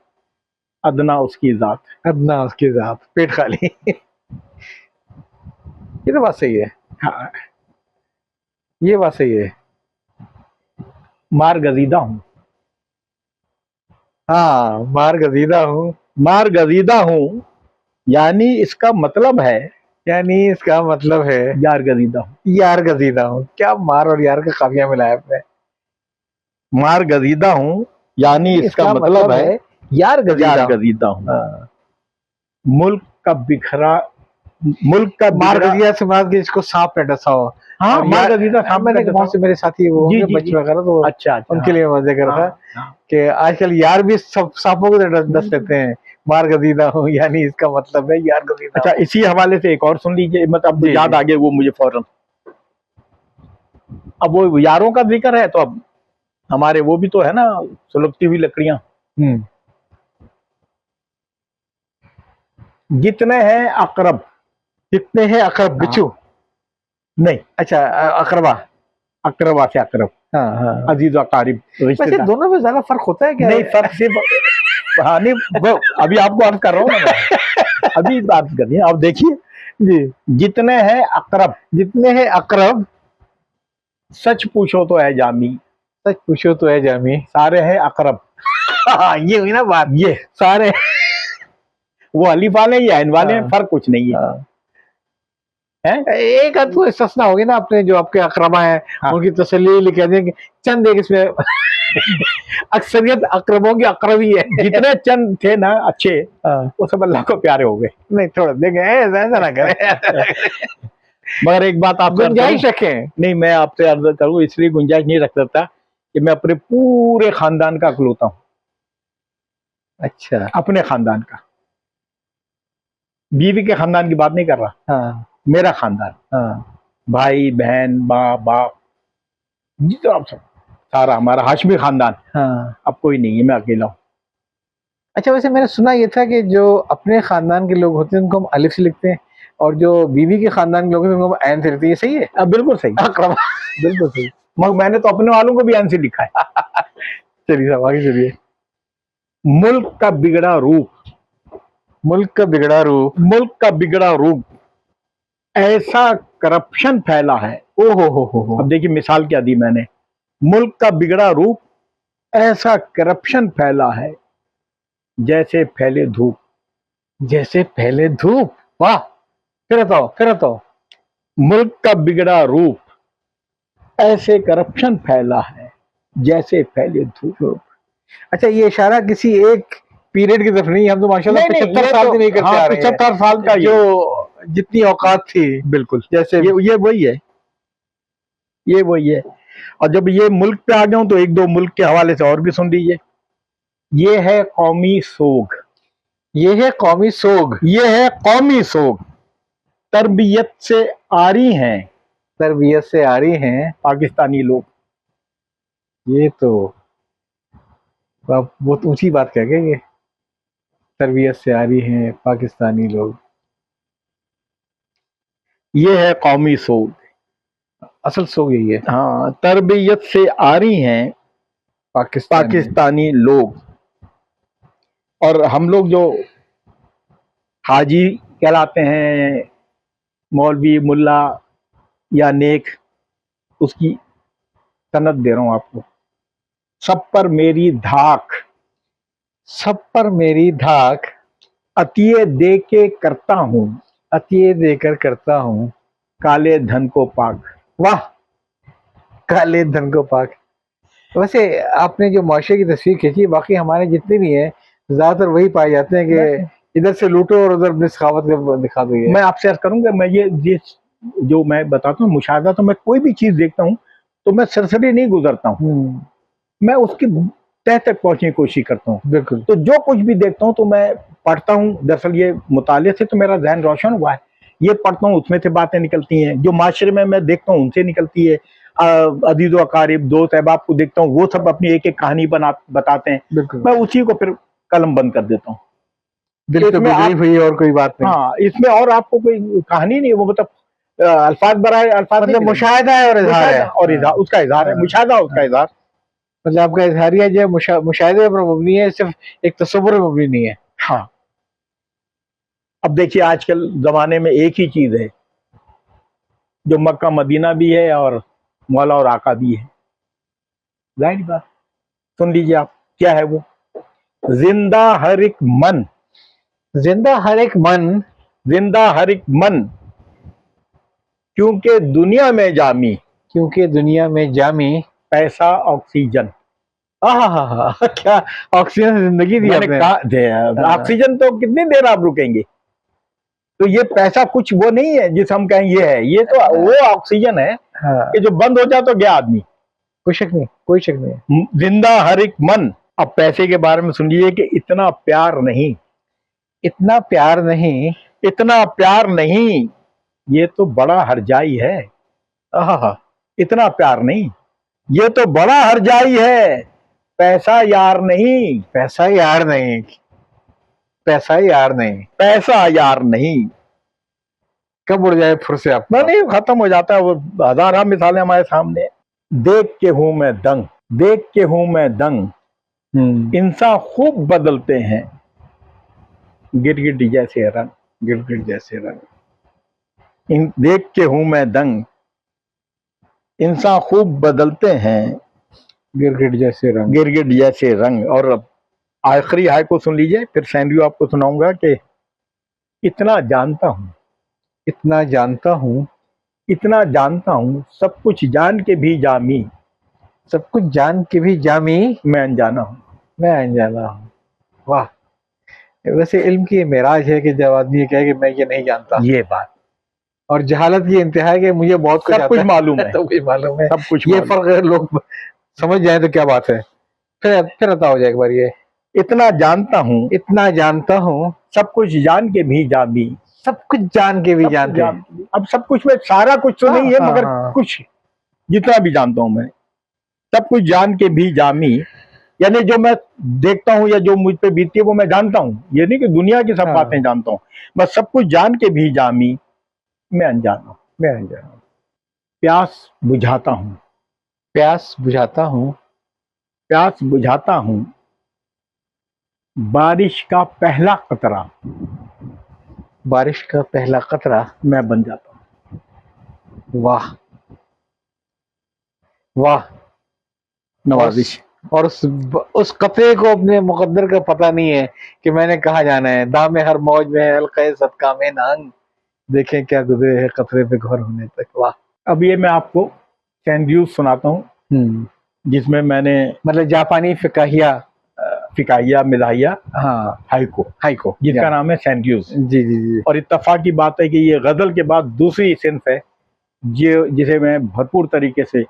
अदना उसकी जात। अदना उसकी जात, पेट खाली। ये तो बात सही है, हाँ, ये बात सही है। मार गजीदा हूँ, हाँ, मार गजीदा हूँ, मार गजीदा हूँ, यानी इसका मतलब है यानी इसका मतलब है यार गजीदा हूँ। यार गजीदा हूँ। क्या मार और यार का काफिया मिलाया आपने। मार गजीदा हूँ यानी इसका मतलब है यार यार गजीदा। गजीदा हूँ। हाँ। मुल्क का बिखरा, मुल्क का मार बिखरा, गजीदा से बात की इसको सांप ने डसा हो। हाँ, और मार यार गजीदा सांप मैंने ने बहुत से मेरे साथी वो जी, होंगे जी, बच्चे जी। वगैरह, तो अच्छा अच्छा, उनके लिए मजे कर रहा था हाँ, कि आजकल यार भी सब सांपों की तरह डस लेते हैं। मार गजीदा हूँ यानी इसका मतलब है यार गजीदा। अच्छा, इसी हवाले से एक और सुन लीजिए, मतलब जी, याद जी। आ गया वो मुझे फौरन। अब वो यारों का जिक्र है तो अब हमारे वो भी तो है ना, सुलगती हुई लकड़ियां। जितने हैं अकरब, कितने हैं अकरब, बिच्छू नहीं, अच्छा अकरबा। अकरबा से अकरब, हाँ हाँ। अजीज व कारिब, वैसे रिश्तेदार। दोनों में ज्यादा फर्क होता है क्या? नहीं, फर्क सिर्फ, हाँ नहीं, वो अभी आपको अर्ज कर रहा हूँ ना मैं। अभी बात करिए, आप देखिए जी, जितने हैं अकरब, जितने हैं अकरब, सच पूछो तो है जामी, सच पूछो तो है जामी। सारे हैं अकरब। हाँ, ये हुई ना बात। ये सारे वो अलिफ वाले या इन वाले हैं, फर्क कुछ नहीं है। हाँ। हैं? एक आध तो सस्ता होगी ना, अपने जो आपके अकरबा हैं हाँ। उनकी तसल्ली लिख देंगे, चंद एक इसमें अक्सरियत अकरबों की अकरब ही है। जितने चंद थे ना अच्छे, हाँ। वो सब अल्लाह को प्यारे हो गए। नहीं, थोड़ा देंगे, ऐसा ना करें। मगर एक बात आप गुंजाइश रखें। नहीं, मैं आपसे अर्ज करूँ, इसलिए गुंजाइश नहीं रख सकता कि मैं अपने पूरे खानदान का अकलौता हूँ। अच्छा, अपने खानदान का, बीवी के खानदान की बात नहीं कर रहा, हाँ मेरा खानदान, हाँ। भाई बहन माँ बाप, जितना आप सब, सारा हमारा हाशमी खानदान, हाँ। अब कोई नहीं है, मैं अकेला हूँ। अच्छा, वैसे मैंने सुना ये था कि जो अपने खानदान के लोग होते हैं उनको हम अलिफ से लिखते हैं, और जो बीवी के खानदान के लोग हैं उनको हम ऐन से लिखते हैं। ये सही है? अब बिल्कुल सही, अकरबा। बिल्कुल सही। मगर मैंने तो अपने वालों को भी आंसर लिखा है। चलिए साहब आगे चलिए। मुल्क का बिगड़ा रूप, मुल्क का बिगड़ा रूप, मुल्क का बिगड़ा रूप, ऐसा करप्शन फैला है। हो। अब देखिए मिसाल क्या दी मैंने, मुल्क का बिगड़ा रूप, ऐसा करप्शन फैला है जैसे फैले धूप। जैसे पहले धूप, वाह, फिर बताओ। मुल्क का बिगड़ा रूप, ऐसे करप्शन फैला है जैसे फैले धूप। अच्छा, ये इशारा किसी एक पीरियड की तरफ नहीं, हम तो माशाल्लाह नहीं, 75 ये साल तो, से नहीं करते हाँ, आ रहे हैं 75 साल का जो जितनी औकात थी, बिल्कुल जैसे ये वही है, ये वही है। और जब ये मुल्क पे आ गया हूं तो एक दो मुल्क के हवाले से और भी सुन लीजिए। ये है कौमी सोग, ये है कौमी सोग, ये है कौमी सोग, तरबियत से आरी हैं तरबियत से आ रही हैं पाकिस्तानी लोग। ये तो आप बहुत ऊंची बात कह गए, ये तरबियत से आ रही हैं पाकिस्तानी लोग। ये है कौमी सोग, असल सोग यही है, हाँ, तरबियत से आरी हैं पाकिस्तानी लोग। और हम लोग जो हाजी कहलाते हैं, मौलवी, मुल्ला या नेक, उसकी सनद दे रहा हूं आपको। सब पर मेरी धाक, सब पर मेरी धाक, अतिये दे के करता हूं, अतिये देकर करता हूँ, काले धन को पाक। वाह, काले धन को पाक। वैसे आपने जो मुआशरे की तस्वीर खींची, बाकी हमारे जितने भी हैं ज्यादातर वही पाए जाते हैं कि इधर से लूटो और उधर अपनी सखावत का दिखा दो। ये मैं आपसे अर्ज करूंगा, मैं ये जो मैं बताता हूँ मुशाहदा, तो मैं कोई भी चीज देखता हूँ तो मैं सरसरी नहीं गुजरता हूँ, मैं उसकी तह तक पहुंचने की कोशिश करता हूँ। बिल्कुल। तो जो कुछ भी देखता हूँ तो मैं पढ़ता हूँ। दरअसल ये मुताले से तो मेरा जहन रोशन हुआ है। ये पढ़ता हूँ, उसमें से बातें निकलती हैं जो माशरे में मैं देखता हूँ, उनसे निकलती है। अजीज व अकारिब, दोस्त अहबाब को देखता हूँ, वो सब अपनी एक एक कहानी बताते हैं, बिल्कुल, मैं उसी को फिर कलम बंद कर देता हूँ। दिल पे गुजरी हुई और कोई बात नहीं। हाँ, इसमें और आपको कोई कहानी नहीं है, वो मतलब अल्फाज बराए अल्फाज, मतलब मुशाहिदा है और इजहार है, और इजहार उसका इजहार है, मुशाहिदा उसका इजहार। मतलब आपका इजहारिया जो मुशाहिदे पर मबनी है, सिर्फ एक तसव्वुर पर मबनी नहीं है। हाँ, अब देखिए आजकल जमाने में एक ही चीज है जो मक्का मदीना भी है और मौला और आका भी है। जाहिर बात, सुन लीजिए आप, क्या है वो? जिंदा हर एक मन, जिंदा हर एक मन, जिंदा हर एक मन, क्योंकि दुनिया में जामी, क्योंकि दुनिया में जामी, पैसा ऑक्सीजन। आहा, क्या ऑक्सीजन से जिंदगी दी मैंने आपने। कहा ऑक्सीजन तो कितनी देर आप रुकेंगे? तो ये पैसा कुछ वो नहीं है जिस हम कहें ये है, ये तो वो ऑक्सीजन है कि जो बंद हो जाए तो गया आदमी। कोई शक नहीं, कोई शक नहीं। जिंदा हर एक मन। अब पैसे के बारे में सुन लीजिए कि इतना प्यार नहीं, इतना प्यार नहीं, इतना प्यार नहीं, ये तो बड़ा हरजाई है। आहा, इतना प्यार नहीं, ये तो बड़ा हरजाई है। पैसा यार नहीं, पैसा यार नहीं, पैसा यार नहीं, पैसा यार नहीं। कब उड़ जाए फुर से आप? नहीं, खत्म हो जाता है वो। हजारों मिसालें हमारे सामने। देख के हूं मैं दंग, देख के हूं मैं दंग, इंसान खूब बदलते हैं गिरगिट जैसे रंग, गिरगिट जैसे रंग। देख के हूं मैं दंग, इंसान खूब बदलते हैं गिरगिट जैसे रंग, गिरगिट जैसे रंग। और अब आखिरी हाय को सुन लीजिए, फिर सैंडविच आपको सुनाऊंगा कि इतना जानता हूं, इतना जानता हूं, इतना जानता हूं, सब कुछ जान के भी जामी, सब कुछ जान के भी जामी, मैं अनजाना हूं, मैं अनजाना हूं। वाह, वैसे इल्म की मेराज है कि जब आदमी कहे कि मैं ये नहीं जानता, ये बात। और जहालत की इंतहा है कि मुझे बहुत कुछ सब कुछ मालूम है, सब कुछ मालूम है, सब कुछ ये मालूम। फर्क अगर लोग समझ जाए तो क्या बात है। फिर अता हो जाए एक बार ये, इतना जानता हूं, इतना जानता हूं, सब कुछ जान के भी जामी, सब कुछ जान के भी जानते हैं। अब सब कुछ में सारा कुछ तो नहीं है, हाँ, मगर हाँ। कुछ जितना भी जानता हूं मैं, सब कुछ जान के भी जामी, यानी जो मैं देखता हूं या जो मुझ पे बीतती है वो मैं जानता हूं। ये नहीं कि दुनिया की सब हाँ। बातें जानता हूं, बस सब कुछ जान के भी जामी, मैं अनजाना हूं, मैं अनजाना हूं। प्यास बुझाता हूं, प्यास बुझाता हूं, प्यास बुझाता हूं, बारिश का पहला कतरा, बारिश का पहला कतरा, मैं बन जाता हूं। वाह वाह, नवाजिश। और उस कतरे को अपने मुकद्दर का पता नहीं है कि मैंने कहाँ जाना है। दाम हर मौज में है अलक़े सदका में नांग, देखें क्या गुजरे है कतरे पे घोर होने तक। वाह। अब ये मैं आपको सैंड्यूस सुनाता हूँ, जिसमें मैंने मतलब जापानी फिकाहिया मिजाहिया हाँ हाइको जिसका नाम है सैंड्यूस। जी जी जी। और इत्तफाक की बात है कि ये गजल के बाद दूसरी सिंफ है जिसे मैं भरपूर तरीके से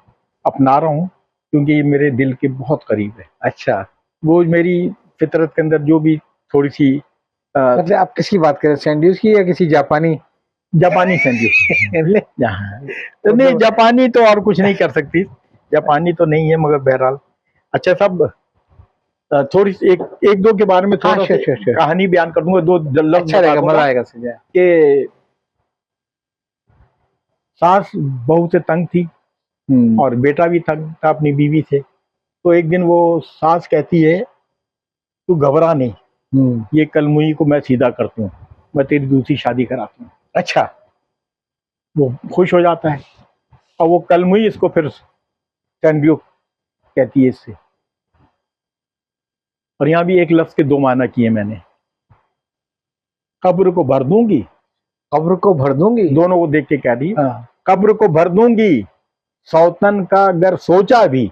अपना रहा हूँ, क्योंकि ये मेरे दिल के बहुत करीब है। अच्छा, वो मेरी फितरत के अंदर जो भी थोड़ी सी मतलब आप किसकी बात कर रहे हैं, सैंड्यूस की या किसी जापानी सैंड्यूस जहाँ तो नहीं, जापानी तो और कुछ नहीं कर सकती, जापानी तो नहीं है, मगर बहरहाल अच्छा सब थोड़ी सी एक दो के बारे में थोड़ा सा कहानी बयान कर दूंगा, दो लफ्ज अच्छा रहेगा, मजा आएगा कि सास बहू से तंग थी और बेटा भी तंग था अपनी बीवी से। तो एक दिन वो सास कहती है तू घबरा नहीं, ये कलमुई को मैं सीधा करती हूँ, मैं तेरी दूसरी शादी कराती हूँ। अच्छा, वो खुश हो जाता है और वो कलमुई इसको फिर सैंड्यू कहती है इससे। और यहाँ भी एक लफ्ज के दो माना किए मैंने, कब्र को भर दूंगी, कब्र को भर दूंगी, दोनों को देख के कह दी, कब्र को भर दूंगी सौतन का अगर सोचा भी,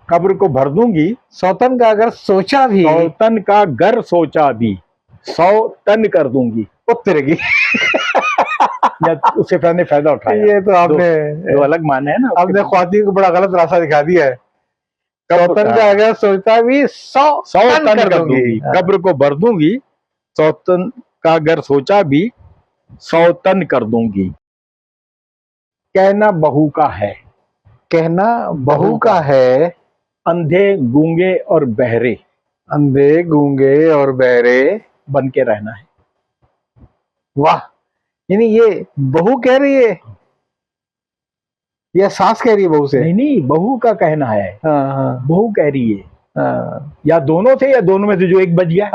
कब्र को भर दूंगी सौतन का अगर सोचा भी, सौतन का घर सोचा भी 100 टन कर दूंगी। उत्तर की उससे मैंने फायदा उठाया। ये तो आपने दो अलग माने हैं ना, आपने ख्वातीन को बड़ा गलत रास्ता दिखा दिया है। सौतन का अगर सोचा भी 100 टन कर दूंगी, कब्र को भर दूंगी सौतन का अगर सोचा भी 100 टन कर दूंगी। कहना बहू का है, कहना बहू का है, अंधे गूंगे और बहरे, अंधे गूंगे और बहरे बन के रहना है। वाह, यानी ये बहू कह रही है या सास कह रही है बहू से? नहीं, बहू का कहना है। हाँ, बहू कह रही है, या दोनों थे या दोनों में से जो एक बच गया।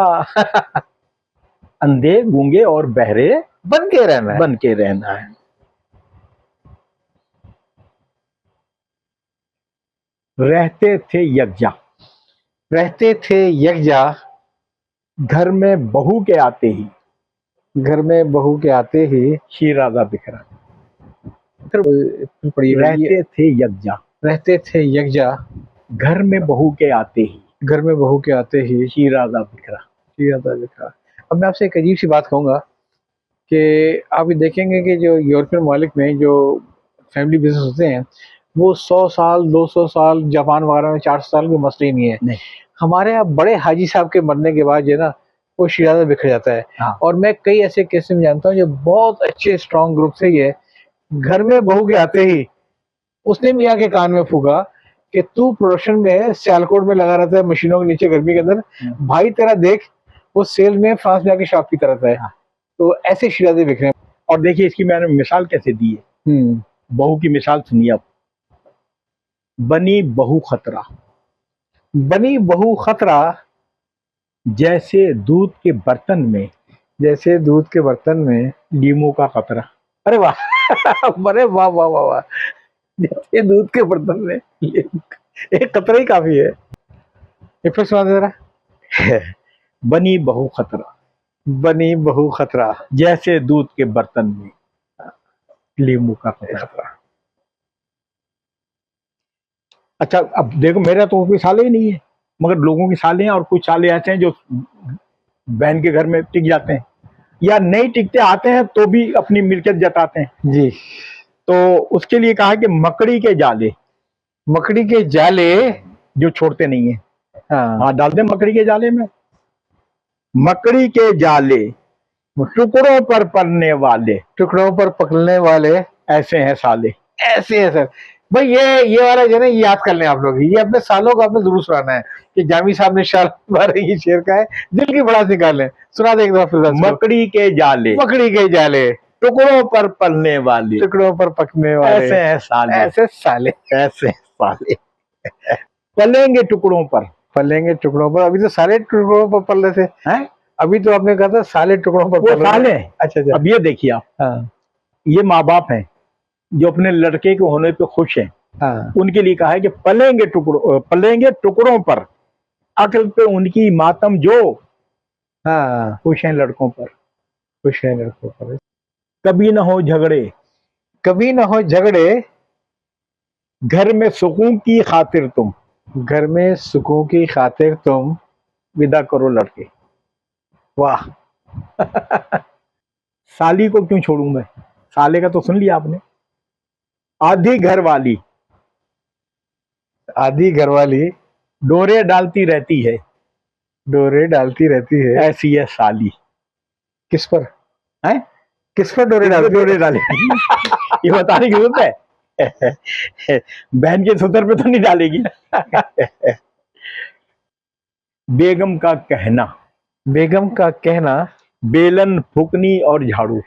अंधे गूंगे और बहरे बन के रहना है, बन के रहना है। रहते थे यकजा, रहते थे यकजा, घर में बहू के आते ही, घर में बहू के आते ही शीराजा बिखरा। रहते थे यकजा, रहते थे यकजा, घर में बहू के आते ही, घर में बहू के आते ही शीराजा बिखरा, शीराजा बिखरा। अब मैं आपसे एक अजीब सी बात कहूँगा कि आप ये देखेंगे कि जो यूरोपियन ममालिक में जो फैमिली बिजनेस होते हैं वो 100 साल 200 साल, जापान वगैरह में 400 साल की मसले ही नहीं है। नहीं। हमारे यहाँ बड़े हाजी साहब के मरने के बाद जो है ना वो शीराजा बिखर जाता है। हाँ। और मैं कई ऐसे केसेस में जानता हूँ जो बहुत अच्छे स्ट्रॉन्ग ग्रुप से ही है, घर में बहू के आते ही उसने मियाँ के कान में फूका कि तू प्रोडक्शन में सियालकोट में लगा रहता है मशीनों के नीचे गर्मी के अंदर, भाई तेरा देख वो सेल में फ्रांस में आके शॉप की तरफ है। तो ऐसे शीराजे बिखरे। और देखिए इसकी मैंने मिसाल कैसे दी है, बहू की मिसाल सुनिए आप। बनी बहू खतरा, बनी बहू खतरा, जैसे दूध के बर्तन में, जैसे दूध के बर्तन में लीमू का कतरा। अरे वाह अरे वाह वाह वाह वाह, जैसे दूध के बर्तन में एक कतरा ही काफी है। एक फिर सुना दे रहा। बनी बहू खतरा, बनी बहू खतरा, जैसे दूध के बर्तन में लीमू का खतरा। अच्छा अब देखो, मेरा तो कोई साले ही नहीं है, मगर लोगों की साले हैं, और कुछ साले ऐसे हैं जो बहन के घर में टिक जाते हैं, या नहीं टिकते, आते हैं तो भी अपनी मिल्कियत जताते हैं जी। तो उसके लिए कहा कि मकड़ी के जाले, मकड़ी के जाले जो छोड़ते नहीं है, हाँ डाल दे मकड़ी के जाले में। मकड़ी के जाले टुकड़ों पर पलने वाले, टुकड़ों पर पकड़ने वाले ऐसे हैं साले। ऐसे है सर भाई, ये वाला जो है ना ये याद कर लें आप लोग, ये अपने सालों को आपने जरूर सुनाना है कि जामी साहब ने शाल मारे ये शेर का है, दिल की बड़ा निकाल लें, सुना दे एक दफा फिर। मकड़ी के जाले, मकड़ी के जाले टुकड़ों पर पलने वाले, टुकड़ों पर पकने वाले ऐसे हैं साले, ऐसे साले, ऐसे साले पलेंगे टुकड़ों पर, पलेंगे टुकड़ों पर। अभी तो साले टुकड़ों पर पल रहे थे हैं, अभी तो आपने कहा था साले टुकड़ों पर वो साले। अच्छा। अब ये देखिए आप, हाँ। ये माँ बाप हैं जो अपने लड़के के होने पे खुश हैं, हाँ उनके लिए कहा है कि पलेंगे टुकड़ों पर, अक्ल पे उनकी मातम जो, हाँ, खुश हैं लड़कों पर। खुश है लड़कों पर। कभी ना हो झगड़े, कभी ना हो झगड़े, घर में सुकून की खातिर तुम, घर में सुकून की खातिर तुम, विदा करो लड़के। वाह। साली को क्यों छोड़ूं मैं, साले का तो सुन लिया आपने। आधी घर वाली, आधी घरवाली, डोरे डालती रहती है, डोरे डालती रहती है। ऐसी है साली। किस पर? हैं? किस पर डोरे किसको डालती डोरे है? डाले? ये बताने की जरूरत है? बहन के सुतर पे तो नहीं डालेगी। बेगम का कहना, बेगम का कहना, बेलन फुकनी और झाड़ू।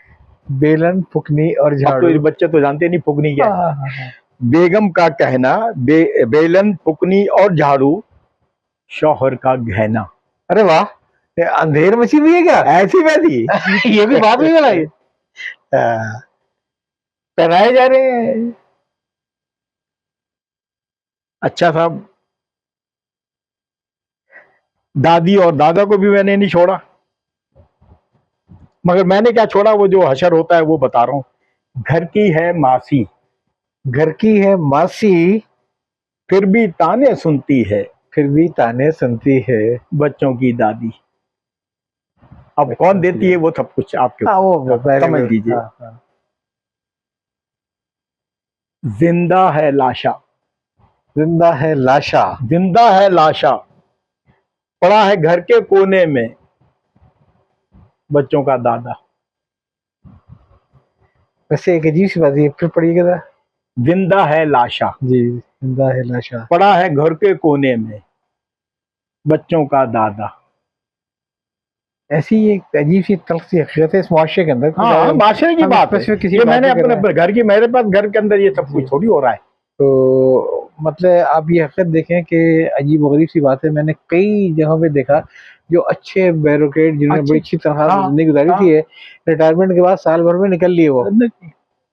बेलन फुकनी और अब झाड़ू। तो ये बच्चे तो जानते नहीं फुकनी क्या है। हाँ, हाँ, हाँ। बेगम का कहना, बेलन फुकनी और झाड़ू, शौहर का गहना। अरे वाह, ये अंधेर मची हुई है क्या? ऐसी वैसी ये भी बात हुई है। पहनाए जा रहे हैं। अच्छा साहब, दादी और दादा को भी मैंने नहीं छोड़ा, मगर मैंने क्या छोड़ा, वो जो हशर होता है वो बता रहा हूं। घर की है मासी, घर की है मासी, फिर भी ताने सुनती है, फिर भी ताने सुनती है। बच्चों की दादी। अब कौन देती है वो सब कुछ आपके हाँ, वो समझ लीजिए। हाँ, हाँ। जिंदा है लाशा, जिंदा है लाशा, जिंदा है लाशा, पड़ा है घर के कोने में, बच्चों का दादा। वैसे एक अजीब सी बात है, फिर पढ़िएगा जरा। जिंदा है लाशा, जी, जिंदा है लाशा, पड़ा है घर के कोने में, बच्चों का दादा। ऐसी एक अजीब सी तल्ख सी हकीकत है इस मुआशरे के अंदर। हाँ, माशरे की हम बात है। specific किसी ये बात मैंने नहीं कर रहे अपने घर की, मेरे पास घर के अंदर ये सब कुछ थोड़ी हो रहा है। तो मतलब आप ये हकीकत देखें कि अजीब और गरीब सी बात है। मैंने कई जगहों पे देखा जो अच्छे ब्यूरोक्रेट जिन्होंने बड़ी अच्छी तनख्वाह हाँ, जिंदगी गुजारी थी है, रिटायरमेंट के बाद साल भर में निकल लिए वो।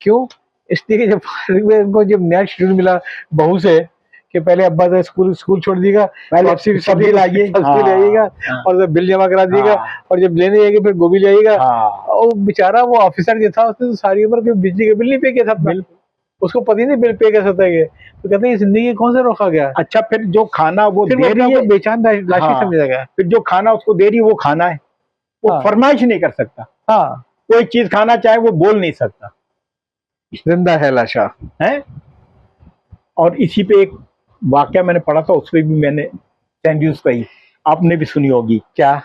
क्यों? इसलिए कि जब फारिग में उनको जब नया शेड्यूल मिला बहू से कि पहले अब्बा से स्कूल छोड़ दिएगा, पहले वापसी सब्जी लाइए, सब्जी ले आइएगा, हाँ, और जब बिल जमा करा दिएगा, हाँ, और जब लेने जाएगा फिर गोभी ले आइएगा। हाँ, और बेचारा वो ऑफिसर जो था उसने तो सारी उम्र के बिजली का बिल नहीं पे किया था अपना। उसको पता ही नहीं बिल पे कैसे होता है ये। तो कहते हैं ये जिंदगी कौन सा रोका गया। अच्छा, फिर जो खाना वो फिर दे वो अपने रही आप है, को बेचान लाशी हाँ, समझा गया। फिर जो खाना उसको दे रही है वो खाना है, वो हाँ। फरमाइश नहीं कर सकता। हाँ, कोई चीज खाना चाहे वो बोल नहीं सकता जिंदा है लाशा है। और इसी पे एक वाकया मैंने पढ़ा था, उसपे भी मैंने सैंडविच कही, आपने भी सुनी होगी। क्या?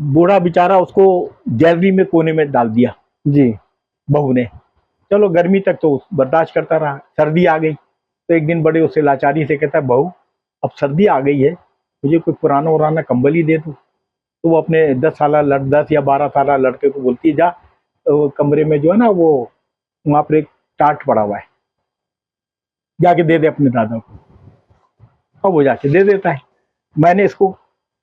बूढ़ा बेचारा, उसको गैलरी में कोने में डाल दिया जी, बहू ने। चलो गर्मी तक तो बर्दाश्त करता रहा, सर्दी आ गई तो एक दिन बड़े उसे लाचारी से कहता है, बहू अब सर्दी आ गई है, मुझे कोई पुराना उराना कंबल ही दे दो। तो वो अपने 10 या 12 साल लड़के को बोलती है, जा तो कमरे में जो है ना वो वहां पर एक टाट पड़ा हुआ है, जाके दे दे अपने दादा को। और वो जाके दे देता है। मैंने इसको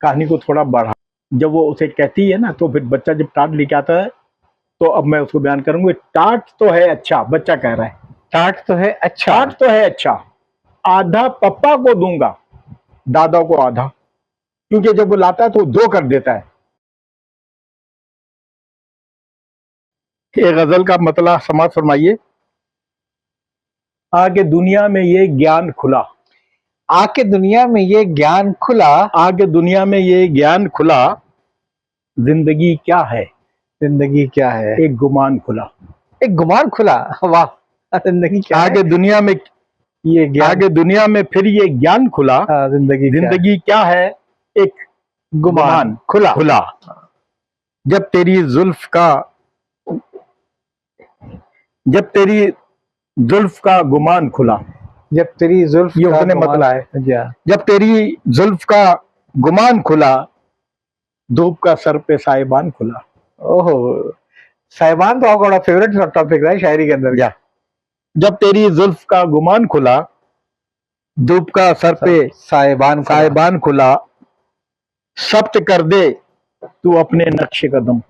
कहानी को थोड़ा बढ़ा, जब वो उसे कहती है ना, तो फिर बच्चा जब टाट लेके आता है, तो अब मैं उसको बयान करूंगा। टाट तो है अच्छा, बच्चा कह रहा है, टाट तो है अच्छा, टाट तो है अच्छा, आधा पप्पा को दूंगा, दादा को आधा, क्योंकि जब वो लाता है तो 2 कर देता है। ये गजल का मतलब समाज फरमाइए। आगे दुनिया में ये ज्ञान खुला, आके दुनिया में ये ज्ञान खुला, आगे दुनिया में ये ज्ञान खुला, जिंदगी क्या है, जिंदगी क्या है, एक गुमान खुला। एक गुमान खुला। वाह, जिंदगी क्या आगे है, दुनिया में ये ज्ञान, आगे दुनिया में फिर ये ज्ञान खुला, हाँ, जिंदगी क्या है, एक गुमान खुला। खुला। जब तेरी जुल्फ का गुमान खुला, जब तेरी जुल्फ ये का उसने गुमान- मतला है। जा, जब तेरी जुल्फ का गुमान खुला, धूप का सर पे साहिबान खुला। ओहो, साहिबान तो आपका बड़ा फेवरेट टॉपिक है शायरी के अंदर। या जब तेरी जुल्फ का गुमान खुला, धूप का सर पे साहिबान खुला, सब्त कर दे तू अपने नक्शे कदम,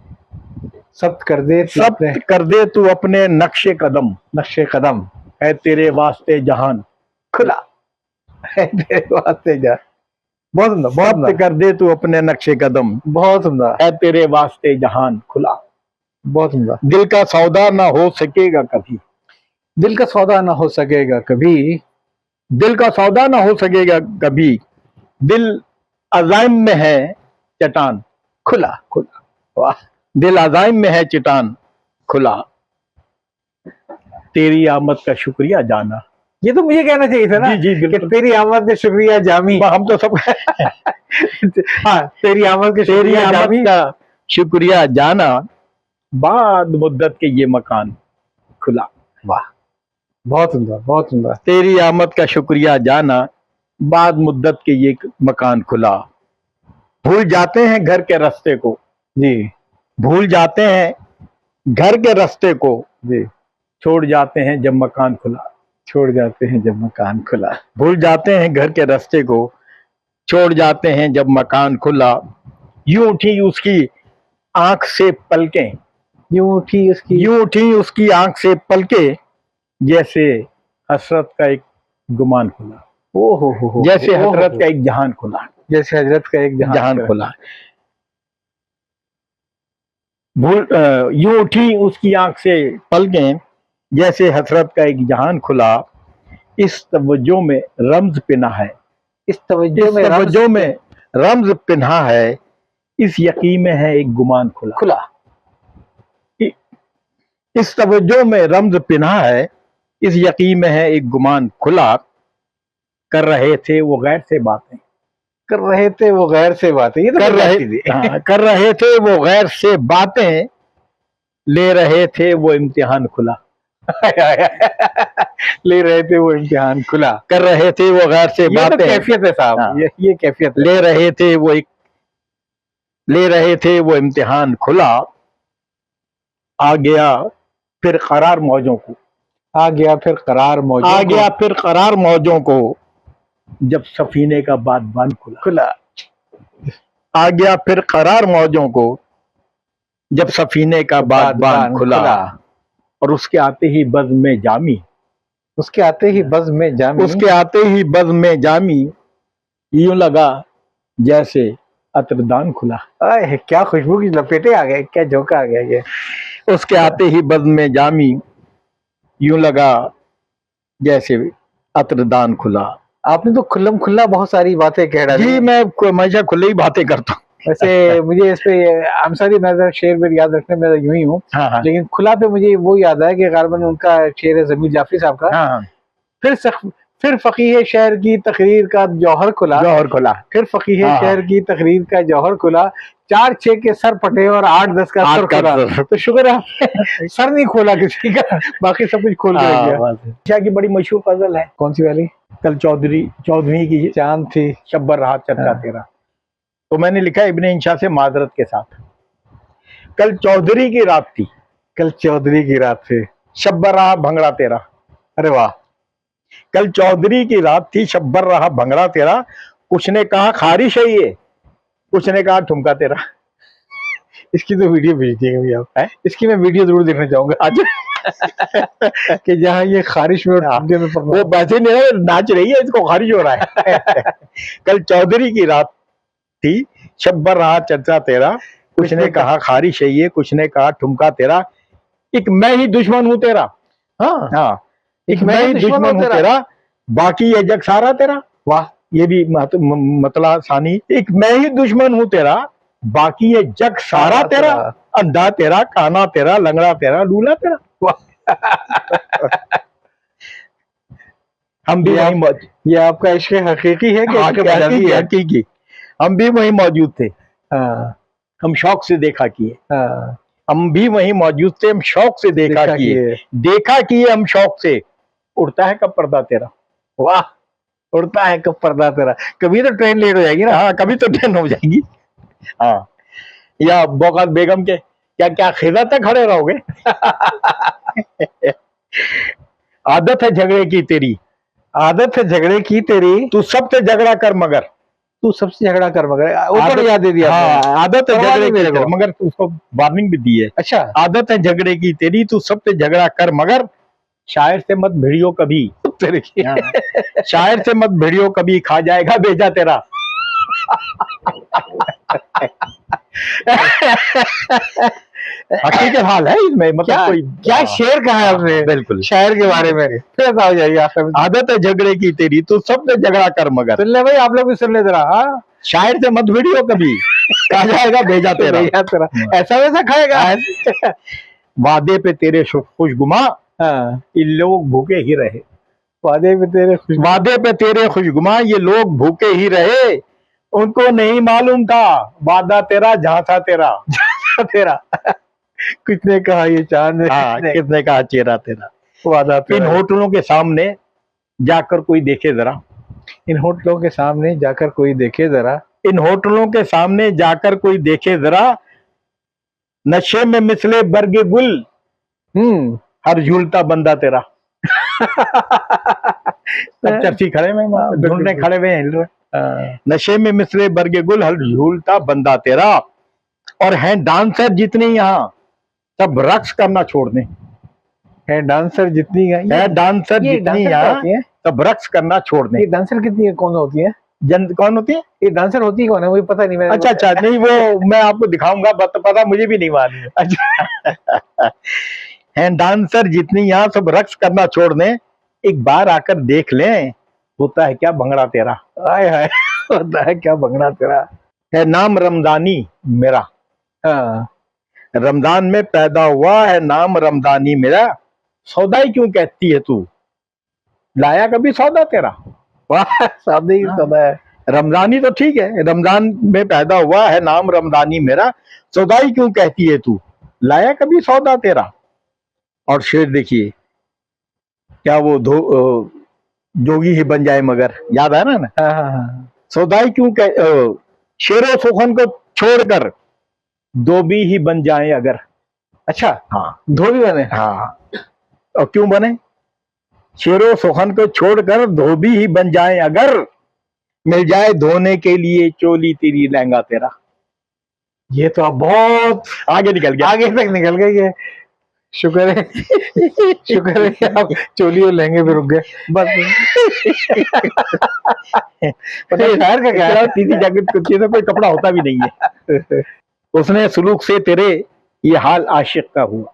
सब्त कर दे तू सब्त अपने कर दे तू अपने नक्शे कदम। नक्शे कदम। है तेरे वास्ते जहान खुला है तेरे वास्ते जा। बहुत सुंदर, बहुत जब्त सुंदर, कर दे तू अपने नक्शे कदम, बहुत सुंदर, है तेरे वास्ते जहान खुला। बहुत सुंदर। दिल का सौदा ना हो सकेगा कभी, दिल का सौदा ना हो सकेगा कभी, दिल का सौदा ना हो सकेगा कभी, दिल अजाइम में है चट्टान खुला। खुला। वाह, दिल अजाइम में है चट्टान खुला, तेरी आमद का शुक्रिया जाना। ये तो मुझे कहना चाहिए था ना, जी जी कि बिल्कुल, तेरी आमद के शुक्रिया जामी। हम तो सब हाँ, तेरी आमद के तेरी शुक्रिया आमद जामी। का शुक्रिया जाना, बाद मुद्दत के ये मकान खुला। वाह, बहुत सुंदर, बहुत सुंदर। तेरी आमद का शुक्रिया जाना, बाद मुद्दत के ये मकान खुला। भूल जाते हैं घर के रास्ते को, जी भूल जाते हैं घर के रास्ते को, जी, छोड़ जाते हैं जब मकान खुला। छोड़ जाते हैं जब मकान खुला। भूल जाते हैं घर के रास्ते को, छोड़ जाते हैं जब मकान खुला। यूं उठी उसकी आंख से पलकें, यूं उठी उसकी, यूं उठी उसकी आंख से पलकें, जैसे हसरत का एक गुमान खुला। ओ हो, जैसे ओ हो, हसरत का एक जहान खुला, जैसे हजरत का एक जहान खुला। यूं उठी उसकी आंख से पलकें, जैसे हसरत का एक जहान खुला। इस तवज्जो में रम्ज पिना है, इस तवज्जो में तवज्जो में रम्ज पिन्हा है, इस यकीन में है एक गुमान खुला। खुला। इस तवज्जो में रम्ज पिन्हा है, इस यकीन में है एक गुमान खुला। कर रहे थे वो गैर से बातें, कर रहे थे वो गैर से बातें, ये तो कर रहे थे। हाँ, कर रहे थे वो गैर से बातें, ले रहे थे वो इम्तिहान खुला। ले रहे थे वो इम्तिहान खुला। कर रहे थे वो गैर से ये तो बातें, कैफियत है साहब, हाँ। ये कैफियत है। ले रहे थे वो ले रहे थे वो इम्तिहान खुला। आ गया फिर करार मौजों को, आ गया फिर करार मौजों आ को, गया फिर करार मौजों को, जब सफीने का बादबान खुला। खुला। आ गया फिर करार मौजों को, जब सफीने का बादबान खुला। और उसके आते ही बज़्म में जामी, उसके आते ही बज़्म में जामी, उसके आते ही बज़्म में जामी, यूं लगा जैसे अत्रदान खुला। आए, क्या खुशबू की लपेटे आ गए, क्या झोंका आ गया ये। उसके आते ही बज़्म में जामी, यूं लगा जैसे अत्रदान खुला। आपने तो खुल्लम खुल्ला बहुत सारी बातें कह डाली। जी मैं हमेशा खुले ही बातें करता हूँ। वैसे मुझे इस पे आमसारी मैं शेर में याद रखने में यूं ही हूँ, हाँ हाँ लेकिन खुला पे मुझे वो याद है कि गालिबन उनका शेर है ज़मीर जाफरी साहब का, हाँ हाँ, फिर फकीह शहर की तकरीर का जौहर खुला, जौहर खुला। फिर फकीह हाँ, शहर की तकरीर का जौहर खुला, 4-6 के सर पटे और 8-10 का सर खुला। तो शुक्र है आपने सर नहीं खोला किसी का, बाकी सब कुछ खोल के रख गया। शाह की बड़ी मशहूर गजल है, कौन सी वाली? कल चौधरी की चांद थी शब्बर रहा चर्चा हाँ। तेरा। तो मैंने लिखा इब्ने इंशा से माजरत के साथ, कल चौधरी की रात थी, कल चौधरी की रात थी, शब्बर रहा भंगड़ा तेरा। अरे वाह, कल चौधरी की रात थी, शब्बर रहा भंगड़ा तेरा। कुछ ने कहा खारिश है ये, कुछ ने कहा ठुमका तेरा। इसकी तो वीडियो भेज दिएगा भैया आप, है? इसकी मैं वीडियो जरूर देखना चाहूंगा आज कि जहाँ ये खारिश में और ठुमके में वो वैसे नहीं नाच रही है, इसको खारिश हो रहा है। कल चौधरी की रात थी, शब्बर रहा चर्चा तेरा। कुछ ने कहा खारिश है ये, कुछ ने कहा ठुमका तेरा। एक मैं ही दुश्मन हूं तेरा, हाँ हाँ, एक मैं ही दुश्मन हूं तेरा, बाकी ये जग सारा तेरा। वाह, ये भी मतला सानी। एक मैं ही दुश्मन हूं तेरा, बाकी ये जग सारा तेरा। अंधा तेरा, काना तेरा, लंगड़ा तेरा, लूला तेरा। हम भी वहीं ये आपका इश्क हकीकी है कि इश्क मजाजी है? हकीकी, हम भी वहीं मौजूद थे, हाँ, हम शौक से देखा किए। हाँ, हम भी वहीं मौजूद थे, हम शौक से देखा किए हम शौक से। उड़ता है कब पर्दा तेरा। वाह, उड़ता है कब पर्दा तेरा। कभी तो ट्रेन लेट हो जाएगी ना। हाँ, कभी तो ट्रेन हो जाएगी। हाँ, या बौकात बेगम के क्या क्या खिजा तक खड़े रहोगे। आदत है झगड़े की तेरी, आदत है झगड़े की तेरी, तू सबसे झगड़ा कर मगर, तू सबसे झगड़ा कर मगर, ऊपर याद दे दिया। हाँ, आदत है झगड़े की तेरी, मगर उसको वार्निंग भी दी है। अच्छा, आदत है झगड़े की तेरी, तू सबसे झगड़ा कर मगर, शायर से मत भिड़ियो कभी, तेरे की। शायर से मत भिड़ियो कभी, खा जाएगा भेजा तेरा। हकीकत हाल है इसमें, मतलब क्या कोई क्या शेर कहा है आपने बिल्कुल। शायर के बारे में, फिर बताओ जाइए आखिर में। आदत है झगड़े की तेरी, तू सबसे झगड़ा कर मगर, सुन ले भाई, आप लोग भी सुन ले जरा। हाँ, शायर से मत भिड़ियो कभी, खा जाएगा भेजा तेरा। भैया तेरा ऐसा वैसा खाएगा। वादे पे तेरे खुशगुमा, हाँ, ये लोग भूखे ही रहे। वादे में तेरे वादे पे तेरे खुशगुमा, ये लोग भूखे ही रहे, उनको नहीं मालूम था वादा तेरा झांसा तेरा। तेरा किसने कहा ये चांद, हाँ, किसने कहा चेहरा तेरा। वादा इन तेरा। होटलों के सामने जाकर कोई देखे जरा, इन होटलों के सामने जाकर कोई देखे जरा, इन होटलों के सामने जाकर कोई देखे जरा, नशे में मिसले बरगे गुल, हर झूलता बंदा तेरा। सब चर्ची खड़े में ढूंढने खड़े हुए हैं, हिल रहे। नशे में मिसले बरगे गुल, हर झूलता बंदा तेरा। और हैं डांसर जितने यहाँ, सब रक्स करना छोड़ दें। है डांसर जितनी है डांसर ये जितनी डांसर क्या यहाँ, होती है? सब रक्स करना छोड़ दें। ये डांसर कितनी कौन होती है? कौन होती है? ये डांसर होती कौन है, मुझे पता नहीं। मैंने अच्छा, नहीं वो मैं आपको दिखाऊंगा, पता मुझे भी नहीं मालूम। अच्छा। हैं डांसर जितनी यहाँ, सब रक्स करना छोड़ दें, एक बार आकर देख लें, होता है क्या भंगड़ा तेरा। हाय हाय, होता है क्या भंगड़ा तेरा। है नाम रमजानी मेरा, हाँ, रमजान में पैदा हुआ है नाम रमजानी मेरा, सौदाई क्यों कहती है तू, लाया कभी सौदा तेरा। वाह, सादे ही सदा है। रमजानी तो ठीक है, रमजान में पैदा हुआ है नाम रमजानी मेरा, सौदाई क्यों कहती है तू, लाया कभी सौदा तेरा। और शेर देखिए, क्या वो जोगी ही बन जाए मगर, याद है ना। हाँ, सौदाई क्यों शेरों सुखन को छोड़कर धोबी ही बन जाए अगर। अच्छा, हाँ, धोबी बने। हाँ, और क्यों बने, शेरों सुखन को छोड़कर धोबी ही बन जाए अगर, मिल जाए धोने के लिए चोली तेरी लहंगा तेरा। ये तो आप बहुत आगे निकल गया, आगे तक निकल गए। ये शुक्र है, शुक्र है कि आप चोली और लहंगे पे रुक गए बस। पता है शायर का क्या है? तीसरी जैकेट तो कोई कपड़ा होता भी नहीं है। उसने सुलूक से तेरे ये हाल आशिक का हुआ,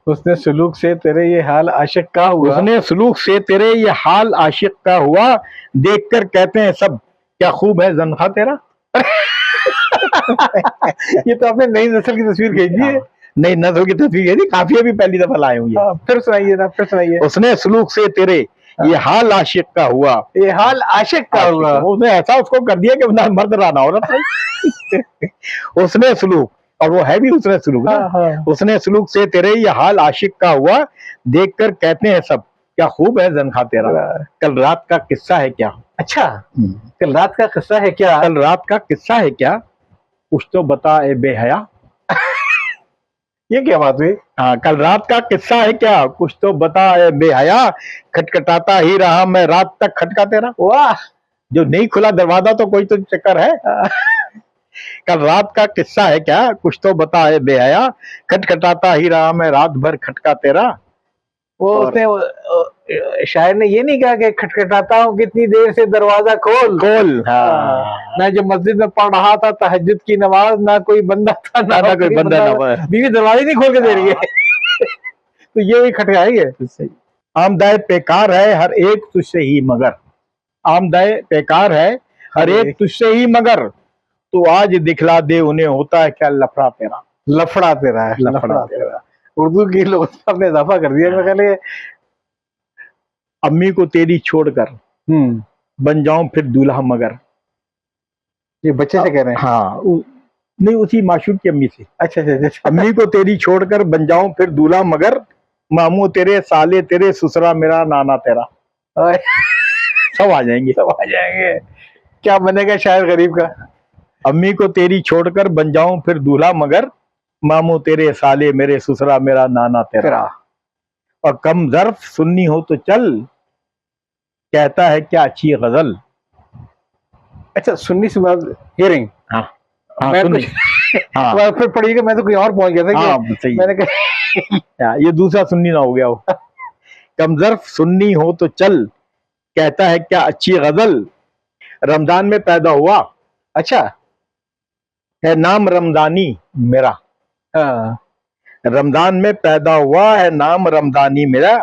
उसने सुलूक से तेरे ये हाल आशिक का हुआ, उसने सुलूक से तेरे ये हाल आशिक का हुआ, देखकर कहते हैं सब क्या खूब है जन्खा तेरा। ये तो आपने नई नस्ल की तस्वीर खींची है। नई नस्ल की तस्वीर है, काफी अभी पहली दफा लाए हूँ ये। फिर सुनाइए ना, फिर सुनाइए। उसने सुलूक से तेरे ये हाल आशिक का हुआ, ये हाल आशिक का हुआ। उसने ऐसा उसको कर दिया कि ना मर्द रहा ना औरत। उसने सुलूक, और वो है भी उसने सुलूक ना। हाँ। उसने सुलूक से तेरे ये हाल आशिक का हुआ, देखकर कहते हैं सब क्या खूब है जन्खा तेरा। कल रात का किस्सा है क्या। अच्छा, कल रात का किस्सा है क्या। कल रात का किस्सा है क्या, कुछ तो बता ए बेहया। ये क्या बात हुई। हाँ, कल रात का किस्सा है क्या, कुछ तो बता ए बेहया, खटखटाता ही रहा मैं रात तक खटका तेरा। वाह, जो नहीं खुला दरवाजा तो कोई तो चक्कर है। कल रात का किस्सा है क्या, कुछ तो बता ए बेहया, खटखटाता ही रहा मैं रात भर खटका तेरा। वो उसने शायर ने ये नहीं कहा कि खटखटाता हूँ कितनी देर से दरवाजा खोल खोल। हाँ। मैं जब मस्जिद में पढ़ रहा था तहज्जुद की नमाज, ना कोई बंदा था ना कोई बंदा ना, बीवी दरवाजे नहीं खोल के दे रही है। तो ये भी खटकाएंगे। आमदाय बेकार है हर एक तुझसे ही मगर, आमदाय बेकार है हर एक तुझसे ही मगर, तो आज दिखला दे उन्हें होता है क्या लफड़ा तेरा। लफड़ा तेरा है, लफड़ा तेरा। उर्दू की लोग ने इजाफा कर दिया। मैं कहले अम्मी को तेरी छोड़कर बन जाऊं फिर दूल्हा मगर। ये बच्चे से कह रहे हैं। हाँ, नहीं उसी माशूक की अम्मी से। अच्छा अच्छा अच्छा। अम्मी को तेरी छोड़कर बन जाऊं फिर दूल्हा मगर, मामू तेरे साले तेरे ससुरा मेरा नाना तेरा। सब आ जाएंगे, सब आ जाएंगे। क्या बनेगा शायर गरीब का। अम्मी को तेरी छोड़कर बन जाऊं फिर दूल्हा मगर, मामू तेरे साले मेरे ससुरा मेरा नाना तेरा। और कम ज़र्फ सुन्नी हो तो चल, कहता है क्या अच्छी गजल। अच्छा, सुन्नी से हियरिंग। हाँ, हाँ, मैं सुन्नी। हाँ, फिर पढ़िएगा, मैं तो कहीं और पहुंच गया था। हाँ, सही। मैंने कहा ये दूसरा सुन्नी ना हो गया हो। कमजर्फ सुन्नी हो तो चल, कहता है क्या अच्छी गजल, रमजान में पैदा हुआ अच्छा। है नाम रमजानी मेरा, हाँ। रमजान में पैदा हुआ है नाम रमजानी मेरा,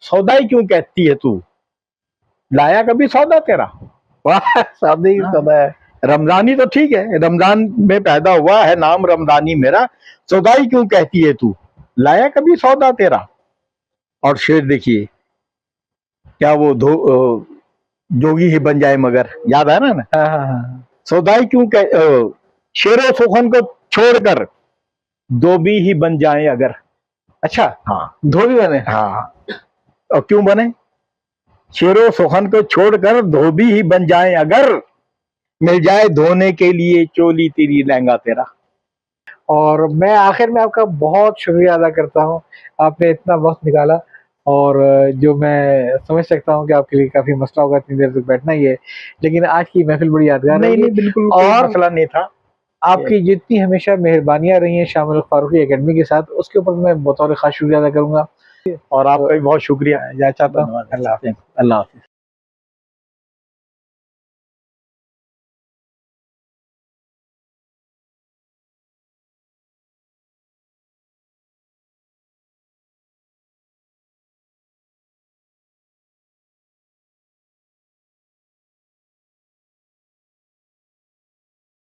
सौदाई क्यों कहती है तू, लाया कभी सौदा तेरा। वाह, शादी सदा है। रमजानी तो ठीक है, रमजान में पैदा हुआ है नाम रमजानी मेरा, सौदाई क्यों कहती है तू, लाया कभी सौदा तेरा। और शेर देखिए, क्या वो जोगी ही बन जाए मगर, याद है ना। हाँ हाँ हाँ। सौदाई क्यों शेरों सुखन को छोड़कर धोबी ही बन जाए अगर। अच्छा, हाँ धोबी बने। हाँ, और क्यों बने, शेरों सुखन को छोड़कर धोबी ही बन जाए अगर, मिल जाए धोने के लिए चोली तेरी लहंगा तेरा। और मैं आखिर में आपका बहुत शुक्रिया अदा करता हूँ, आपने इतना वक्त निकाला, और जो मैं समझ सकता हूँ कि आपके लिए काफी मसला होगा इतनी देर तक बैठना ही है, लेकिन आज की महफिल बड़ी यादगार नहीं रही। नहीं, बिल्कुल कोई और मसला नहीं था। आपकी जितनी हमेशा मेहरबानियां रही हैं शामिल फारूकी एकेडमी के साथ, उसके ऊपर मैं बतौर खास शुक्रिया अदा करूंगा। और आपका भी बहुत शुक्रिया। जा चाहता हूँ। अल्लाह हाफिज।